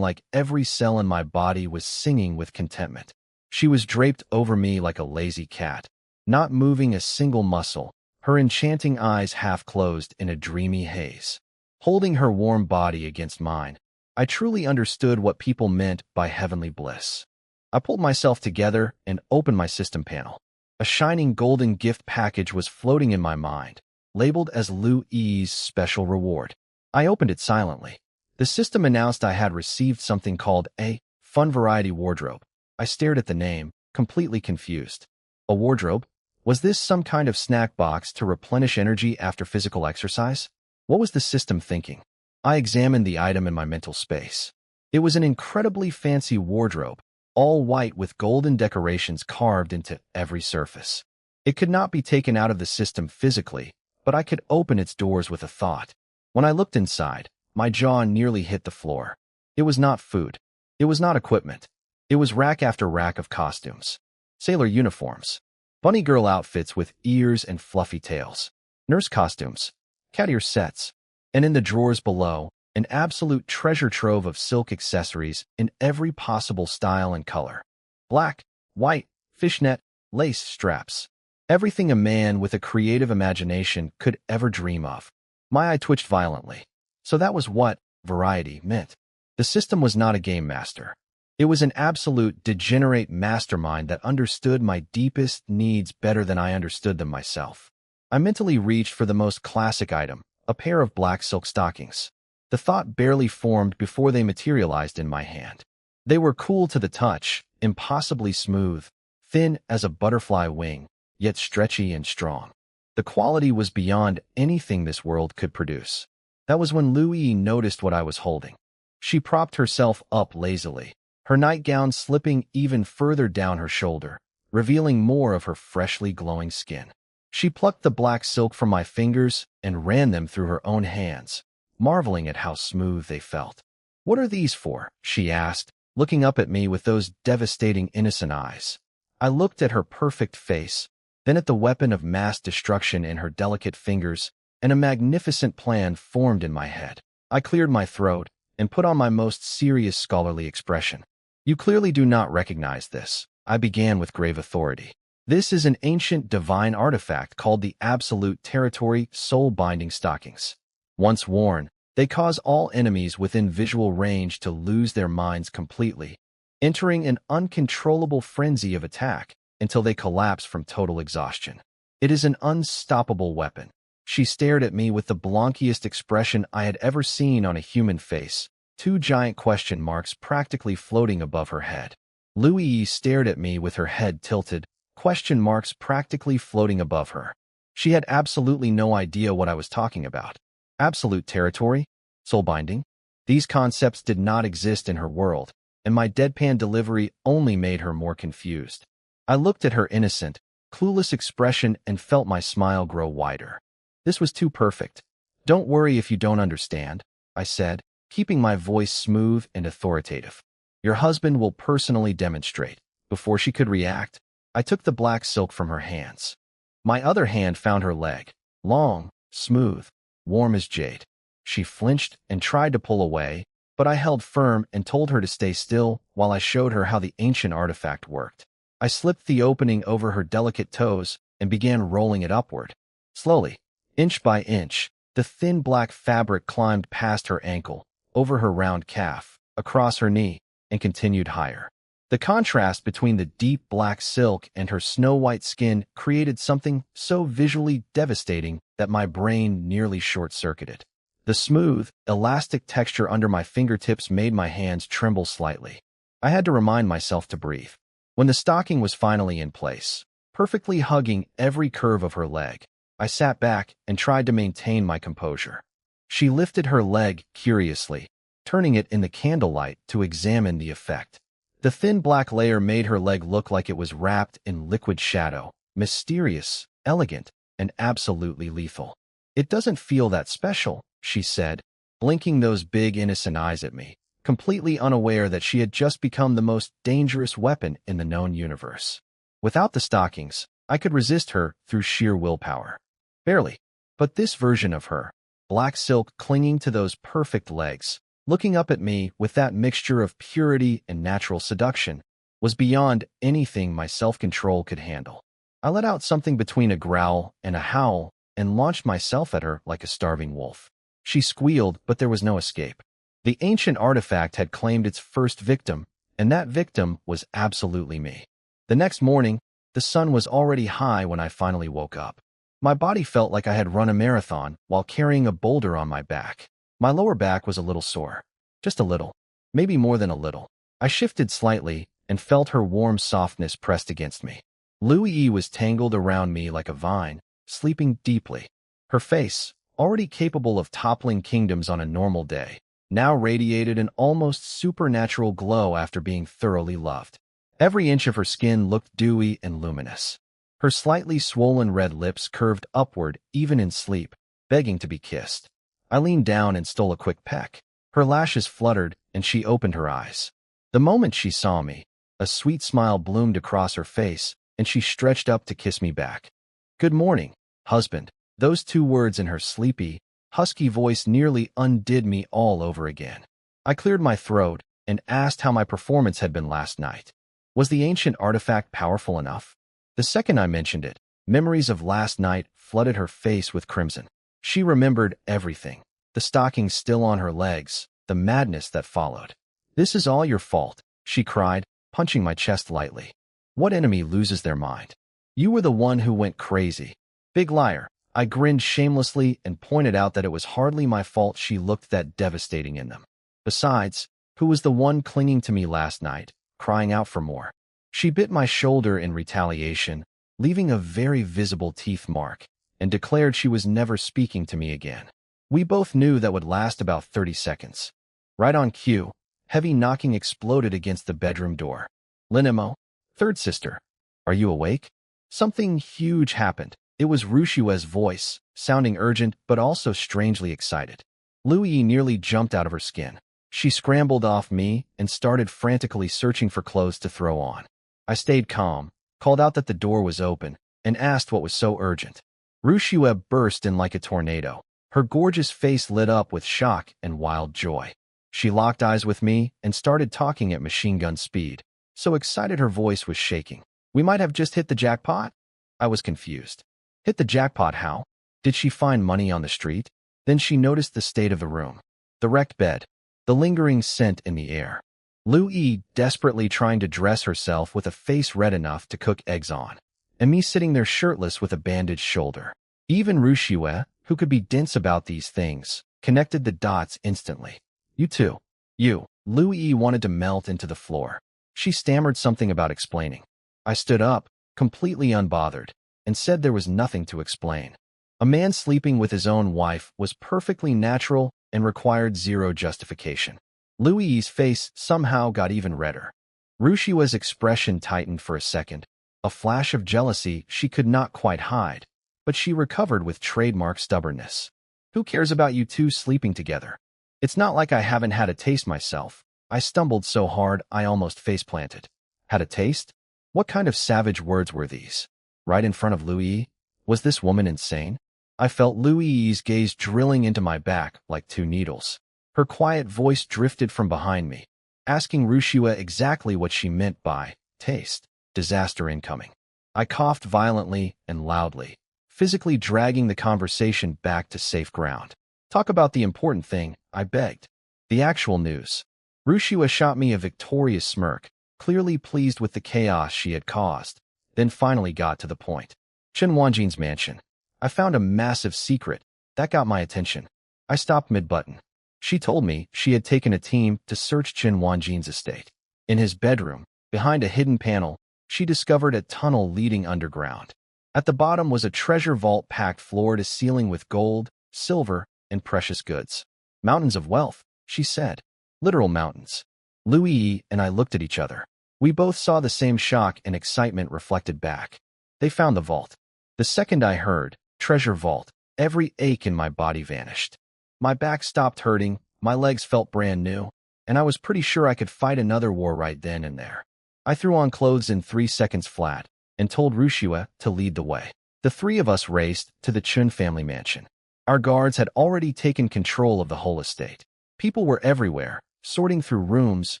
like every cell in my body was singing with contentment. She was draped over me like a lazy cat, not moving a single muscle, her enchanting eyes half closed in a dreamy haze. Holding her warm body against mine, I truly understood what people meant by heavenly bliss. I pulled myself together and opened my system panel. A shining golden gift package was floating in my mind, labeled as Lu Yi's special reward. I opened it silently. The system announced I had received something called a Fun Variety Wardrobe. I stared at the name, completely confused. A wardrobe? Was this some kind of snack box to replenish energy after physical exercise? What was the system thinking? I examined the item in my mental space. It was an incredibly fancy wardrobe, all white with golden decorations carved into every surface. It could not be taken out of the system physically, but I could open its doors with a thought. When I looked inside, my jaw nearly hit the floor. It was not food. It was not equipment. It was rack after rack of costumes. Sailor uniforms, bunny girl outfits with ears and fluffy tails, nurse costumes, cat ear sets, and in the drawers below, an absolute treasure trove of silk accessories in every possible style and color. Black, white, fishnet, lace straps. Everything a man with a creative imagination could ever dream of. My eye twitched violently. So that was what variety meant. The system was not a game master. It was an absolute degenerate mastermind that understood my deepest needs better than I understood them myself. I mentally reached for the most classic item, a pair of black silk stockings. The thought barely formed before they materialized in my hand. They were cool to the touch, impossibly smooth, thin as a butterfly wing, yet stretchy and strong. The quality was beyond anything this world could produce. That was when Lu Yi noticed what I was holding. She propped herself up lazily, her nightgown slipping even further down her shoulder, revealing more of her freshly glowing skin. She plucked the black silk from my fingers and ran them through her own hands, marveling at how smooth they felt. "What are these for?" she asked, looking up at me with those devastating innocent eyes. I looked at her perfect face, then at the weapon of mass destruction in her delicate fingers, and a magnificent plan formed in my head. I cleared my throat and put on my most serious scholarly expression. "You clearly do not recognize this," I began with grave authority. "This is an ancient divine artifact called the Absolute Territory Soul-Binding Stockings. Once worn, they cause all enemies within visual range to lose their minds completely, entering an uncontrollable frenzy of attack until they collapse from total exhaustion. It is an unstoppable weapon." She stared at me with the blankiest expression I had ever seen on a human face, two giant question marks practically floating above her head. Lu Yi stared at me with her head tilted, question marks practically floating above her. She had absolutely no idea what I was talking about. Absolute territory? Soul binding? These concepts did not exist in her world, and my deadpan delivery only made her more confused. I looked at her innocent, clueless expression and felt my smile grow wider. This was too perfect. "Don't worry if you don't understand," I said, keeping my voice smooth and authoritative. "Your husband will personally demonstrate." Before she could react, I took the black silk from her hands. My other hand found her leg, long, smooth, warm as jade. She flinched and tried to pull away, but I held firm and told her to stay still while I showed her how the ancient artifact worked. I slipped the opening over her delicate toes and began rolling it upward. Slowly, inch by inch, The thin black fabric climbed past her ankle, over her round calf, across her knee, and continued higher. The contrast between the deep black silk and her snow-white skin created something so visually devastating that my brain nearly short-circuited. The smooth, elastic texture under my fingertips made my hands tremble slightly. I had to remind myself to breathe. When the stocking was finally in place, perfectly hugging every curve of her leg, I sat back and tried to maintain my composure. She lifted her leg curiously, turning it in the candlelight to examine the effect. The thin black layer made her leg look like it was wrapped in liquid shadow, mysterious, elegant, and absolutely lethal. "It doesn't feel that special," she said, blinking those big innocent eyes at me, completely unaware that she had just become the most dangerous weapon in the known universe. Without the stockings, I could resist her through sheer willpower. Barely. But this version of her, black silk clinging to those perfect legs, looking up at me with that mixture of purity and natural seduction, was beyond anything my self-control could handle. I let out something between a growl and a howl and launched myself at her like a starving wolf. She squealed, but there was no escape. The ancient artifact had claimed its first victim, and that victim was absolutely me. The next morning, the sun was already high when I finally woke up. My body felt like I had run a marathon while carrying a boulder on my back. My lower back was a little sore. Just a little. Maybe more than a little. I shifted slightly and felt her warm softness pressed against me. Louis was tangled around me like a vine, sleeping deeply. Her face, already capable of toppling kingdoms on a normal day, now radiated an almost supernatural glow after being thoroughly loved. Every inch of her skin looked dewy and luminous. Her slightly swollen red lips curved upward even in sleep, begging to be kissed. I leaned down and stole a quick peck. Her lashes fluttered, and she opened her eyes. The moment she saw me, a sweet smile bloomed across her face, and she stretched up to kiss me back. "Good morning, husband." Those two words in her sleepy, husky voice nearly undid me all over again. I cleared my throat and asked how my performance had been last night. Was the ancient artifact powerful enough? The second I mentioned it, memories of last night flooded her face with crimson. She remembered everything. The stockings still on her legs, the madness that followed. "This is all your fault," she cried, punching my chest lightly. "What enemy loses their mind? You were the one who went crazy." "Big liar." I grinned shamelessly and pointed out that it was hardly my fault she looked that devastating in them. Besides, who was the one clinging to me last night, crying out for more? She bit my shoulder in retaliation, leaving a very visible teeth mark, and declared she was never speaking to me again. We both knew that would last about 30 seconds. Right on cue, heavy knocking exploded against the bedroom door. "Linimo, third sister, are you awake?" Something huge happened. It was Rushue's voice, sounding urgent but also strangely excited. Louis nearly jumped out of her skin. She scrambled off me and started frantically searching for clothes to throw on. I stayed calm, called out that the door was open, and asked what was so urgent. Rushua burst in like a tornado. Her gorgeous face lit up with shock and wild joy. She locked eyes with me and started talking at machine gun speed, so excited her voice was shaking. "We might have just hit the jackpot?" I was confused. Hit the jackpot how? Did she find money on the street? Then she noticed the state of the room. The wrecked bed. The lingering scent in the air. Louis desperately trying to dress herself with a face red enough to cook eggs on. And me sitting there shirtless with a bandaged shoulder. Even Rushua, who could be dense about these things, connected the dots instantly. "You too." "You." Louis wanted to melt into the floor. She stammered something about explaining. I stood up, completely unbothered, and said there was nothing to explain. A man sleeping with his own wife was perfectly natural and required zero justification. Louis's face somehow got even redder. Rushua's expression tightened for a second, a flash of jealousy she could not quite hide, but she recovered with trademark stubbornness. "Who cares about you two sleeping together? It's not like I haven't had a taste myself." I stumbled so hard I almost face-planted. Had a taste? What kind of savage words were these? Right in front of Louis? Was this woman insane? I felt Louis's gaze drilling into my back like two needles. Her quiet voice drifted from behind me, asking Rushua exactly what she meant by taste. Disaster incoming. I coughed violently and loudly, physically dragging the conversation back to safe ground. Talk about the important thing, I begged. The actual news. Rushua shot me a victorious smirk, clearly pleased with the chaos she had caused, then finally got to the point. Chen Wanjin's mansion. I found a massive secret. That got my attention. I stopped mid-button. She told me she had taken a team to search Chen Wanjin's estate. In his bedroom, behind a hidden panel, she discovered a tunnel leading underground. At the bottom was a treasure vault packed floor to ceiling with gold, silver, and precious goods. Mountains of wealth, she said. Literal mountains. Lu Yi and I looked at each other. We both saw the same shock and excitement reflected back. They found the vault. The second I heard, treasure vault, every ache in my body vanished. My back stopped hurting, my legs felt brand new, and I was pretty sure I could fight another war right then and there. I threw on clothes in 3 seconds flat and told Rushua to lead the way. The three of us raced to the Chun family mansion. Our guards had already taken control of the whole estate. People were everywhere, sorting through rooms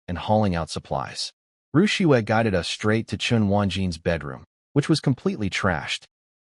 and hauling out supplies. Rushua guided us straight to Chun Wanjin's bedroom, which was completely trashed.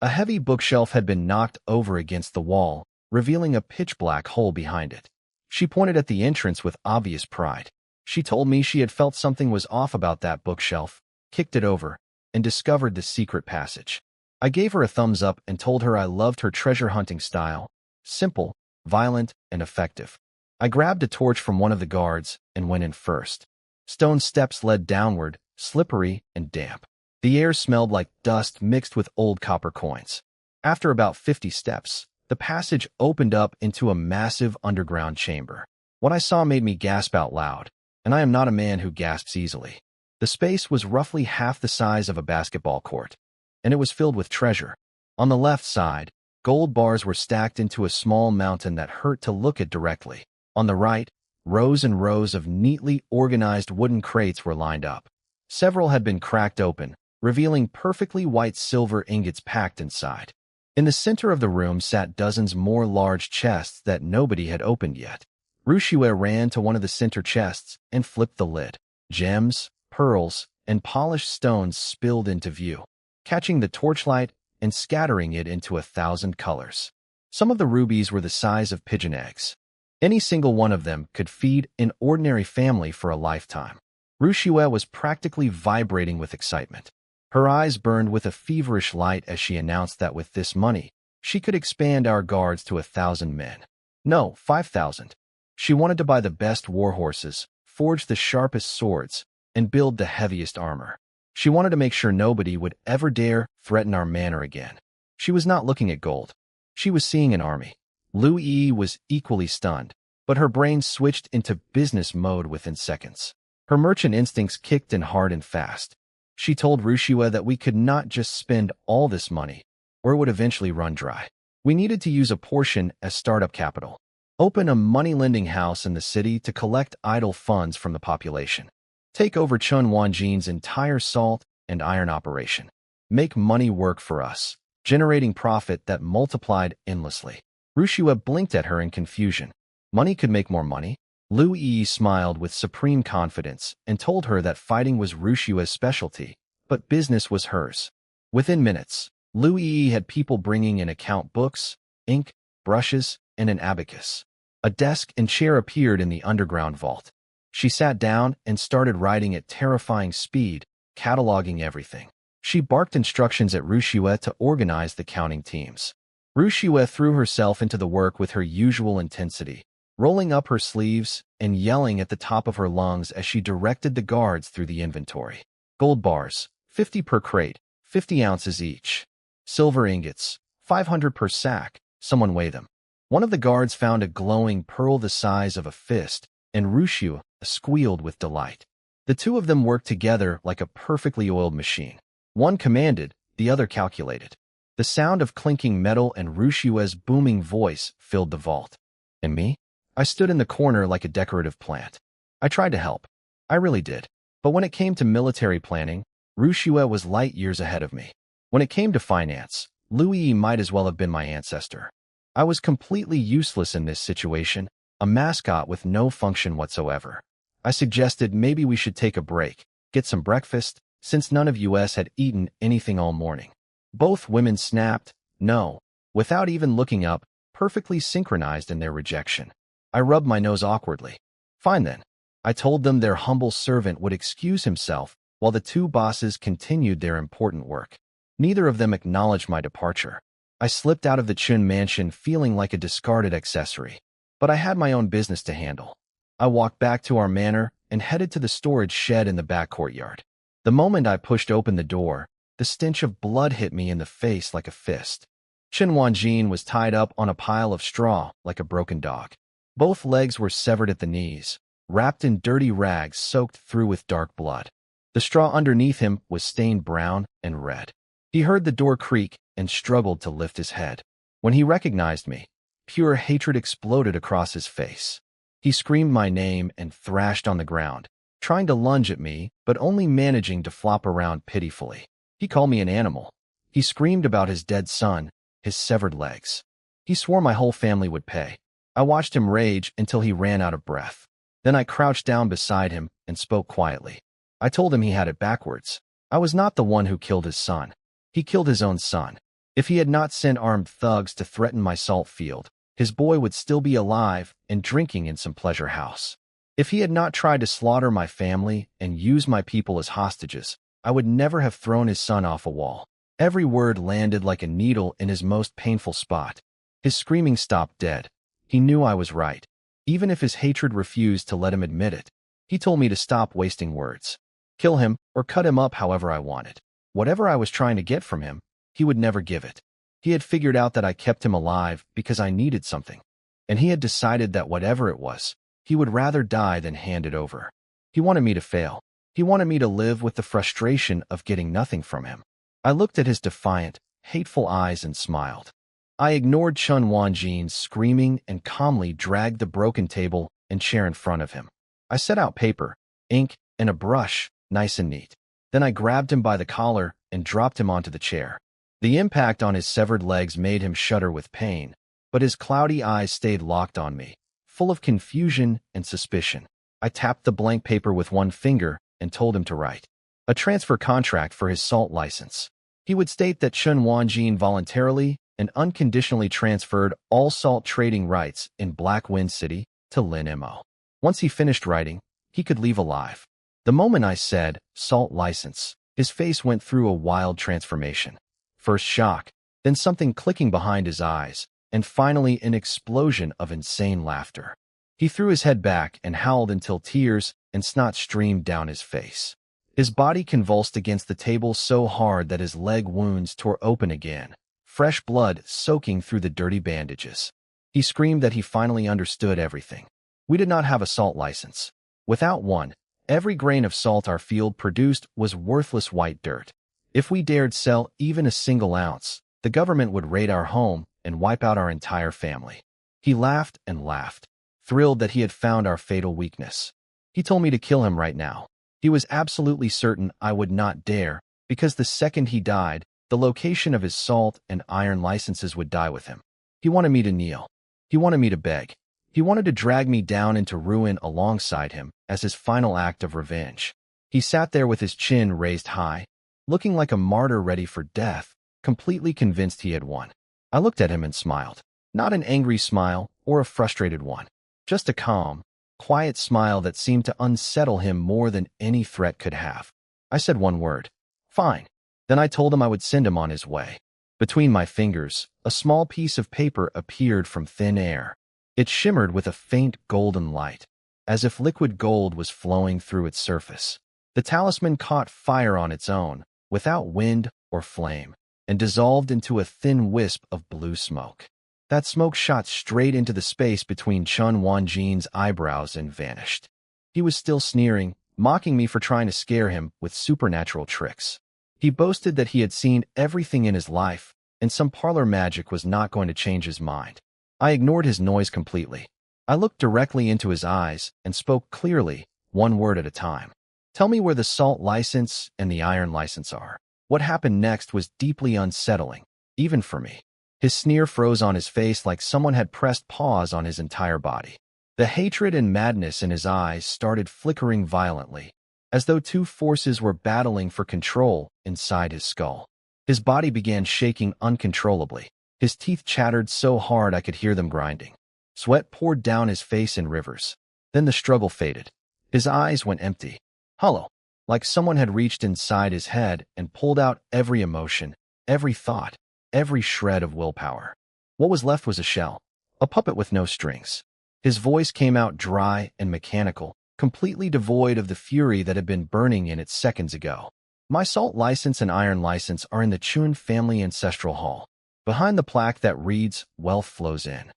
A heavy bookshelf had been knocked over against the wall, revealing a pitch-black hole behind it. She pointed at the entrance with obvious pride. She told me she had felt something was off about that bookshelf, kicked it over, and discovered the secret passage. I gave her a thumbs up and told her I loved her treasure hunting style, simple, violent, and effective. I grabbed a torch from one of the guards and went in first. Stone steps led downward, slippery and damp. The air smelled like dust mixed with old copper coins. After about 50 steps, the passage opened up into a massive underground chamber. What I saw made me gasp out loud, and I am not a man who gasps easily. The space was roughly half the size of a basketball court, and it was filled with treasure. On the left side, gold bars were stacked into a small mountain that hurt to look at directly. On the right, rows and rows of neatly organized wooden crates were lined up. Several had been cracked open, revealing perfectly white silver ingots packed inside. In the center of the room sat dozens more large chests that nobody had opened yet. Rushua ran to one of the center chests and flipped the lid. Gems, pearls, and polished stones spilled into view, catching the torchlight and scattering it into 1,000 colors. Some of the rubies were the size of pigeon eggs. Any single one of them could feed an ordinary family for a lifetime. Rushua was practically vibrating with excitement. Her eyes burned with a feverish light as she announced that with this money, she could expand our guards to 1,000 men. No, 5,000. She wanted to buy the best war horses, forge the sharpest swords, and build the heaviest armor. She wanted to make sure nobody would ever dare threaten our manor again. She was not looking at gold. She was seeing an army. Lu Yi was equally stunned, but her brain switched into business mode within seconds. Her merchant instincts kicked in hard and fast. She told Rushua that we could not just spend all this money, or it would eventually run dry. We needed to use a portion as startup capital. Open a money-lending house in the city to collect idle funds from the population. Take over Chun Wanjin's entire salt and iron operation. Make money work for us, generating profit that multiplied endlessly. Rushua blinked at her in confusion. Money could make more money? Lu Yi smiled with supreme confidence and told her that fighting was Rushua's specialty, but business was hers. Within minutes, Lu Yi had people bringing in account books, ink, brushes, and an abacus. A desk and chair appeared in the underground vault. She sat down and started writing at terrifying speed, cataloging everything. She barked instructions at Rushua to organize the counting teams. Rushua threw herself into the work with her usual intensity, rolling up her sleeves and yelling at the top of her lungs as she directed the guards through the inventory. Gold bars, 50 per crate, 50 ounces each. Silver ingots, 500 per sack. Someone weigh them. One of the guards found a glowing pearl the size of a fist, and Rushua squealed with delight. The two of them worked together like a perfectly oiled machine. One commanded, the other calculated. The sound of clinking metal and Rushua's booming voice filled the vault. And me? I stood in the corner like a decorative plant. I tried to help. I really did. But when it came to military planning, Rushua was light years ahead of me. When it came to finance, Lu Yi might as well have been my ancestor. I was completely useless in this situation, a mascot with no function whatsoever. I suggested maybe we should take a break, get some breakfast, since none of us had eaten anything all morning. Both women snapped, No, without even looking up, perfectly synchronized in their rejection. I rubbed my nose awkwardly. Fine then. I told them their humble servant would excuse himself while the two bosses continued their important work. Neither of them acknowledged my departure. I slipped out of the Chun mansion feeling like a discarded accessory. But I had my own business to handle. I walked back to our manor and headed to the storage shed in the back courtyard. The moment I pushed open the door, the stench of blood hit me in the face like a fist. Chen Wanjin was tied up on a pile of straw like a broken dog. Both legs were severed at the knees, wrapped in dirty rags soaked through with dark blood. The straw underneath him was stained brown and red. He heard the door creak and struggled to lift his head. When he recognized me, pure hatred exploded across his face. He screamed my name and thrashed on the ground, trying to lunge at me, but only managing to flop around pitifully. He called me an animal. He screamed about his dead son, his severed legs. He swore my whole family would pay. I watched him rage until he ran out of breath. Then I crouched down beside him and spoke quietly. I told him he had it backwards. I was not the one who killed his son. He killed his own son. If he had not sent armed thugs to threaten my salt field, his boy would still be alive and drinking in some pleasure house. If he had not tried to slaughter my family and use my people as hostages, I would never have thrown his son off a wall. Every word landed like a needle in his most painful spot. His screaming stopped dead. He knew I was right, even if his hatred refused to let him admit it. He told me to stop wasting words. Kill him or cut him up however I wanted. Whatever I was trying to get from him, he would never give it. He had figured out that I kept him alive because I needed something, and he had decided that whatever it was, he would rather die than hand it over. He wanted me to fail. He wanted me to live with the frustration of getting nothing from him. I looked at his defiant, hateful eyes and smiled. I ignored Chun Wanjin's screaming and calmly dragged the broken table and chair in front of him. I set out paper, ink, and a brush, nice and neat. Then I grabbed him by the collar and dropped him onto the chair. The impact on his severed legs made him shudder with pain, but his cloudy eyes stayed locked on me, full of confusion and suspicion. I tapped the blank paper with one finger and told him to write a transfer contract for his salt license. He would state that Chun Wanjin voluntarily and unconditionally transferred all salt trading rights in Black Wind City to Lin Mo. Once he finished writing, he could leave alive. The moment I said, salt license, his face went through a wild transformation. First shock, then something clicking behind his eyes, and finally an explosion of insane laughter. He threw his head back and howled until tears and snot streamed down his face. His body convulsed against the table so hard that his leg wounds tore open again, fresh blood soaking through the dirty bandages. He screamed that he finally understood everything. We did not have a salt license. Without one, every grain of salt our field produced was worthless white dirt. If we dared sell even a single ounce, the government would raid our home and wipe out our entire family. He laughed and laughed, thrilled that he had found our fatal weakness. He told me to kill him right now. He was absolutely certain I would not dare, because the second he died, the location of his salt and iron licenses would die with him. He wanted me to kneel. He wanted me to beg. He wanted to drag me down into ruin alongside him as his final act of revenge. He sat there with his chin raised high, looking like a martyr ready for death, completely convinced he had won. I looked at him and smiled. Not an angry smile or a frustrated one. Just a calm, quiet smile that seemed to unsettle him more than any threat could have. I said one word. Fine. Then I told him I would send him on his way. Between my fingers, a small piece of paper appeared from thin air. It shimmered with a faint golden light, as if liquid gold was flowing through its surface. The talisman caught fire on its own, without wind or flame, and dissolved into a thin wisp of blue smoke. That smoke shot straight into the space between Chun Wanjin's eyebrows and vanished. He was still sneering, mocking me for trying to scare him with supernatural tricks. He boasted that he had seen everything in his life, and some parlor magic was not going to change his mind. I ignored his noise completely. I looked directly into his eyes and spoke clearly, one word at a time. Tell me where the salt license and the iron license are. What happened next was deeply unsettling, even for me. His sneer froze on his face like someone had pressed pause on his entire body. The hatred and madness in his eyes started flickering violently, as though two forces were battling for control inside his skull. His body began shaking uncontrollably. His teeth chattered so hard I could hear them grinding. Sweat poured down his face in rivers. Then the struggle faded. His eyes went empty, hollow, like someone had reached inside his head and pulled out every emotion, every thought, every shred of willpower. What was left was a shell, a puppet with no strings. His voice came out dry and mechanical, completely devoid of the fury that had been burning in it seconds ago. My salt license and iron license are in the Chun family ancestral hall, behind the plaque that reads, "Wealth flows in."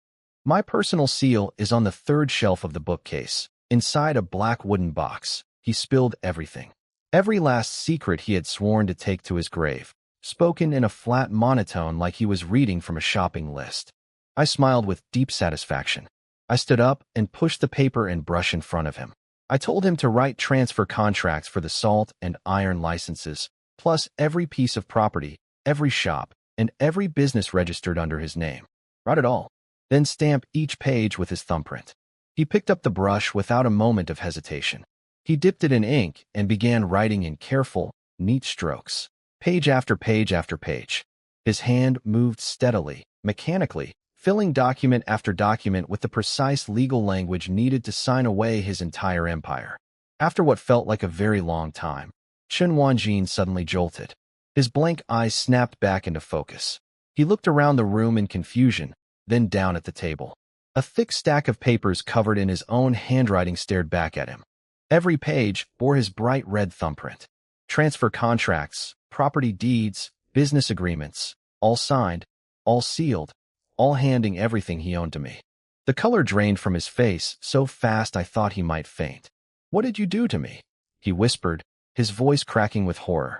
My personal seal is on the third shelf of the bookcase, inside a black wooden box. He spilled everything. Every last secret he had sworn to take to his grave, spoken in a flat monotone like he was reading from a shopping list. I smiled with deep satisfaction. I stood up and pushed the paper and brush in front of him. I told him to write transfer contracts for the salt and iron licenses, plus every piece of property, every shop, and every business registered under his name. Write it all. Then stamp each page with his thumbprint. He picked up the brush without a moment of hesitation. He dipped it in ink and began writing in careful, neat strokes, page after page after page. His hand moved steadily, mechanically, filling document after document with the precise legal language needed to sign away his entire empire. After what felt like a very long time, Chen Wanjin suddenly jolted. His blank eyes snapped back into focus. He looked around the room in confusion, then down at the table. A thick stack of papers covered in his own handwriting stared back at him. Every page bore his bright red thumbprint. Transfer contracts, property deeds, business agreements, all signed, all sealed, all handing everything he owned to me. The color drained from his face so fast I thought he might faint. "What did you do to me?" he whispered, his voice cracking with horror.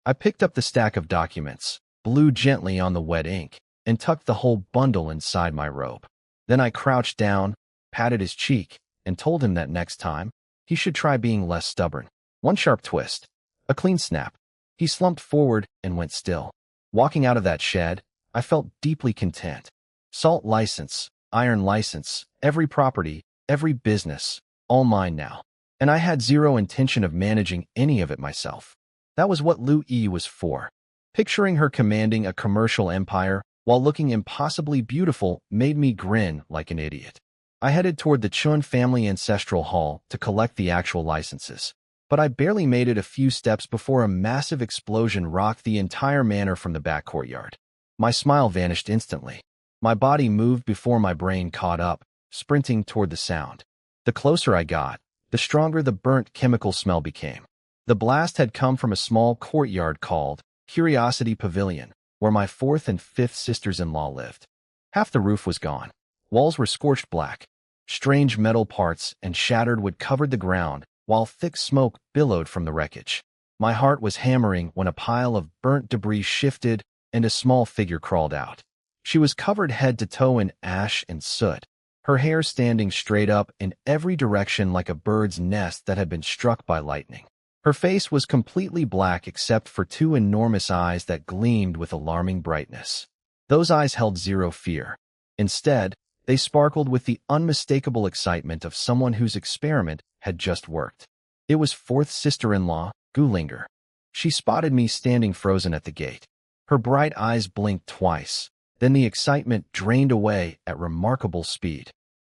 I picked up the stack of documents, blew gently on the wet ink, and tucked the whole bundle inside my robe. Then I crouched down, patted his cheek, and told him that next time, he should try being less stubborn. One sharp twist, a clean snap. He slumped forward and went still. Walking out of that shed, I felt deeply content. Salt license, iron license, every property, every business, all mine now. And I had zero intention of managing any of it myself. That was what Lu Yi was for. Picturing her commanding a commercial empire while looking impossibly beautiful made me grin like an idiot. I headed toward the Chun family ancestral hall to collect the actual licenses, but I barely made it a few steps before a massive explosion rocked the entire manor from the back courtyard. My smile vanished instantly. My body moved before my brain caught up, sprinting toward the sound. The closer I got, the stronger the burnt chemical smell became. The blast had come from a small courtyard called Curiosity Pavilion, where my fourth and fifth sisters-in-law lived. Half the roof was gone. Walls were scorched black. Strange metal parts and shattered wood covered the ground, while thick smoke billowed from the wreckage. My heart was hammering when a pile of burnt debris shifted and a small figure crawled out. She was covered head to toe in ash and soot, her hair standing straight up in every direction like a bird's nest that had been struck by lightning. Her face was completely black except for two enormous eyes that gleamed with alarming brightness. Those eyes held zero fear. Instead, they sparkled with the unmistakable excitement of someone whose experiment had just worked. It was fourth sister-in-law, Gulinger. She spotted me standing frozen at the gate. Her bright eyes blinked twice, then the excitement drained away at remarkable speed.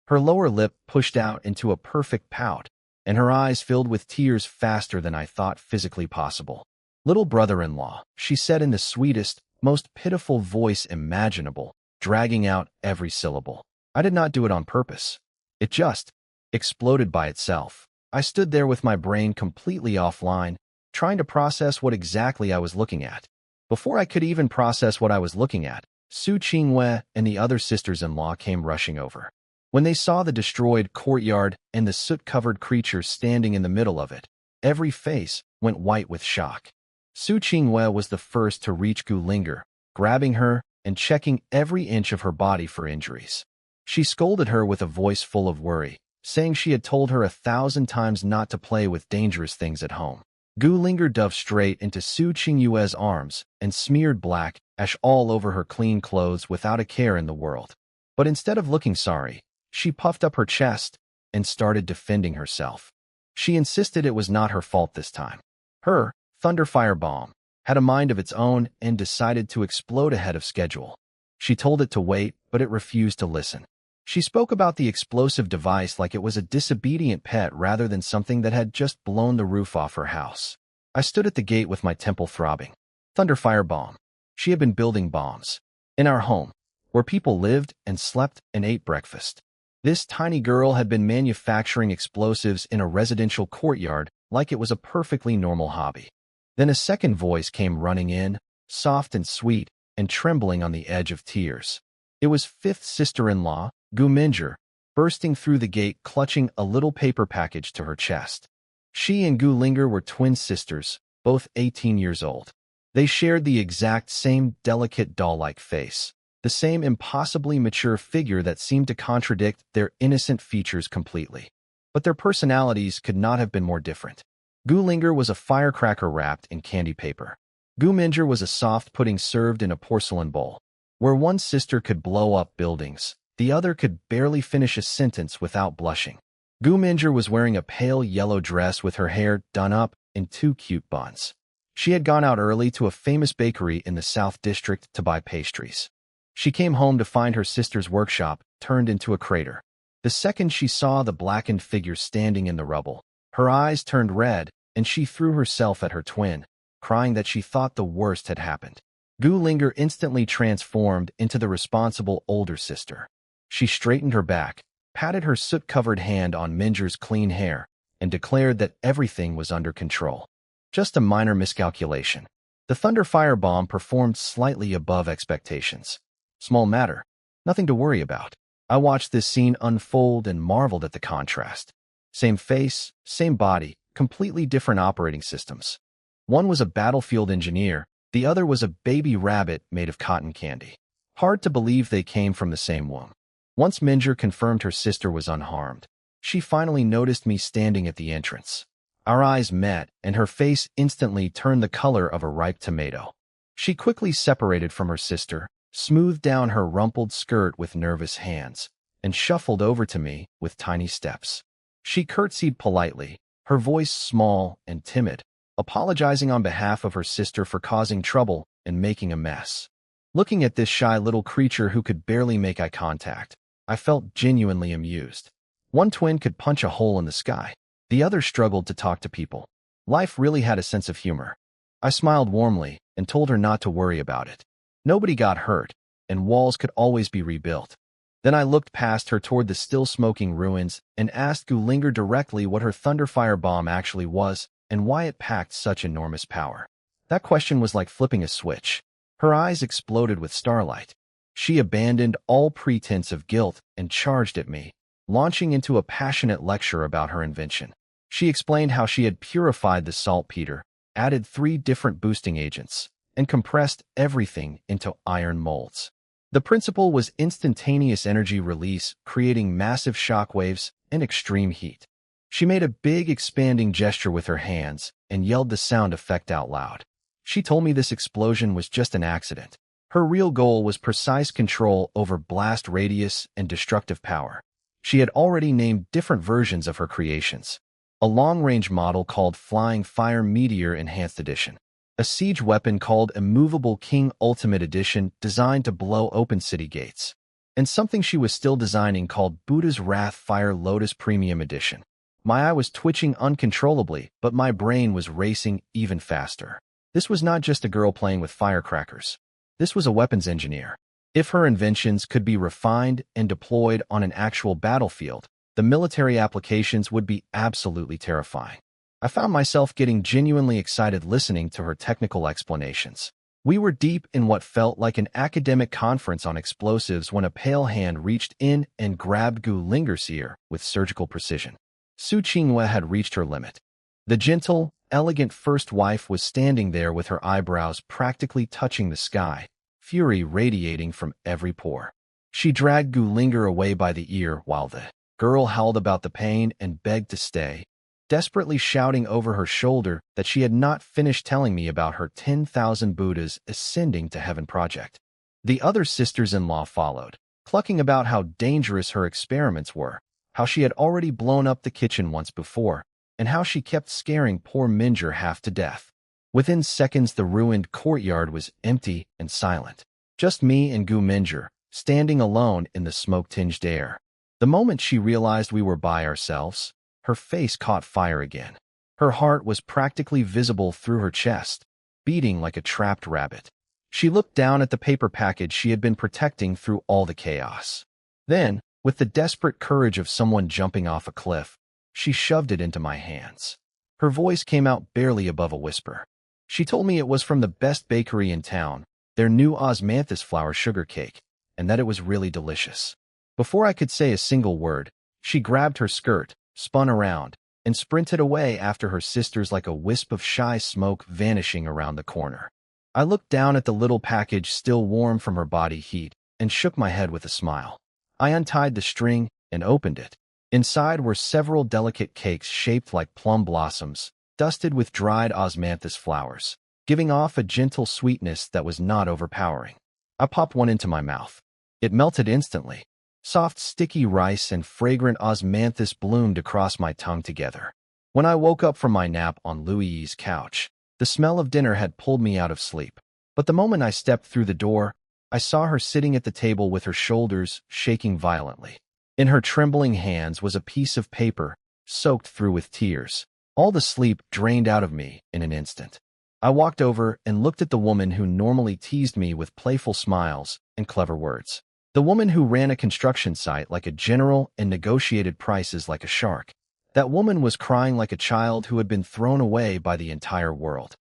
Her lower lip pushed out into a perfect pout, and her eyes filled with tears faster than I thought physically possible. "Little brother-in-law," she said in the sweetest, most pitiful voice imaginable, dragging out every syllable. I did not do it on purpose. It just exploded by itself. I stood there with my brain completely offline, trying to process what exactly I was looking at. Before I could even process what I was looking at, Su Qingwei and the other sisters-in-law came rushing over. When they saw the destroyed courtyard and the soot-covered creature standing in the middle of it, every face went white with shock. Su Qingwei was the first to reach Gulinger, grabbing her and checking every inch of her body for injuries. She scolded her with a voice full of worry, saying she had told her 1,000 times not to play with dangerous things at home. Gulinger dove straight into Su Qingyue's arms and smeared black ash all over her clean clothes without a care in the world. But instead of looking sorry, she puffed up her chest and started defending herself. She insisted it was not her fault this time. Her Thunderfire bomb had a mind of its own and decided to explode ahead of schedule. She told it to wait, but it refused to listen. She spoke about the explosive device like it was a disobedient pet rather than something that had just blown the roof off her house. I stood at the gate with my temple throbbing. Thunderfire bomb. She had been building bombs. In our home, where people lived and slept and ate breakfast. This tiny girl had been manufacturing explosives in a residential courtyard like it was a perfectly normal hobby. Then a second voice came running in, soft and sweet, and trembling on the edge of tears. It was fifth sister-in-law, Gu Minjer, bursting through the gate clutching a little paper package to her chest. She and Gu Linger were twin sisters, both 18 years old. They shared the exact same delicate doll-like face, the same impossibly mature figure that seemed to contradict their innocent features completely. But their personalities could not have been more different. Gu Linger was a firecracker wrapped in candy paper. Gu Minjer was a soft pudding served in a porcelain bowl. Where one sister could blow up buildings, the other could barely finish a sentence without blushing. Gu Minjer was wearing a pale yellow dress with her hair done up in two cute buns. She had gone out early to a famous bakery in the South District to buy pastries. She came home to find her sister's workshop turned into a crater. The second she saw the blackened figure standing in the rubble, her eyes turned red, and she threw herself at her twin, crying that she thought the worst had happened. Gu Linger instantly transformed into the responsible older sister. She straightened her back, patted her soot-covered hand on Minjer's clean hair, and declared that everything was under control. Just a minor miscalculation. The Thunderfire bomb performed slightly above expectations. Small matter. Nothing to worry about. I watched this scene unfold and marveled at the contrast. Same face, same body, completely different operating systems. One was a battlefield engineer, the other was a baby rabbit made of cotton candy. Hard to believe they came from the same womb. Once Minjer confirmed her sister was unharmed, she finally noticed me standing at the entrance. Our eyes met, and her face instantly turned the color of a ripe tomato. She quickly separated from her sister, smoothed down her rumpled skirt with nervous hands, and shuffled over to me with tiny steps. She curtsied politely, her voice small and timid, apologizing on behalf of her sister for causing trouble and making a mess. Looking at this shy little creature who could barely make eye contact, I felt genuinely amused. One twin could punch a hole in the sky. The other struggled to talk to people. Life really had a sense of humor. I smiled warmly and told her not to worry about it. Nobody got hurt, and walls could always be rebuilt. Then I looked past her toward the still-smoking ruins and asked Gu Linger directly what her Thunderfire bomb actually was and why it packed such enormous power. That question was like flipping a switch. Her eyes exploded with starlight. She abandoned all pretense of guilt and charged at me, launching into a passionate lecture about her invention. She explained how she had purified the saltpeter, added 3 different boosting agents, and compressed everything into iron molds. The principle was instantaneous energy release, creating massive shockwaves and extreme heat. She made a big expanding gesture with her hands and yelled the sound effect out loud. She told me this explosion was just an accident. Her real goal was precise control over blast radius and destructive power. She had already named different versions of her creations. A long-range model called Flying Fire Meteor Enhanced Edition. A siege weapon called Immovable King Ultimate Edition designed to blow open city gates. And something she was still designing called Buddha's Wrath Fire Lotus Premium Edition. My eye was twitching uncontrollably, but my brain was racing even faster. This was not just a girl playing with firecrackers. This was a weapons engineer. If her inventions could be refined and deployed on an actual battlefield, the military applications would be absolutely terrifying. I found myself getting genuinely excited listening to her technical explanations. We were deep in what felt like an academic conference on explosives when a pale hand reached in and grabbed Gu Linger's ear with surgical precision. Su Qinghua had reached her limit. The gentle, elegant first wife was standing there with her eyebrows practically touching the sky, fury radiating from every pore. She dragged Gu Linger away by the ear while the girl howled about the pain and begged to stay, desperately shouting over her shoulder that she had not finished telling me about her 10,000 Buddhas ascending to heaven project. The other sisters-in-law followed, clucking about how dangerous her experiments were, how she had already blown up the kitchen once before, and how she kept scaring poor Minjer half to death. Within seconds, the ruined courtyard was empty and silent. Just me and Gu Minjer, standing alone in the smoke-tinged air. The moment she realized we were by ourselves, her face caught fire again. Her heart was practically visible through her chest, beating like a trapped rabbit. She looked down at the paper package she had been protecting through all the chaos. Then, with the desperate courage of someone jumping off a cliff, she shoved it into my hands. Her voice came out barely above a whisper. She told me it was from the best bakery in town, their new osmanthus flour sugar cake, and that it was really delicious. Before I could say a single word, she grabbed her skirt, spun around, and sprinted away after her sisters like a wisp of shy smoke vanishing around the corner. I looked down at the little package still warm from her body heat and shook my head with a smile. I untied the string and opened it. Inside were several delicate cakes shaped like plum blossoms, dusted with dried osmanthus flowers, giving off a gentle sweetness that was not overpowering. I popped one into my mouth. It melted instantly. Soft, sticky rice and fragrant osmanthus bloomed across my tongue together. When I woke up from my nap on Louis's couch, the smell of dinner had pulled me out of sleep. But the moment I stepped through the door, I saw her sitting at the table with her shoulders shaking violently. In her trembling hands was a piece of paper, soaked through with tears. All the sleep drained out of me in an instant. I walked over and looked at the woman who normally teased me with playful smiles and clever words. The woman who ran a construction site like a general and negotiated prices like a shark. That woman was crying like a child who had been thrown away by the entire world.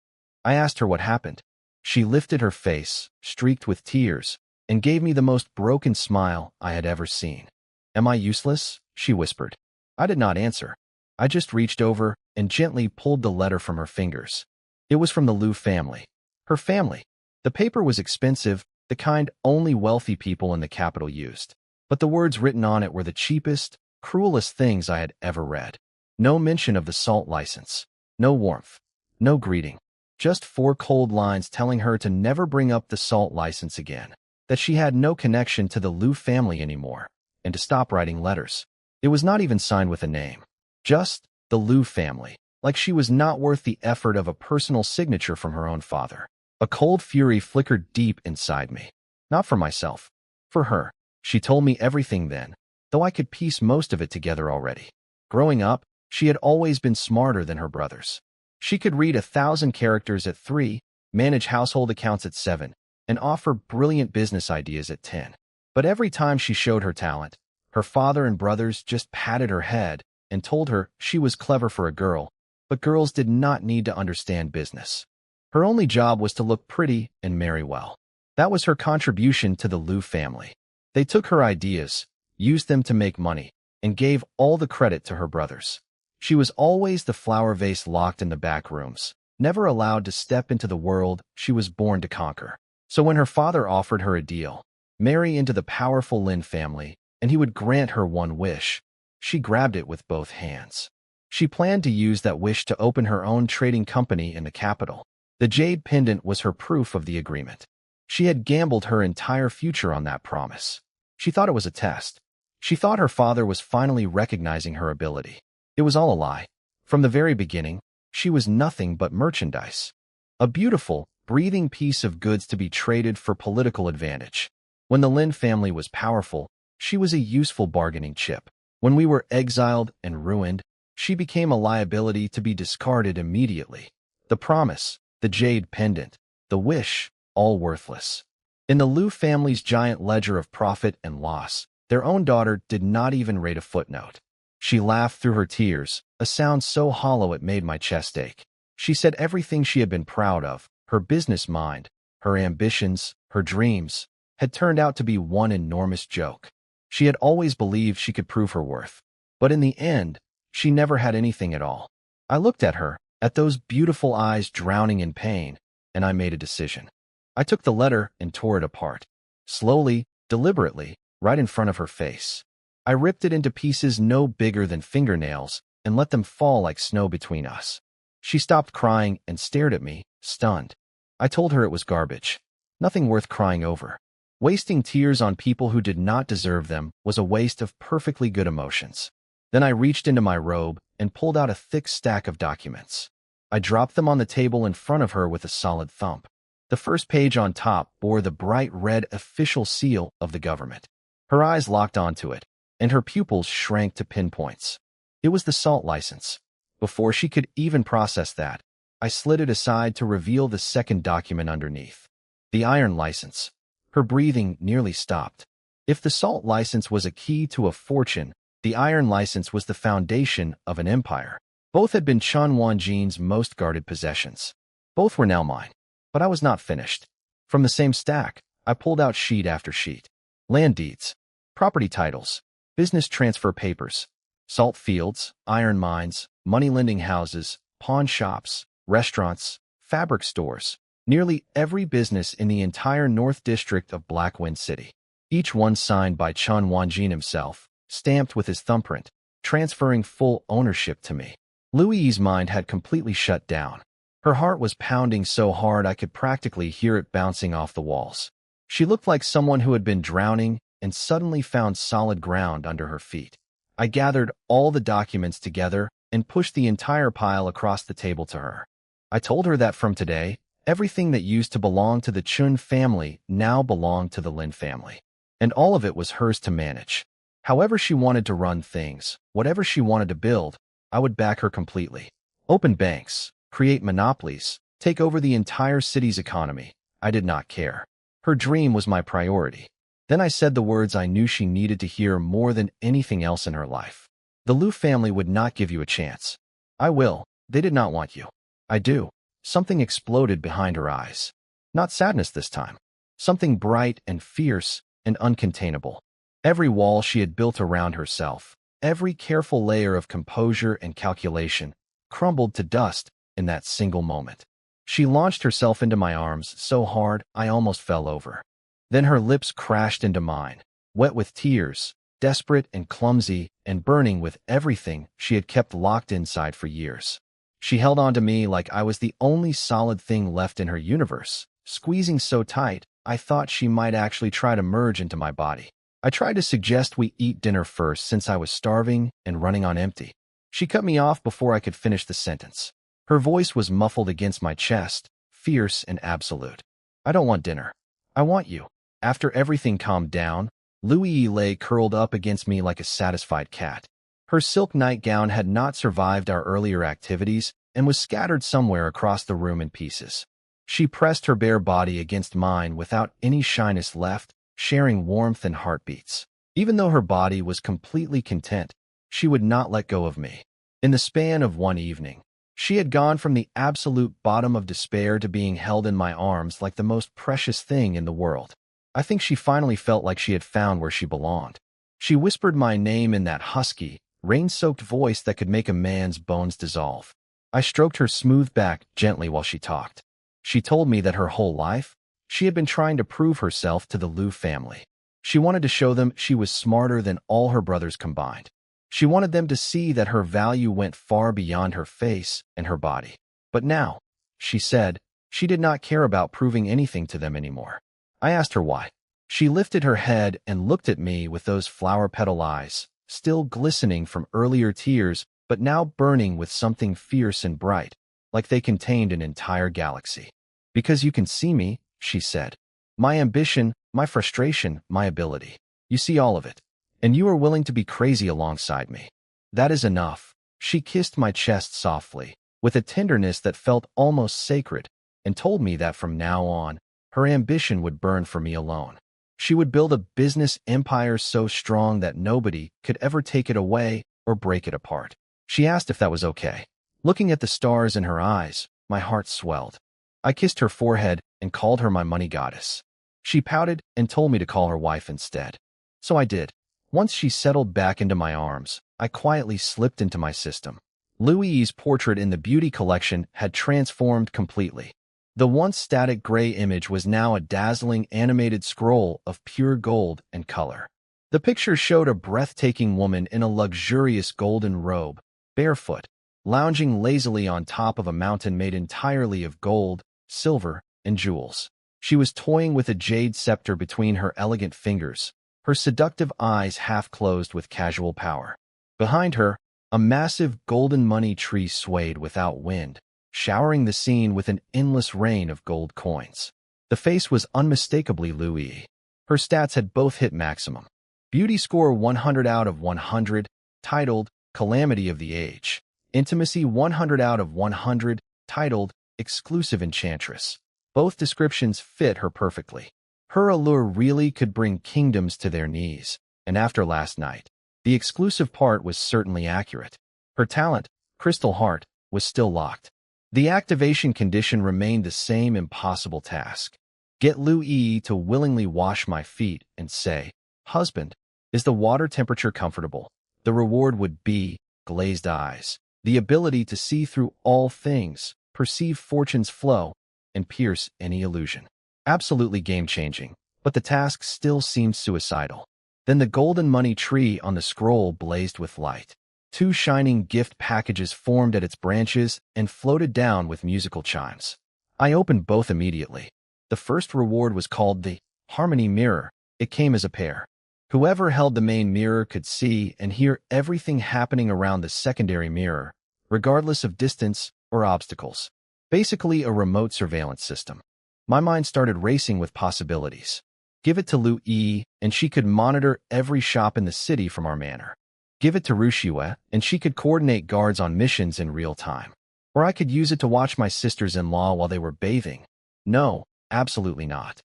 I asked her what happened. She lifted her face, streaked with tears, and gave me the most broken smile I had ever seen. "Am I useless?" she whispered. I did not answer. I just reached over and gently pulled the letter from her fingers. It was from the Liu family. Her family. The paper was expensive, the kind only wealthy people in the capital used. But the words written on it were the cheapest, cruelest things I had ever read. No mention of the salt license. No warmth. No greeting. Just 4 cold lines telling her to never bring up the salt license again. That she had no connection to the Liu family anymore. And to stop writing letters. It was not even signed with a name. Just the Liu family. Like she was not worth the effort of a personal signature from her own father. A cold fury flickered deep inside me. Not for myself. For her. She told me everything then, though I could piece most of it together already. Growing up, she had always been smarter than her brothers. She could read 1,000 characters at 3, manage household accounts at 7, and offer brilliant business ideas at 10. But every time she showed her talent, her father and brothers just patted her head and told her she was clever for a girl, but girls did not need to understand business. Her only job was to look pretty and marry well. That was her contribution to the Liu family. They took her ideas, used them to make money, and gave all the credit to her brothers. She was always the flower vase locked in the back rooms, never allowed to step into the world she was born to conquer. So when her father offered her a deal, marry into the powerful Lin family, and he would grant her one wish, she grabbed it with both hands. She planned to use that wish to open her own trading company in the capital. The jade pendant was her proof of the agreement. She had gambled her entire future on that promise. She thought it was a test. She thought her father was finally recognizing her ability. It was all a lie. From the very beginning, she was nothing but merchandise. A beautiful, breathing piece of goods to be traded for political advantage. When the Lin family was powerful, she was a useful bargaining chip. When we were exiled and ruined, she became a liability to be discarded immediately. The promise, the jade pendant, the wish, all worthless. In the Liu family's giant ledger of profit and loss, their own daughter did not even rate a footnote. She laughed through her tears, a sound so hollow it made my chest ache. She said everything she had been proud of, her business mind, her ambitions, her dreams, had turned out to be one enormous joke. She had always believed she could prove her worth. But in the end, she never had anything at all. I looked at her, at those beautiful eyes drowning in pain, and I made a decision. I took the letter and tore it apart. Slowly, deliberately, right in front of her face. I ripped it into pieces no bigger than fingernails and let them fall like snow between us. She stopped crying and stared at me, stunned. I told her it was garbage. Nothing worth crying over. Wasting tears on people who did not deserve them was a waste of perfectly good emotions. Then I reached into my robe and pulled out a thick stack of documents. I dropped them on the table in front of her with a solid thump. The first page on top bore the bright red official seal of the government. Her eyes locked onto it, and her pupils shrank to pinpoints. It was the salt license. Before she could even process that, I slid it aside to reveal the second document underneath. The iron license. Her breathing nearly stopped. If the salt license was a key to a fortune, the iron license was the foundation of an empire. Both had been Chen Wanjin's most guarded possessions. Both were now mine. But I was not finished. From the same stack, I pulled out sheet after sheet. Land deeds, property titles, business transfer papers, salt fields, iron mines, money-lending houses, pawn shops, restaurants, fabric stores, nearly every business in the entire North District of Blackwind City. Each one signed by Chen Wanjin himself, stamped with his thumbprint, transferring full ownership to me. Louis's mind had completely shut down. Her heart was pounding so hard I could practically hear it bouncing off the walls. She looked like someone who had been drowning and suddenly found solid ground under her feet. I gathered all the documents together and pushed the entire pile across the table to her. I told her that from today, everything that used to belong to the Chun family now belonged to the Lin family. And all of it was hers to manage. However she wanted to run things, whatever she wanted to build, I would back her completely. Open banks, create monopolies, take over the entire city's economy. I did not care. Her dream was my priority. Then I said the words I knew she needed to hear more than anything else in her life. The Liu family would not give you a chance. I will. They did not want you. I do. Something exploded behind her eyes. Not sadness this time. Something bright and fierce and uncontainable. Every wall she had built around herself, every careful layer of composure and calculation, crumbled to dust in that single moment. She launched herself into my arms so hard I almost fell over. Then her lips crashed into mine, wet with tears, desperate and clumsy and burning with everything she had kept locked inside for years. She held on to me like I was the only solid thing left in her universe, squeezing so tight I thought she might actually try to merge into my body. I tried to suggest we eat dinner first since I was starving and running on empty. She cut me off before I could finish the sentence. Her voice was muffled against my chest, fierce and absolute. I don't want dinner. I want you. After everything calmed down, Louis lay curled up against me like a satisfied cat. Her silk nightgown had not survived our earlier activities and was scattered somewhere across the room in pieces. She pressed her bare body against mine without any shyness left, sharing warmth and heartbeats. Even though her body was completely content, she would not let go of me. In the span of one evening, she had gone from the absolute bottom of despair to being held in my arms like the most precious thing in the world. I think she finally felt like she had found where she belonged. She whispered my name in that husky, rain-soaked voice that could make a man's bones dissolve. I stroked her smooth back gently while she talked. She told me that her whole life, she had been trying to prove herself to the Liu family. She wanted to show them she was smarter than all her brothers combined. She wanted them to see that her value went far beyond her face and her body. But now, she said, she did not care about proving anything to them anymore. I asked her why. She lifted her head and looked at me with those flower petal eyes, still glistening from earlier tears, but now burning with something fierce and bright, like they contained an entire galaxy. Because you can see me, she said. My ambition, my frustration, my ability. You see all of it. And you are willing to be crazy alongside me. That is enough. She kissed my chest softly, with a tenderness that felt almost sacred, and told me that from now on, her ambition would burn for me alone. She would build a business empire so strong that nobody could ever take it away or break it apart. She asked if that was okay. Looking at the stars in her eyes, my heart swelled. I kissed her forehead and called her my money goddess. She pouted and told me to call her wife instead. So I did. Once she settled back into my arms, I quietly slipped into my system. Louis's portrait in the beauty collection had transformed completely. The once static gray image was now a dazzling animated scroll of pure gold and color. The picture showed a breathtaking woman in a luxurious golden robe, barefoot, lounging lazily on top of a mountain made entirely of gold, silver, and jewels. She was toying with a jade scepter between her elegant fingers, her seductive eyes half closed with casual power. Behind her, a massive golden money tree swayed without wind, showering the scene with an endless rain of gold coins. The face was unmistakably Lu Yi. Her stats had both hit maximum. Beauty score 100 out of 100, titled Calamity of the Age. Intimacy 100 out of 100, titled Exclusive Enchantress. Both descriptions fit her perfectly. Her allure really could bring kingdoms to their knees, and after last night, the exclusive part was certainly accurate. Her talent, Crystal Heart, was still locked. The activation condition remained the same impossible task. Get Lu Yi to willingly wash my feet and say, "Husband, is the water temperature comfortable?" The reward would be glazed eyes, the ability to see through all things, perceive fortune's flow, and pierce any illusion. Absolutely game-changing, but the task still seemed suicidal. Then the golden money tree on the scroll blazed with light. 2 shining gift packages formed at its branches and floated down with musical chimes. I opened both immediately. The first reward was called the Harmony Mirror. It came as a pair. Whoever held the main mirror could see and hear everything happening around the secondary mirror, regardless of distance or obstacles. Basically a remote surveillance system. My mind started racing with possibilities. Give it to Lu Yi, and she could monitor every shop in the city from our manor. Give it to Rushua, and she could coordinate guards on missions in real time. Or I could use it to watch my sisters-in-law while they were bathing. No, absolutely not.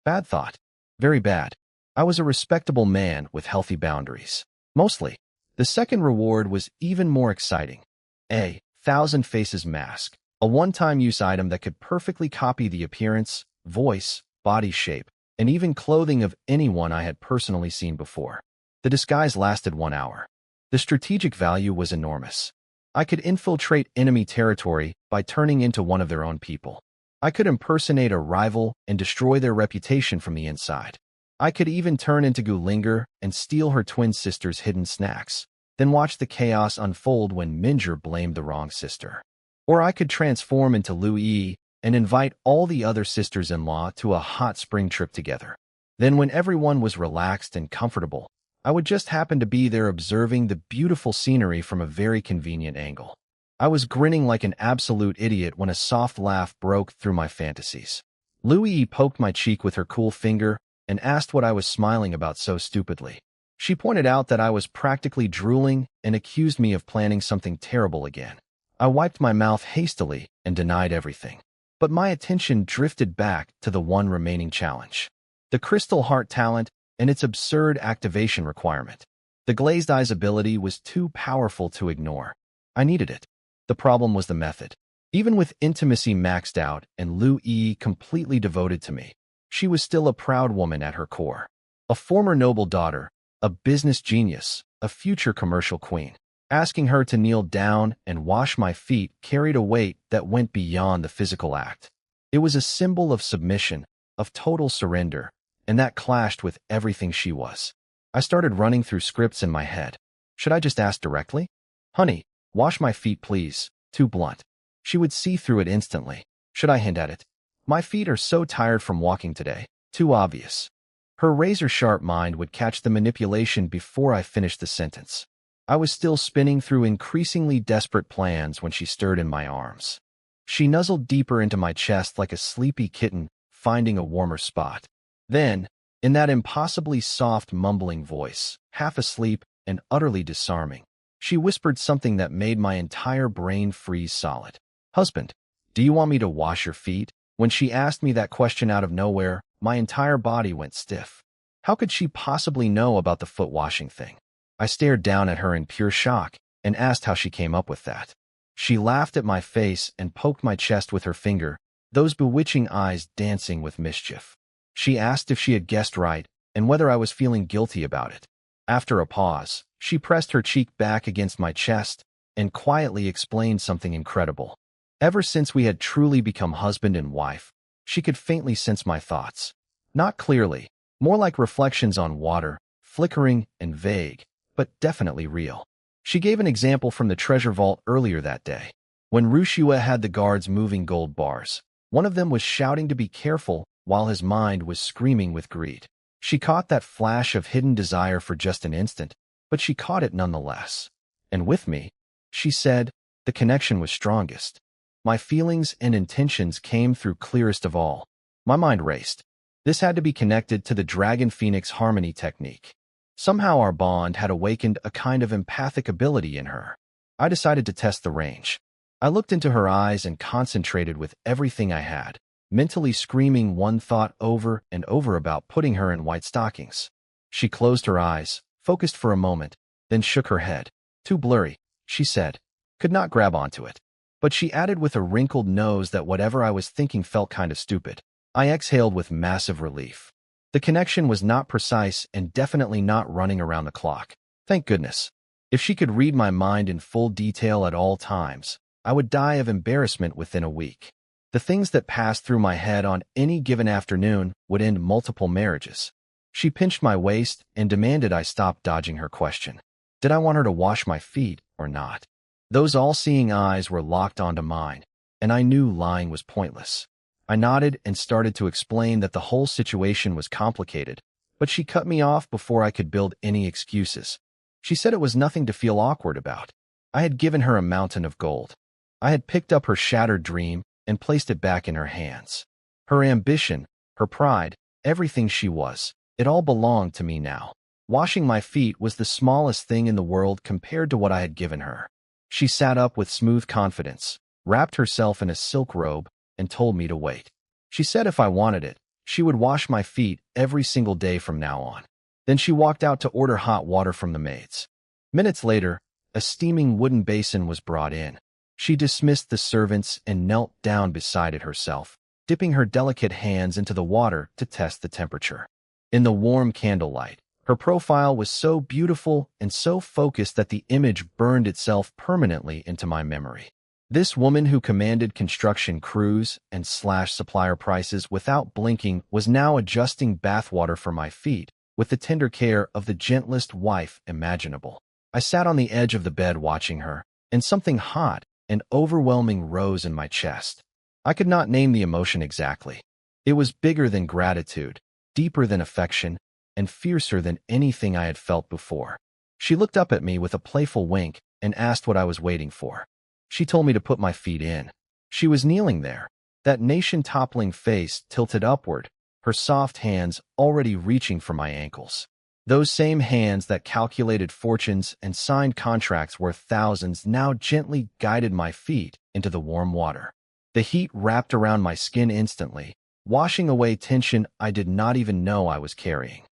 Bad thought. Very bad. I was a respectable man with healthy boundaries. Mostly. The second reward was even more exciting. A 1,000 Faces Mask. A one-time use item that could perfectly copy the appearance, voice, body shape, and even clothing of anyone I had personally seen before. The disguise lasted 1 hour. The strategic value was enormous. I could infiltrate enemy territory by turning into one of their own people. I could impersonate a rival and destroy their reputation from the inside. I could even turn into Gulinger and steal her twin sister's hidden snacks, then watch the chaos unfold when Minger blamed the wrong sister. Or I could transform into Lu Yi and invite all the other sisters-in-law to a hot spring trip together. Then when everyone was relaxed and comfortable, I would just happen to be there observing the beautiful scenery from a very convenient angle. I was grinning like an absolute idiot when a soft laugh broke through my fantasies. Lu Yi poked my cheek with her cool finger and asked what I was smiling about so stupidly. She pointed out that I was practically drooling and accused me of planning something terrible again. I wiped my mouth hastily and denied everything. But my attention drifted back to the one remaining challenge. The Crystal Heart talent and its absurd activation requirement. The Glazed Eyes ability was too powerful to ignore. I needed it. The problem was the method. Even with intimacy maxed out and Lu Yi completely devoted to me, she was still a proud woman at her core. A former noble daughter, a business genius, a future commercial queen. Asking her to kneel down and wash my feet carried a weight that went beyond the physical act. It was a symbol of submission, of total surrender, and that clashed with everything she was. I started running through scripts in my head. Should I just ask directly? "Honey, wash my feet, please." Too blunt. She would see through it instantly. Should I hint at it? "My feet are so tired from walking today." Too obvious. Her razor-sharp mind would catch the manipulation before I finished the sentence. I was still spinning through increasingly desperate plans when she stirred in my arms. She nuzzled deeper into my chest like a sleepy kitten finding a warmer spot. Then, in that impossibly soft, mumbling voice, half asleep and utterly disarming, she whispered something that made my entire brain freeze solid. "Husband, do you want me to wash your feet?" When she asked me that question out of nowhere, my entire body went stiff. How could she possibly know about the foot washing thing? I stared down at her in pure shock and asked how she came up with that. She laughed at my face and poked my chest with her finger, those bewitching eyes dancing with mischief. She asked if she had guessed right and whether I was feeling guilty about it. After a pause, she pressed her cheek back against my chest and quietly explained something incredible. Ever since we had truly become husband and wife, she could faintly sense my thoughts. Not clearly, more like reflections on water, flickering and vague, but definitely real. She gave an example from the treasure vault earlier that day. When Rushua had the guards moving gold bars, one of them was shouting to be careful while his mind was screaming with greed. She caught that flash of hidden desire for just an instant, but she caught it nonetheless. And with me, she said, the connection was strongest. My feelings and intentions came through clearest of all. My mind raced. This had to be connected to the Dragon Phoenix Harmony technique. Somehow our bond had awakened a kind of empathic ability in her. I decided to test the range. I looked into her eyes and concentrated with everything I had, mentally screaming one thought over and over about putting her in white stockings. She closed her eyes, focused for a moment, then shook her head. Too blurry, she said. Could not grab onto it. But she added with a wrinkled nose that whatever I was thinking felt kind of stupid. I exhaled with massive relief. The connection was not precise and definitely not running around the clock. Thank goodness. If she could read my mind in full detail at all times, I would die of embarrassment within a week. The things that passed through my head on any given afternoon would end multiple marriages. She pinched my waist and demanded I stop dodging her question. Did I want her to wash my feet or not? Those all-seeing eyes were locked onto mine, and I knew lying was pointless. I nodded and started to explain that the whole situation was complicated, but she cut me off before I could build any excuses. She said it was nothing to feel awkward about. I had given her a mountain of gold. I had picked up her shattered dream and placed it back in her hands. Her ambition, her pride, everything she was, it all belonged to me now. Washing my feet was the smallest thing in the world compared to what I had given her. She sat up with smooth confidence, wrapped herself in a silk robe, and told me to wait. She said if I wanted it, she would wash my feet every single day from now on. Then she walked out to order hot water from the maids. Minutes later, a steaming wooden basin was brought in. She dismissed the servants and knelt down beside it herself, dipping her delicate hands into the water to test the temperature. In the warm candlelight, her profile was so beautiful and so focused that the image burned itself permanently into my memory. This woman who commanded construction crews and slashed supplier prices without blinking was now adjusting bathwater for my feet with the tender care of the gentlest wife imaginable. I sat on the edge of the bed watching her, and something hot and overwhelming rose in my chest. I could not name the emotion exactly. It was bigger than gratitude, deeper than affection, and fiercer than anything I had felt before. She looked up at me with a playful wink and asked what I was waiting for. She told me to put my feet in. She was kneeling there, that nation-toppling face tilted upward, her soft hands already reaching for my ankles. Those same hands that calculated fortunes and signed contracts worth thousands now gently guided my feet into the warm water. The heat wrapped around my skin instantly, washing away tension I did not even know I was carrying.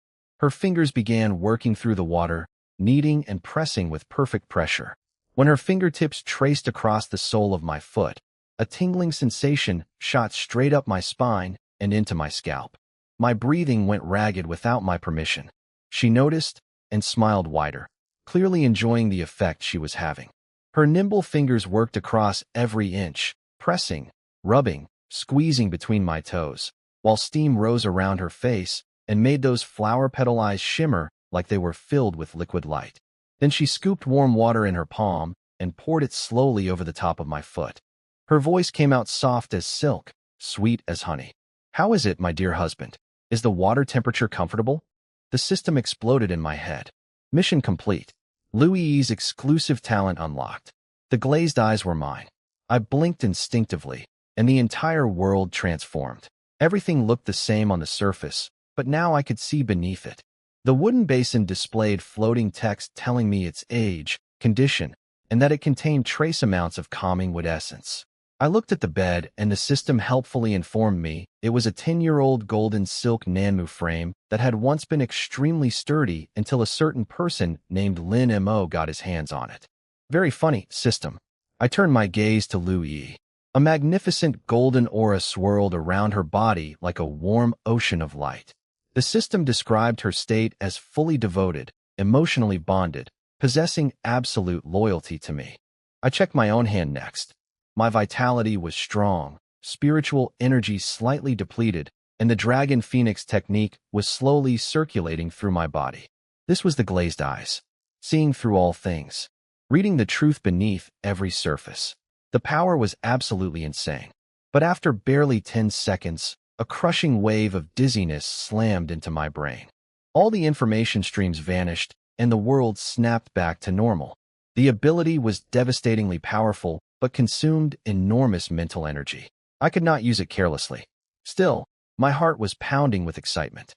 Her fingers began working through the water, kneading and pressing with perfect pressure. When her fingertips traced across the sole of my foot, a tingling sensation shot straight up my spine and into my scalp. My breathing went ragged without my permission. She noticed and smiled wider, clearly enjoying the effect she was having. Her nimble fingers worked across every inch, pressing, rubbing, squeezing between my toes, while steam rose around her face and made those flower petal eyes shimmer like they were filled with liquid light. Then she scooped warm water in her palm and poured it slowly over the top of my foot. Her voice came out soft as silk, sweet as honey. "How is it, my dear husband? Is the water temperature comfortable?" The system exploded in my head. Mission complete. Louis's exclusive talent unlocked. The glazed eyes were mine. I blinked instinctively, and the entire world transformed. Everything looked the same on the surface, but now I could see beneath it. The wooden basin displayed floating text telling me its age, condition, and that it contained trace amounts of calming wood essence. I looked at the bed, and the system helpfully informed me it was a 10-year-old golden silk Nanmu frame that had once been extremely sturdy until a certain person named Lin Mo got his hands on it. Very funny, system. I turned my gaze to Louis. A magnificent golden aura swirled around her body like a warm ocean of light. The system described her state as fully devoted, emotionally bonded, possessing absolute loyalty to me. I checked my own hand next. My vitality was strong, spiritual energy slightly depleted, and the Dragon Phoenix technique was slowly circulating through my body. This was the glazed eyes, seeing through all things, reading the truth beneath every surface. The power was absolutely insane. But after barely 10 seconds, a crushing wave of dizziness slammed into my brain. All the information streams vanished, and the world snapped back to normal. The ability was devastatingly powerful, but consumed enormous mental energy. I could not use it carelessly. Still, My heart was pounding with excitement.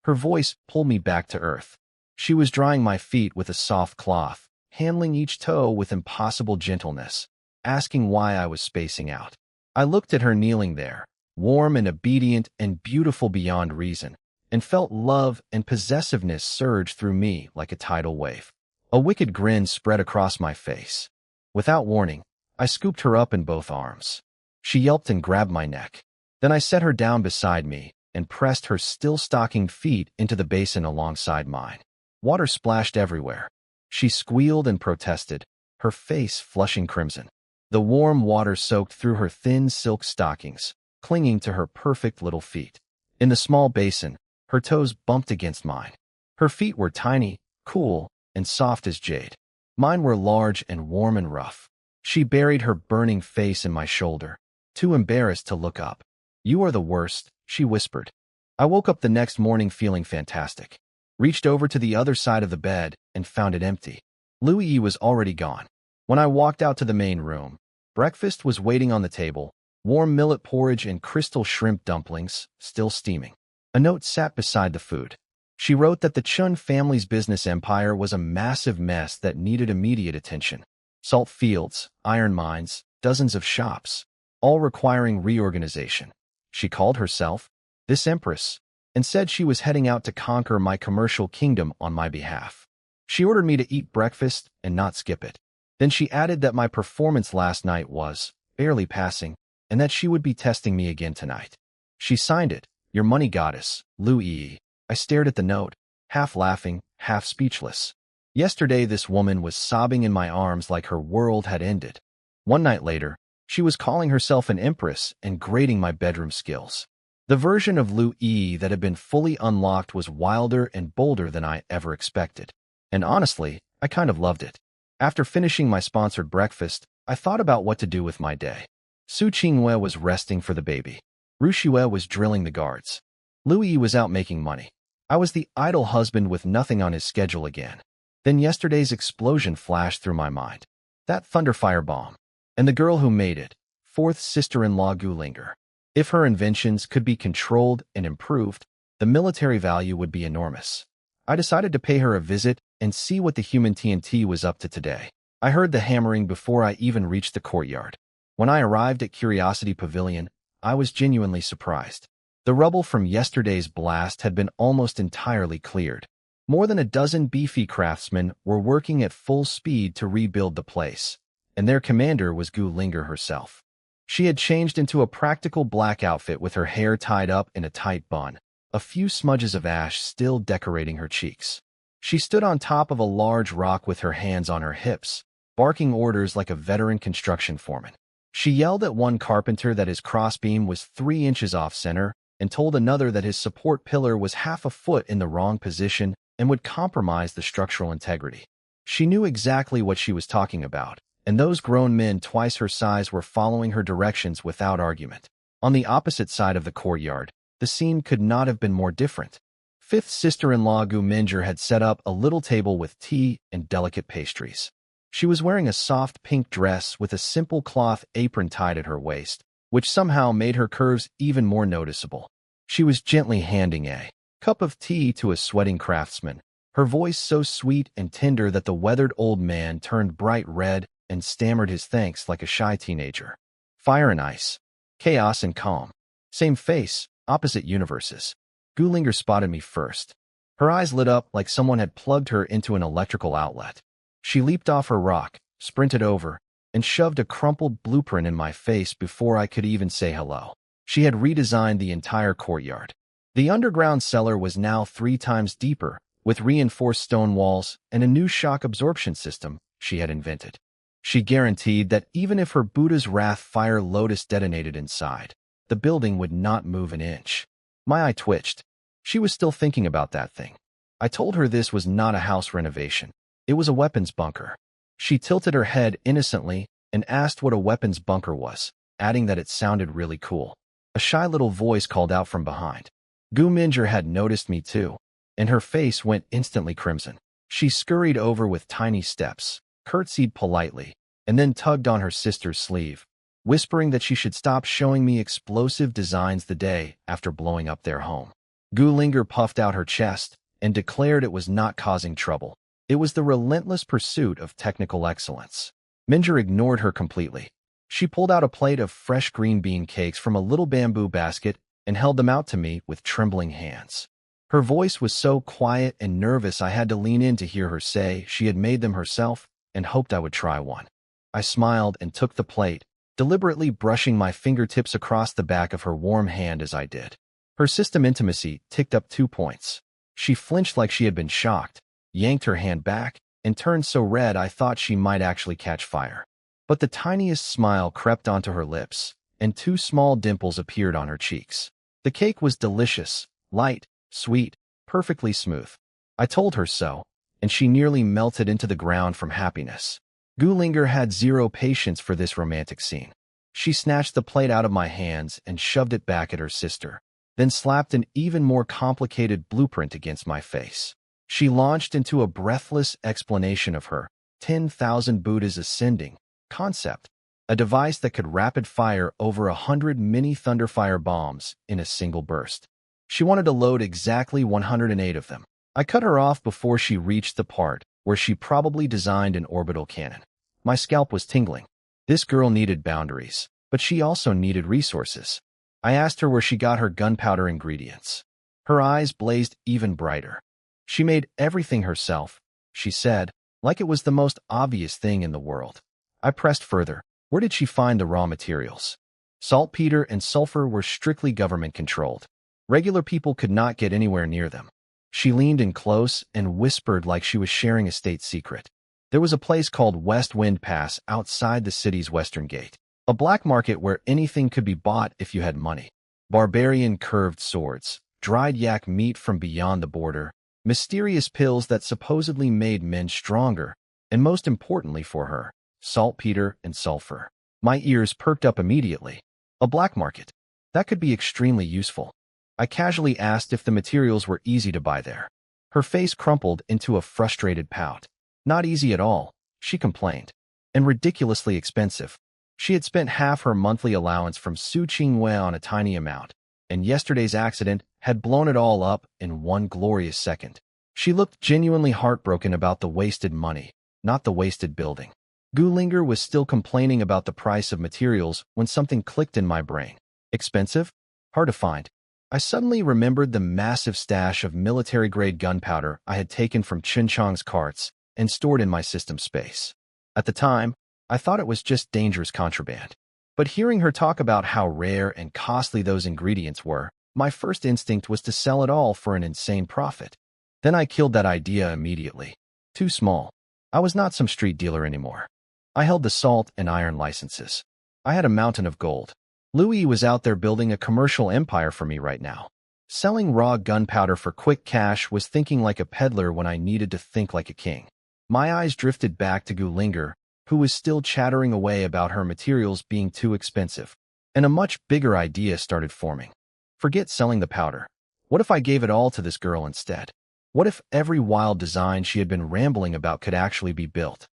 Her voice pulled me back to earth. She was drying my feet with a soft cloth, handling each toe with impossible gentleness, asking why I was spacing out. I looked at her kneeling there, warm and obedient and beautiful beyond reason, and felt love and possessiveness surge through me like a tidal wave. A wicked grin spread across my face. Without warning, I scooped her up in both arms. She yelped and grabbed my neck. Then I set her down beside me and pressed her still-stockinged feet into the basin alongside mine. Water splashed everywhere. She squealed and protested, her face flushing crimson. The warm water soaked through her thin silk stockings, clinging to her perfect little feet. In the small basin, her toes bumped against mine. Her feet were tiny, cool, and soft as jade. Mine were large and warm and rough. She buried her burning face in my shoulder, too embarrassed to look up. "You are the worst," she whispered. I woke up the next morning feeling fantastic. Reached over to the other side of the bed and found it empty. Louis was already gone. When I walked out to the main room, breakfast was waiting on the table, warm millet porridge and crystal shrimp dumplings, still steaming. A note sat beside the food. She wrote that the Chun family's business empire was a massive mess that needed immediate attention. Salt fields, iron mines, dozens of shops, all requiring reorganization. She called herself this Empress and said she was heading out to conquer my commercial kingdom on my behalf. She ordered me to eat breakfast and not skip it. Then she added that my performance last night was barely passing and that she would be testing me again tonight. She signed it, "Your money goddess, Louis." I stared at the note, half laughing, half speechless. Yesterday this woman was sobbing in my arms like her world had ended. One night later, she was calling herself an empress and grading my bedroom skills. The version of Louis that had been fully unlocked was wilder and bolder than I ever expected. And honestly, I kind of loved it. After finishing my sponsored breakfast, I thought about what to do with my day. Su Qinghue was resting for the baby. Rushue was drilling the guards. Louis was out making money. I was the idle husband with nothing on his schedule again. Then yesterday's explosion flashed through my mind. That Thunderfire bomb. And the girl who made it, fourth sister-in-law Gulinger. If her inventions could be controlled and improved, the military value would be enormous. I decided to pay her a visit and see what the human TNT was up to today. I heard the hammering before I even reached the courtyard. When I arrived at Curiosity Pavilion, I was genuinely surprised. The rubble from yesterday's blast had been almost entirely cleared. More than a dozen beefy craftsmen were working at full speed to rebuild the place, and their commander was Gulinger herself. She had changed into a practical black outfit with her hair tied up in a tight bun, a few smudges of ash still decorating her cheeks. She stood on top of a large rock with her hands on her hips, barking orders like a veteran construction foreman. She yelled at one carpenter that his crossbeam was 3 inches off center and told another that his support pillar was half a foot in the wrong position and would compromise the structural integrity. She knew exactly what she was talking about, and those grown men twice her size were following her directions without argument. On the opposite side of the courtyard, the scene could not have been more different. Fifth sister-in-law Guminger had set up a little table with tea and delicate pastries. She was wearing a soft pink dress with a simple cloth apron tied at her waist, which somehow made her curves even more noticeable. She was gently handing a cup of tea to a sweating craftsman, her voice so sweet and tender that the weathered old man turned bright red and stammered his thanks like a shy teenager. Fire and ice. Chaos and calm. Same face, opposite universes. Gulinger spotted me first. Her eyes lit up like someone had plugged her into an electrical outlet. She leaped off her rock, sprinted over, and shoved a crumpled blueprint in my face before I could even say hello. She had redesigned the entire courtyard. The underground cellar was now 3 times deeper, with reinforced stone walls and a new shock absorption system she had invented. She guaranteed that even if her Buddha's Wrath Fire Lotus detonated inside, the building would not move an inch. My eye twitched. She was still thinking about that thing. I told her this was not a house renovation. It was a weapons bunker. She tilted her head innocently and asked what a weapons bunker was, adding that it sounded really cool. A shy little voice called out from behind. Guminger had noticed me too, and her face went instantly crimson. She scurried over with tiny steps, curtsied politely, and then tugged on her sister's sleeve. whispering that she should stop showing me explosive designs the day after blowing up their home. Gulinger puffed out her chest and declared it was not causing trouble. It was the relentless pursuit of technical excellence. Minger ignored her completely. She pulled out a plate of fresh green bean cakes from a little bamboo basket and held them out to me with trembling hands. Her voice was so quiet and nervous I had to lean in to hear her say she had made them herself and hoped I would try one. I smiled and took the plate, deliberately brushing my fingertips across the back of her warm hand as I did. Her system intimacy ticked up 2 points. She flinched like she had been shocked, yanked her hand back, and turned so red I thought she might actually catch fire. But the tiniest smile crept onto her lips, and 2 small dimples appeared on her cheeks. The cake was delicious, light, sweet, perfectly smooth. I told her so, and she nearly melted into the ground from happiness. Gulinger had zero patience for this romantic scene. She snatched the plate out of my hands and shoved it back at her sister, then slapped an even more complicated blueprint against my face. She launched into a breathless explanation of her 10,000 Buddhas ascending concept, a device that could rapid-fire over 100 mini Thunderfire bombs in a single burst. She wanted to load exactly 108 of them. I cut her off before she reached the part where she probably designed an orbital cannon. My scalp was tingling. This girl needed boundaries, but she also needed resources. I asked her where she got her gunpowder ingredients. Her eyes blazed even brighter. She made everything herself, she said, like it was the most obvious thing in the world. I pressed further. Where did she find the raw materials? Saltpeter and sulfur were strictly government-controlled. Regular people could not get anywhere near them. She leaned in close and whispered like she was sharing a state secret. There was a place called West Wind Pass outside the city's western gate, a black market where anything could be bought if you had money. Barbarian curved swords, dried yak meat from beyond the border, mysterious pills that supposedly made men stronger, and most importantly for her, saltpeter and sulfur. My ears perked up immediately. A black market. That could be extremely useful. I casually asked if the materials were easy to buy there. Her face crumpled into a frustrated pout. Not easy at all, she complained. And ridiculously expensive. She had spent half her monthly allowance from Su Qingwei on a tiny amount, and yesterday's accident had blown it all up in one glorious second. She looked genuinely heartbroken about the wasted money, not the wasted building. Gulinger was still complaining about the price of materials when something clicked in my brain. Expensive? Hard to find. I suddenly remembered the massive stash of military-grade gunpowder I had taken from Chinchong's carts and stored in my system space. At the time, I thought it was just dangerous contraband. But hearing her talk about how rare and costly those ingredients were, my first instinct was to sell it all for an insane profit. Then I killed that idea immediately. Too small. I was not some street dealer anymore. I held the salt and iron licenses. I had a mountain of gold. Louis was out there building a commercial empire for me right now. Selling raw gunpowder for quick cash was thinking like a peddler when I needed to think like a king. My eyes drifted back to Gulinger, who was still chattering away about her materials being too expensive, and a much bigger idea started forming. Forget selling the powder. What if I gave it all to this girl instead? What if every wild design she had been rambling about could actually be built?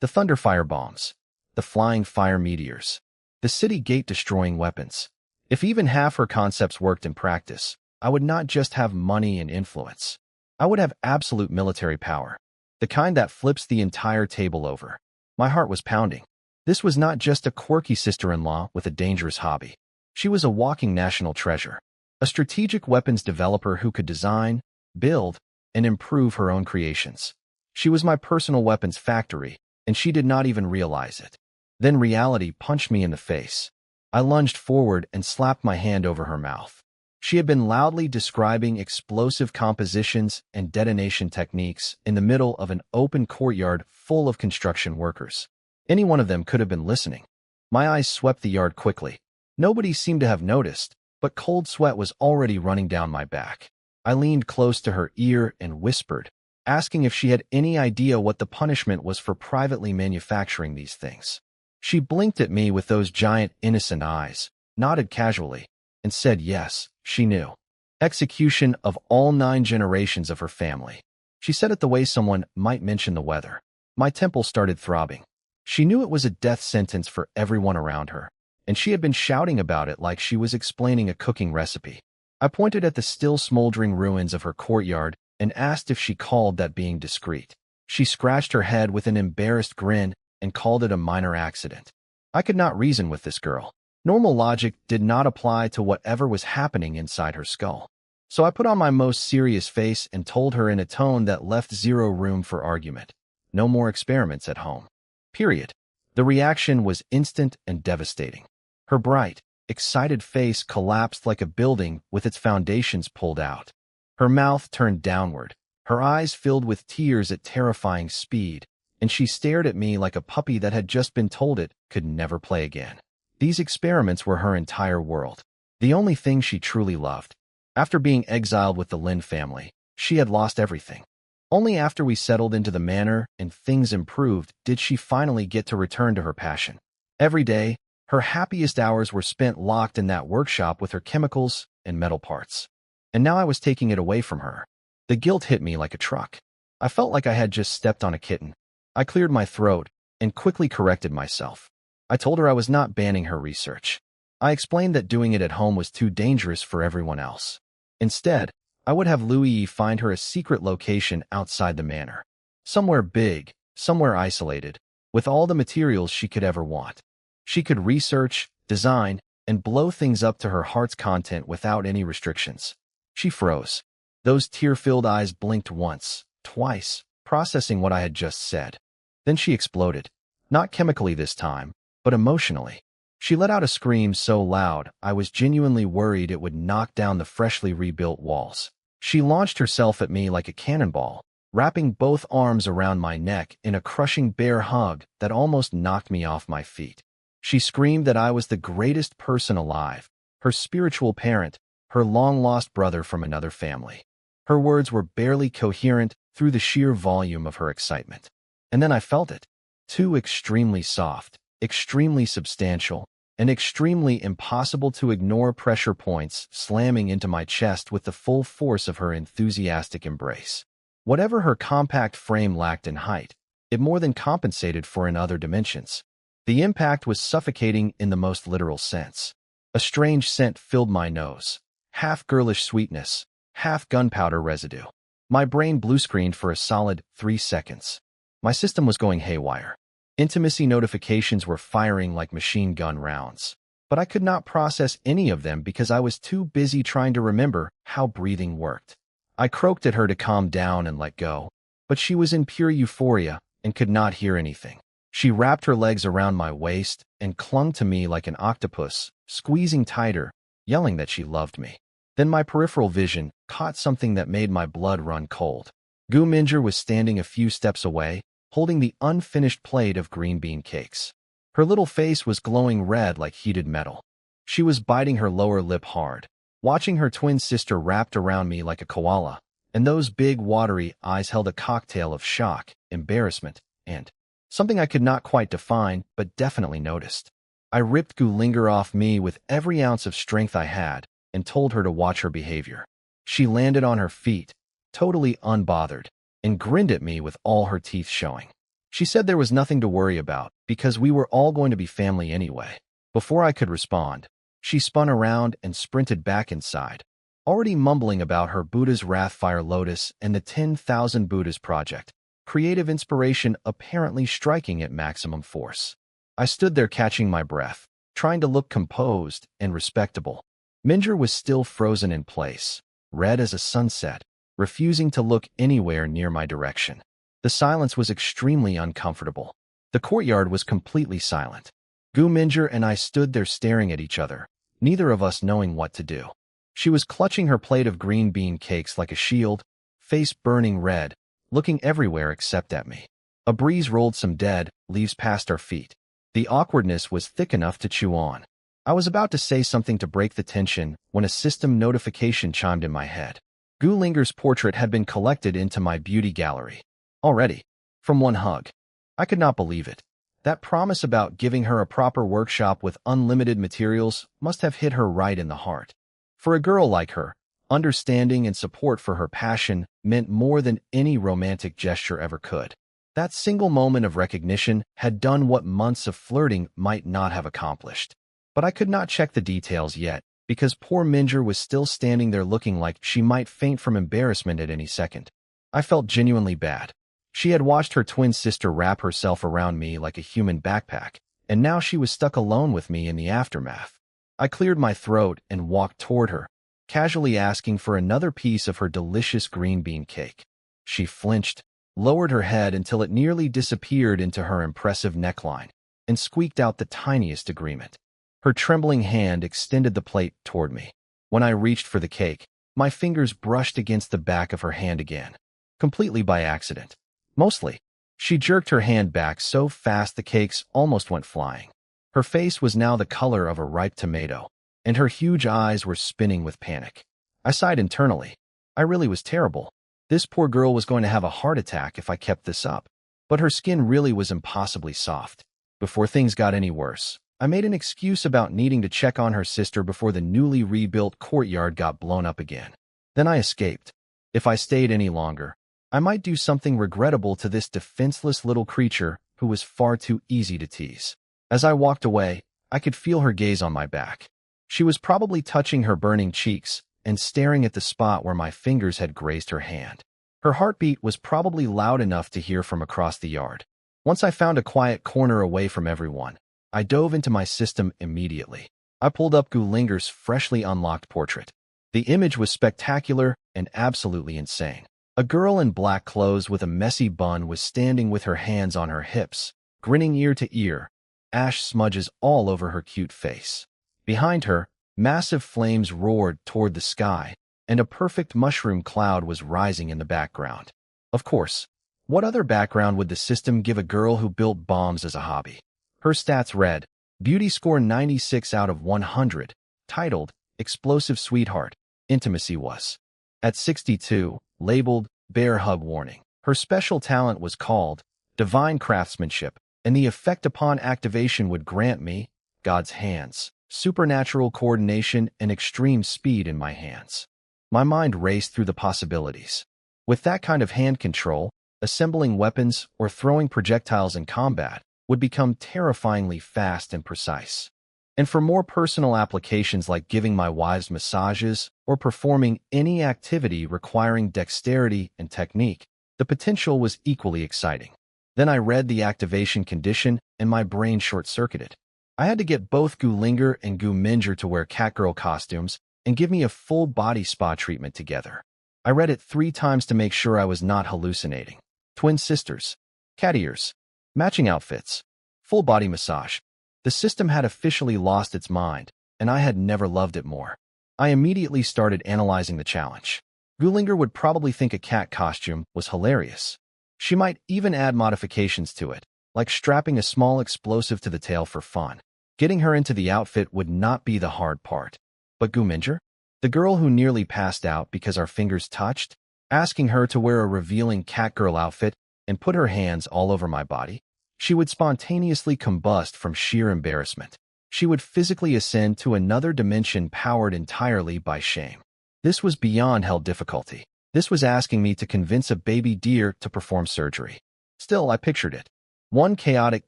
The Thunderfire bombs, the flying fire meteors, the city gate-destroying weapons. If even half her concepts worked in practice, I would not just have money and influence. I would have absolute military power, the kind that flips the entire table over. My heart was pounding. This was not just a quirky sister-in-law with a dangerous hobby. She was a walking national treasure, a strategic weapons developer who could design, build, and improve her own creations. She was my personal weapons factory, and she did not even realize it. Then reality punched me in the face. I lunged forward and slapped my hand over her mouth. She had been loudly describing explosive compositions and detonation techniques in the middle of an open courtyard full of construction workers. Any one of them could have been listening. My eyes swept the yard quickly. Nobody seemed to have noticed, but cold sweat was already running down my back. I leaned close to her ear and whispered, asking if she had any idea what the punishment was for privately manufacturing these things. She blinked at me with those giant innocent eyes, nodded casually, and said yes, she knew. Execution of all 9 generations of her family. She said it the way someone might mention the weather. My temple started throbbing. She knew it was a death sentence for everyone around her, and she had been shouting about it like she was explaining a cooking recipe. I pointed at the still smoldering ruins of her courtyard and asked if she called that being discreet. She scratched her head with an embarrassed grin and called it a minor accident. I could not reason with this girl. Normal logic did not apply to whatever was happening inside her skull. So I put on my most serious face and told her in a tone that left zero room for argument. No more experiments at home. Period. The reaction was instant and devastating. Her bright, excited face collapsed like a building with its foundations pulled out. Her mouth turned downward, her eyes filled with tears at terrifying speed, and she stared at me like a puppy that had just been told it could never play again. These experiments were her entire world, the only thing she truly loved. After being exiled with the Lin family, she had lost everything. Only after we settled into the manor and things improved did she finally get to return to her passion. Every day, her happiest hours were spent locked in that workshop with her chemicals and metal parts. And now I was taking it away from her. The guilt hit me like a truck. I felt like I had just stepped on a kitten. I cleared my throat and quickly corrected myself. I told her I was not banning her research. I explained that doing it at home was too dangerous for everyone else. Instead, I would have Louis find her a secret location outside the manor. Somewhere big, somewhere isolated, with all the materials she could ever want. She could research, design, and blow things up to her heart's content without any restrictions. She froze. Those tear-filled eyes blinked once, twice, processing what I had just said. Then she exploded. Not chemically this time, but emotionally. She let out a scream so loud I was genuinely worried it would knock down the freshly rebuilt walls. She launched herself at me like a cannonball, wrapping both arms around my neck in a crushing bear hug that almost knocked me off my feet. She screamed that I was the greatest person alive, her spiritual parent, her long-lost brother from another family. Her words were barely coherent through the sheer volume of her excitement. And then I felt it. Too extremely soft, extremely substantial, and extremely impossible to ignore pressure points slamming into my chest with the full force of her enthusiastic embrace. Whatever her compact frame lacked in height, it more than compensated for in other dimensions. The impact was suffocating in the most literal sense. A strange scent filled my nose, half girlish sweetness, half gunpowder residue. My brain blue-screened for a solid 3 seconds. My system was going haywire. Intimacy notifications were firing like machine gun rounds, but I could not process any of them because I was too busy trying to remember how breathing worked. I croaked at her to calm down and let go, but she was in pure euphoria and could not hear anything. She wrapped her legs around my waist and clung to me like an octopus, squeezing tighter, yelling that she loved me. Then my peripheral vision caught something that made my blood run cold. Gu Minjer was standing a few steps away, holding the unfinished plate of green bean cakes. Her little face was glowing red like heated metal. She was biting her lower lip hard, watching her twin sister wrapped around me like a koala, and those big, watery eyes held a cocktail of shock, embarrassment, and something I could not quite define but definitely noticed. I ripped Gulinger off me with every ounce of strength I had and told her to watch her behavior. She landed on her feet, totally unbothered, and grinned at me with all her teeth showing. She said there was nothing to worry about because we were all going to be family anyway. Before I could respond, she spun around and sprinted back inside, already mumbling about her Buddha's Wrathfire Lotus and the 10,000 Buddhas project, creative inspiration apparently striking at maximum force. I stood there catching my breath, trying to look composed and respectable. Minjer was still frozen in place, red as a sunset, refusing to look anywhere near my direction. The silence was extremely uncomfortable. The courtyard was completely silent. Gu Minjer and I stood there staring at each other, neither of us knowing what to do. She was clutching her plate of green bean cakes like a shield, face burning red, looking everywhere except at me. A breeze rolled some dead leaves past our feet. The awkwardness was thick enough to chew on. I was about to say something to break the tension when a system notification chimed in my head. Gulinger's portrait had been collected into my beauty gallery. Already. From one hug. I could not believe it. That promise about giving her a proper workshop with unlimited materials must have hit her right in the heart. For a girl like her, understanding and support for her passion meant more than any romantic gesture ever could. That single moment of recognition had done what months of flirting might not have accomplished. But I could not check the details yet, because poor Minger was still standing there looking like she might faint from embarrassment at any second. I felt genuinely bad. She had watched her twin sister wrap herself around me like a human backpack, and now she was stuck alone with me in the aftermath. I cleared my throat and walked toward her, casually asking for another piece of her delicious green bean cake. She flinched, lowered her head until it nearly disappeared into her impressive neckline, and squeaked out the tiniest agreement. Her trembling hand extended the plate toward me. When I reached for the cake, my fingers brushed against the back of her hand again, completely by accident. Mostly. She jerked her hand back so fast the cakes almost went flying. Her face was now the color of a ripe tomato, and her huge eyes were spinning with panic. I sighed internally. I really was terrible. This poor girl was going to have a heart attack if I kept this up. But her skin really was impossibly soft. Before things got any worse, I made an excuse about needing to check on her sister before the newly rebuilt courtyard got blown up again. Then I escaped. If I stayed any longer, I might do something regrettable to this defenseless little creature who was far too easy to tease. As I walked away, I could feel her gaze on my back. She was probably touching her burning cheeks and staring at the spot where my fingers had grazed her hand. Her heartbeat was probably loud enough to hear from across the yard. Once I found a quiet corner away from everyone, I dove into my system immediately. I pulled up Gulinger's freshly unlocked portrait. The image was spectacular and absolutely insane. A girl in black clothes with a messy bun was standing with her hands on her hips, grinning ear to ear, ash smudges all over her cute face. Behind her, massive flames roared toward the sky, and a perfect mushroom cloud was rising in the background. Of course, what other background would the system give a girl who built bombs as a hobby? Her stats read, Beauty score 96 out of 100, titled, Explosive Sweetheart, Intimacy was. At 62, labeled Bear Hug Warning. Her special talent was called Divine Craftsmanship, and the effect upon activation would grant me, God's hands, supernatural coordination and extreme speed in my hands. My mind raced through the possibilities. With that kind of hand control, assembling weapons or throwing projectiles in combat would become terrifyingly fast and precise. And for more personal applications like giving my wives massages or performing any activity requiring dexterity and technique, the potential was equally exciting. Then I read the activation condition and my brain short-circuited. I had to get both Gulinger and Minger to wear Catgirl costumes and give me a full body spa treatment together. I read it 3 times to make sure I was not hallucinating. Twin sisters, cat ears, matching outfits, full body massage. The system had officially lost its mind, and I had never loved it more. I immediately started analyzing the challenge. Gulinger would probably think a cat costume was hilarious. She might even add modifications to it, like strapping a small explosive to the tail for fun. Getting her into the outfit would not be the hard part. But Guminger, the girl who nearly passed out because our fingers touched, asking her to wear a revealing Catgirl outfit and put her hands all over my body, she would spontaneously combust from sheer embarrassment. She would physically ascend to another dimension powered entirely by shame. This was beyond hell difficulty. This was asking me to convince a baby deer to perform surgery. Still, I pictured it. One chaotic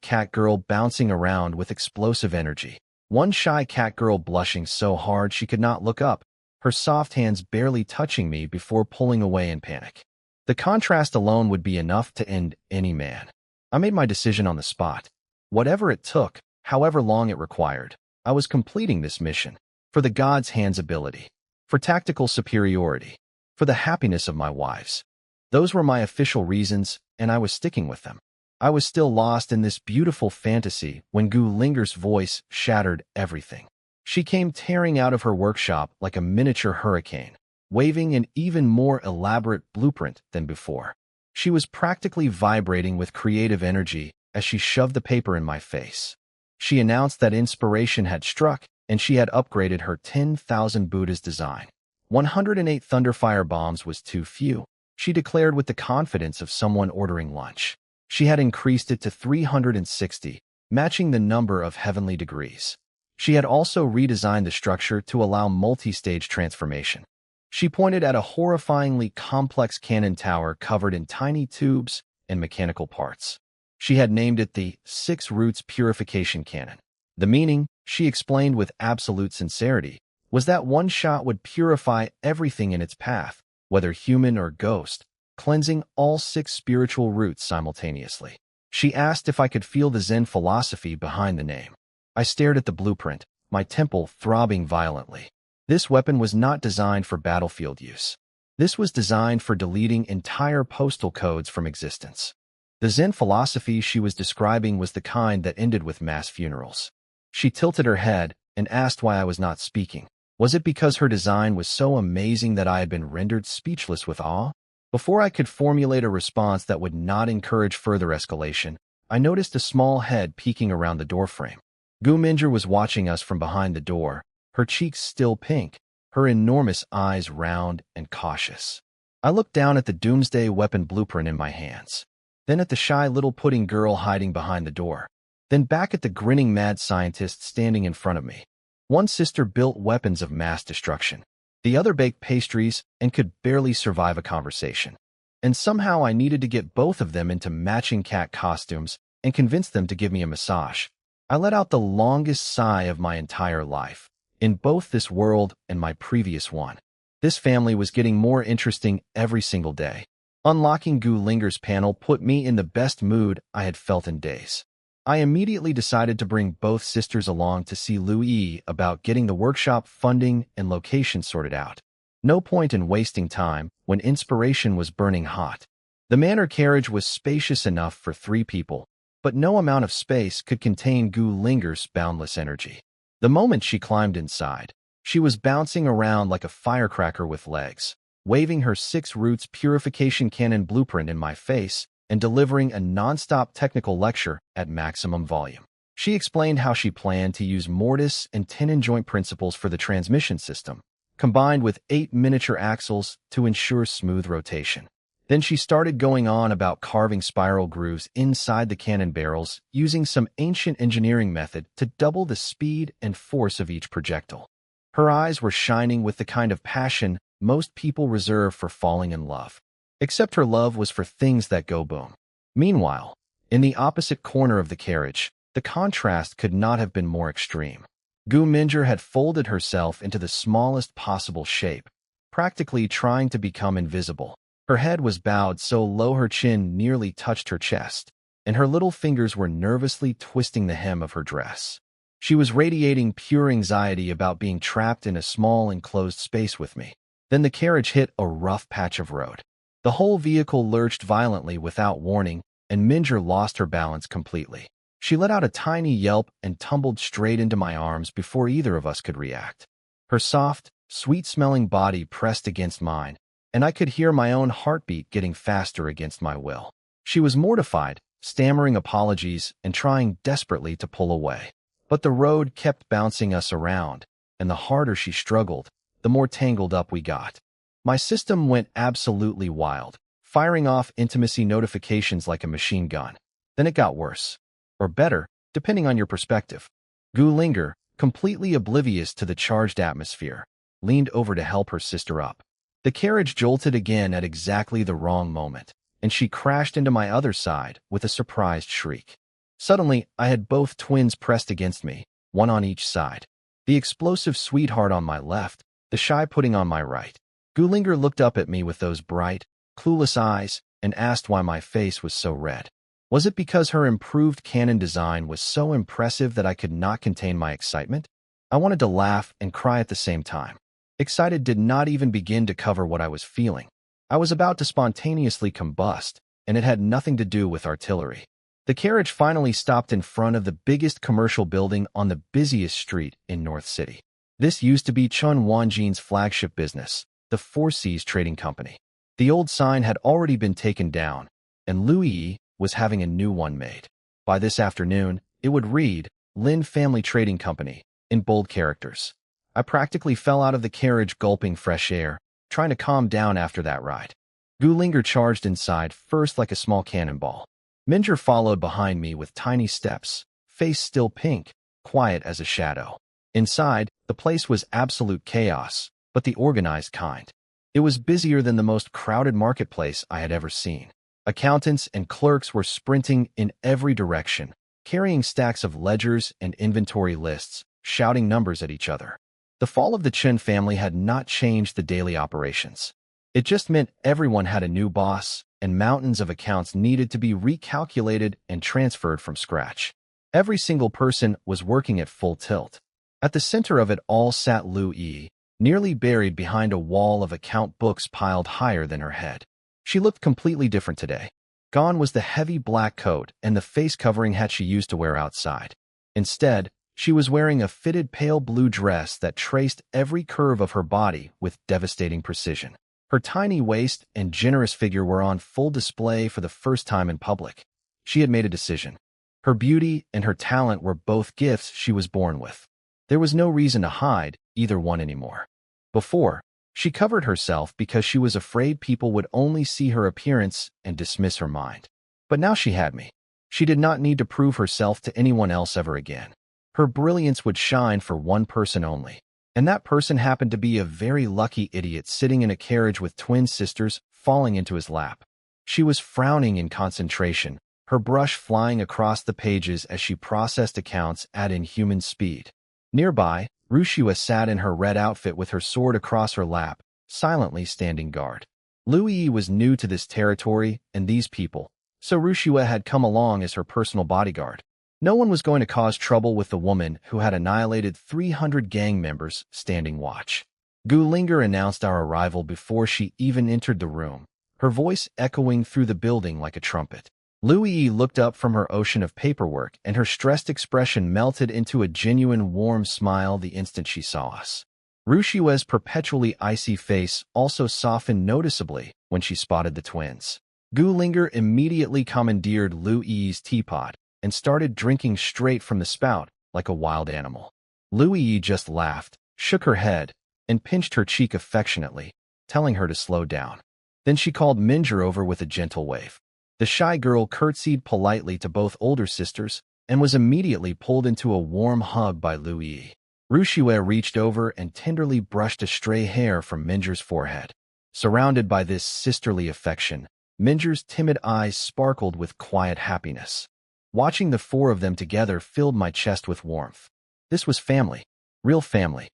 Catgirl bouncing around with explosive energy. One shy Catgirl blushing so hard she could not look up, her soft hands barely touching me before pulling away in panic. The contrast alone would be enough to end any man. I made my decision on the spot. Whatever it took, however long it required, I was completing this mission. For the God's hands ability. For tactical superiority. For the happiness of my wives. Those were my official reasons, and I was sticking with them. I was still lost in this beautiful fantasy when Gulinger's voice shattered everything. She came tearing out of her workshop like a miniature hurricane, waving an even more elaborate blueprint than before. She was practically vibrating with creative energy as she shoved the paper in my face. She announced that inspiration had struck, and she had upgraded her 10,000 Buddhas design. 108 Thunderfire bombs was too few, she declared with the confidence of someone ordering lunch. She had increased it to 360, matching the number of heavenly degrees. She had also redesigned the structure to allow multi-stage transformation. She pointed at a horrifyingly complex cannon tower covered in tiny tubes and mechanical parts. She had named it the Six Roots Purification Cannon. The meaning, she explained with absolute sincerity, was that one shot would purify everything in its path, whether human or ghost, cleansing all 6 spiritual roots simultaneously. She asked if I could feel the Zen philosophy behind the name. I stared at the blueprint, my temple throbbing violently. This weapon was not designed for battlefield use. This was designed for deleting entire postal codes from existence. The Zen philosophy she was describing was the kind that ended with mass funerals. She tilted her head and asked why I was not speaking. Was it because her design was so amazing that I had been rendered speechless with awe? Before I could formulate a response that would not encourage further escalation, I noticed a small head peeking around the doorframe. Gu Minjer was watching us from behind the door, her cheeks still pink, her enormous eyes round and cautious. I looked down at the doomsday weapon blueprint in my hands, then at the shy little pudding girl hiding behind the door, then back at the grinning mad scientist standing in front of me. One sister built weapons of mass destruction. The other baked pastries and could barely survive a conversation. And somehow I needed to get both of them into matching cat costumes and convince them to give me a massage. I let out the longest sigh of my entire life, in both this world and my previous one. This family was getting more interesting every single day. Unlocking Gu Linger's panel put me in the best mood I had felt in days. I immediately decided to bring both sisters along to see Lu Yi about getting the workshop funding and location sorted out. No point in wasting time when inspiration was burning hot. The manor carriage was spacious enough for 3 people, but no amount of space could contain Gu Linger's boundless energy. The moment she climbed inside, she was bouncing around like a firecracker with legs, waving her 6 roots purification cannon blueprint in my face and delivering a non-stop technical lecture at maximum volume. She explained how she planned to use mortise and tenon joint principles for the transmission system, combined with 8 miniature axles to ensure smooth rotation. Then she started going on about carving spiral grooves inside the cannon barrels using some ancient engineering method to double the speed and force of each projectile. Her eyes were shining with the kind of passion most people reserve for falling in love. Except her love was for things that go boom. Meanwhile, in the opposite corner of the carriage, the contrast could not have been more extreme. Gu Minjer had folded herself into the smallest possible shape, practically trying to become invisible. Her head was bowed so low her chin nearly touched her chest, and her little fingers were nervously twisting the hem of her dress. She was radiating pure anxiety about being trapped in a small enclosed space with me. Then the carriage hit a rough patch of road. The whole vehicle lurched violently without warning, and Minjer lost her balance completely. She let out a tiny yelp and tumbled straight into my arms before either of us could react. Her soft, sweet-smelling body pressed against mine, and I could hear my own heartbeat getting faster against my will. She was mortified, stammering apologies and trying desperately to pull away. But the road kept bouncing us around, and the harder she struggled, the more tangled up we got. My system went absolutely wild, firing off intimacy notifications like a machine gun. Then it got worse. Or better, depending on your perspective. Gu Linger, completely oblivious to the charged atmosphere, leaned over to help her sister up. The carriage jolted again at exactly the wrong moment, and she crashed into my other side with a surprised shriek. Suddenly, I had both twins pressed against me, one on each side. The explosive sweetheart on my left, the shy pudding on my right. Gu Linger looked up at me with those bright, clueless eyes and asked why my face was so red. Was it because her improved cannon design was so impressive that I could not contain my excitement? I wanted to laugh and cry at the same time. Excited did not even begin to cover what I was feeling. I was about to spontaneously combust, and it had nothing to do with artillery. The carriage finally stopped in front of the biggest commercial building on the busiest street in North City. This used to be Chun Wanjin's flagship business, the Four Seas Trading Company. The old sign had already been taken down, and Lu Yi was having a new one made. By this afternoon, it would read, Lin Family Trading Company, in bold characters. I practically fell out of the carriage gulping fresh air, trying to calm down after that ride. Gu Linger charged inside first like a small cannonball. Minjer followed behind me with tiny steps, face still pink, quiet as a shadow. Inside, the place was absolute chaos, but the organized kind. It was busier than the most crowded marketplace I had ever seen. Accountants and clerks were sprinting in every direction, carrying stacks of ledgers and inventory lists, shouting numbers at each other. The fall of the Chen family had not changed the daily operations. It just meant everyone had a new boss, and mountains of accounts needed to be recalculated and transferred from scratch. Every single person was working at full tilt. At the center of it all sat Lu Yi, nearly buried behind a wall of account books piled higher than her head. She looked completely different today. Gone was the heavy black coat and the face covering hat she used to wear outside. Instead, she was wearing a fitted pale blue dress that traced every curve of her body with devastating precision. Her tiny waist and generous figure were on full display for the first time in public. She had made a decision. Her beauty and her talent were both gifts she was born with. There was no reason to hide either one anymore. Before, she covered herself because she was afraid people would only see her appearance and dismiss her mind. But now she had me. She did not need to prove herself to anyone else ever again. Her brilliance would shine for one person only. And that person happened to be a very lucky idiot sitting in a carriage with twin sisters falling into his lap. She was frowning in concentration, her brush flying across the pages as she processed accounts at inhuman speed. Nearby, Rushua sat in her red outfit with her sword across her lap, silently standing guard. Lu Yi was new to this territory and these people, so Rushua had come along as her personal bodyguard. No one was going to cause trouble with the woman who had annihilated 300 gang members standing watch. Gu Linger announced our arrival before she even entered the room, her voice echoing through the building like a trumpet. Lu Yi looked up from her ocean of paperwork, and her stressed expression melted into a genuine warm smile the instant she saw us. Rushua's perpetually icy face also softened noticeably when she spotted the twins. Gu Linger immediately commandeered Lu Yi's teapot and started drinking straight from the spout like a wild animal. Lu Yi just laughed, shook her head, and pinched her cheek affectionately, telling her to slow down. Then she called Minjer over with a gentle wave. The shy girl curtsied politely to both older sisters and was immediately pulled into a warm hug by Lu Yi. Rushua reached over and tenderly brushed a stray hair from Minjer's forehead. Surrounded by this sisterly affection, Minjer's timid eyes sparkled with quiet happiness. Watching the four of them together filled my chest with warmth. This was family, real family.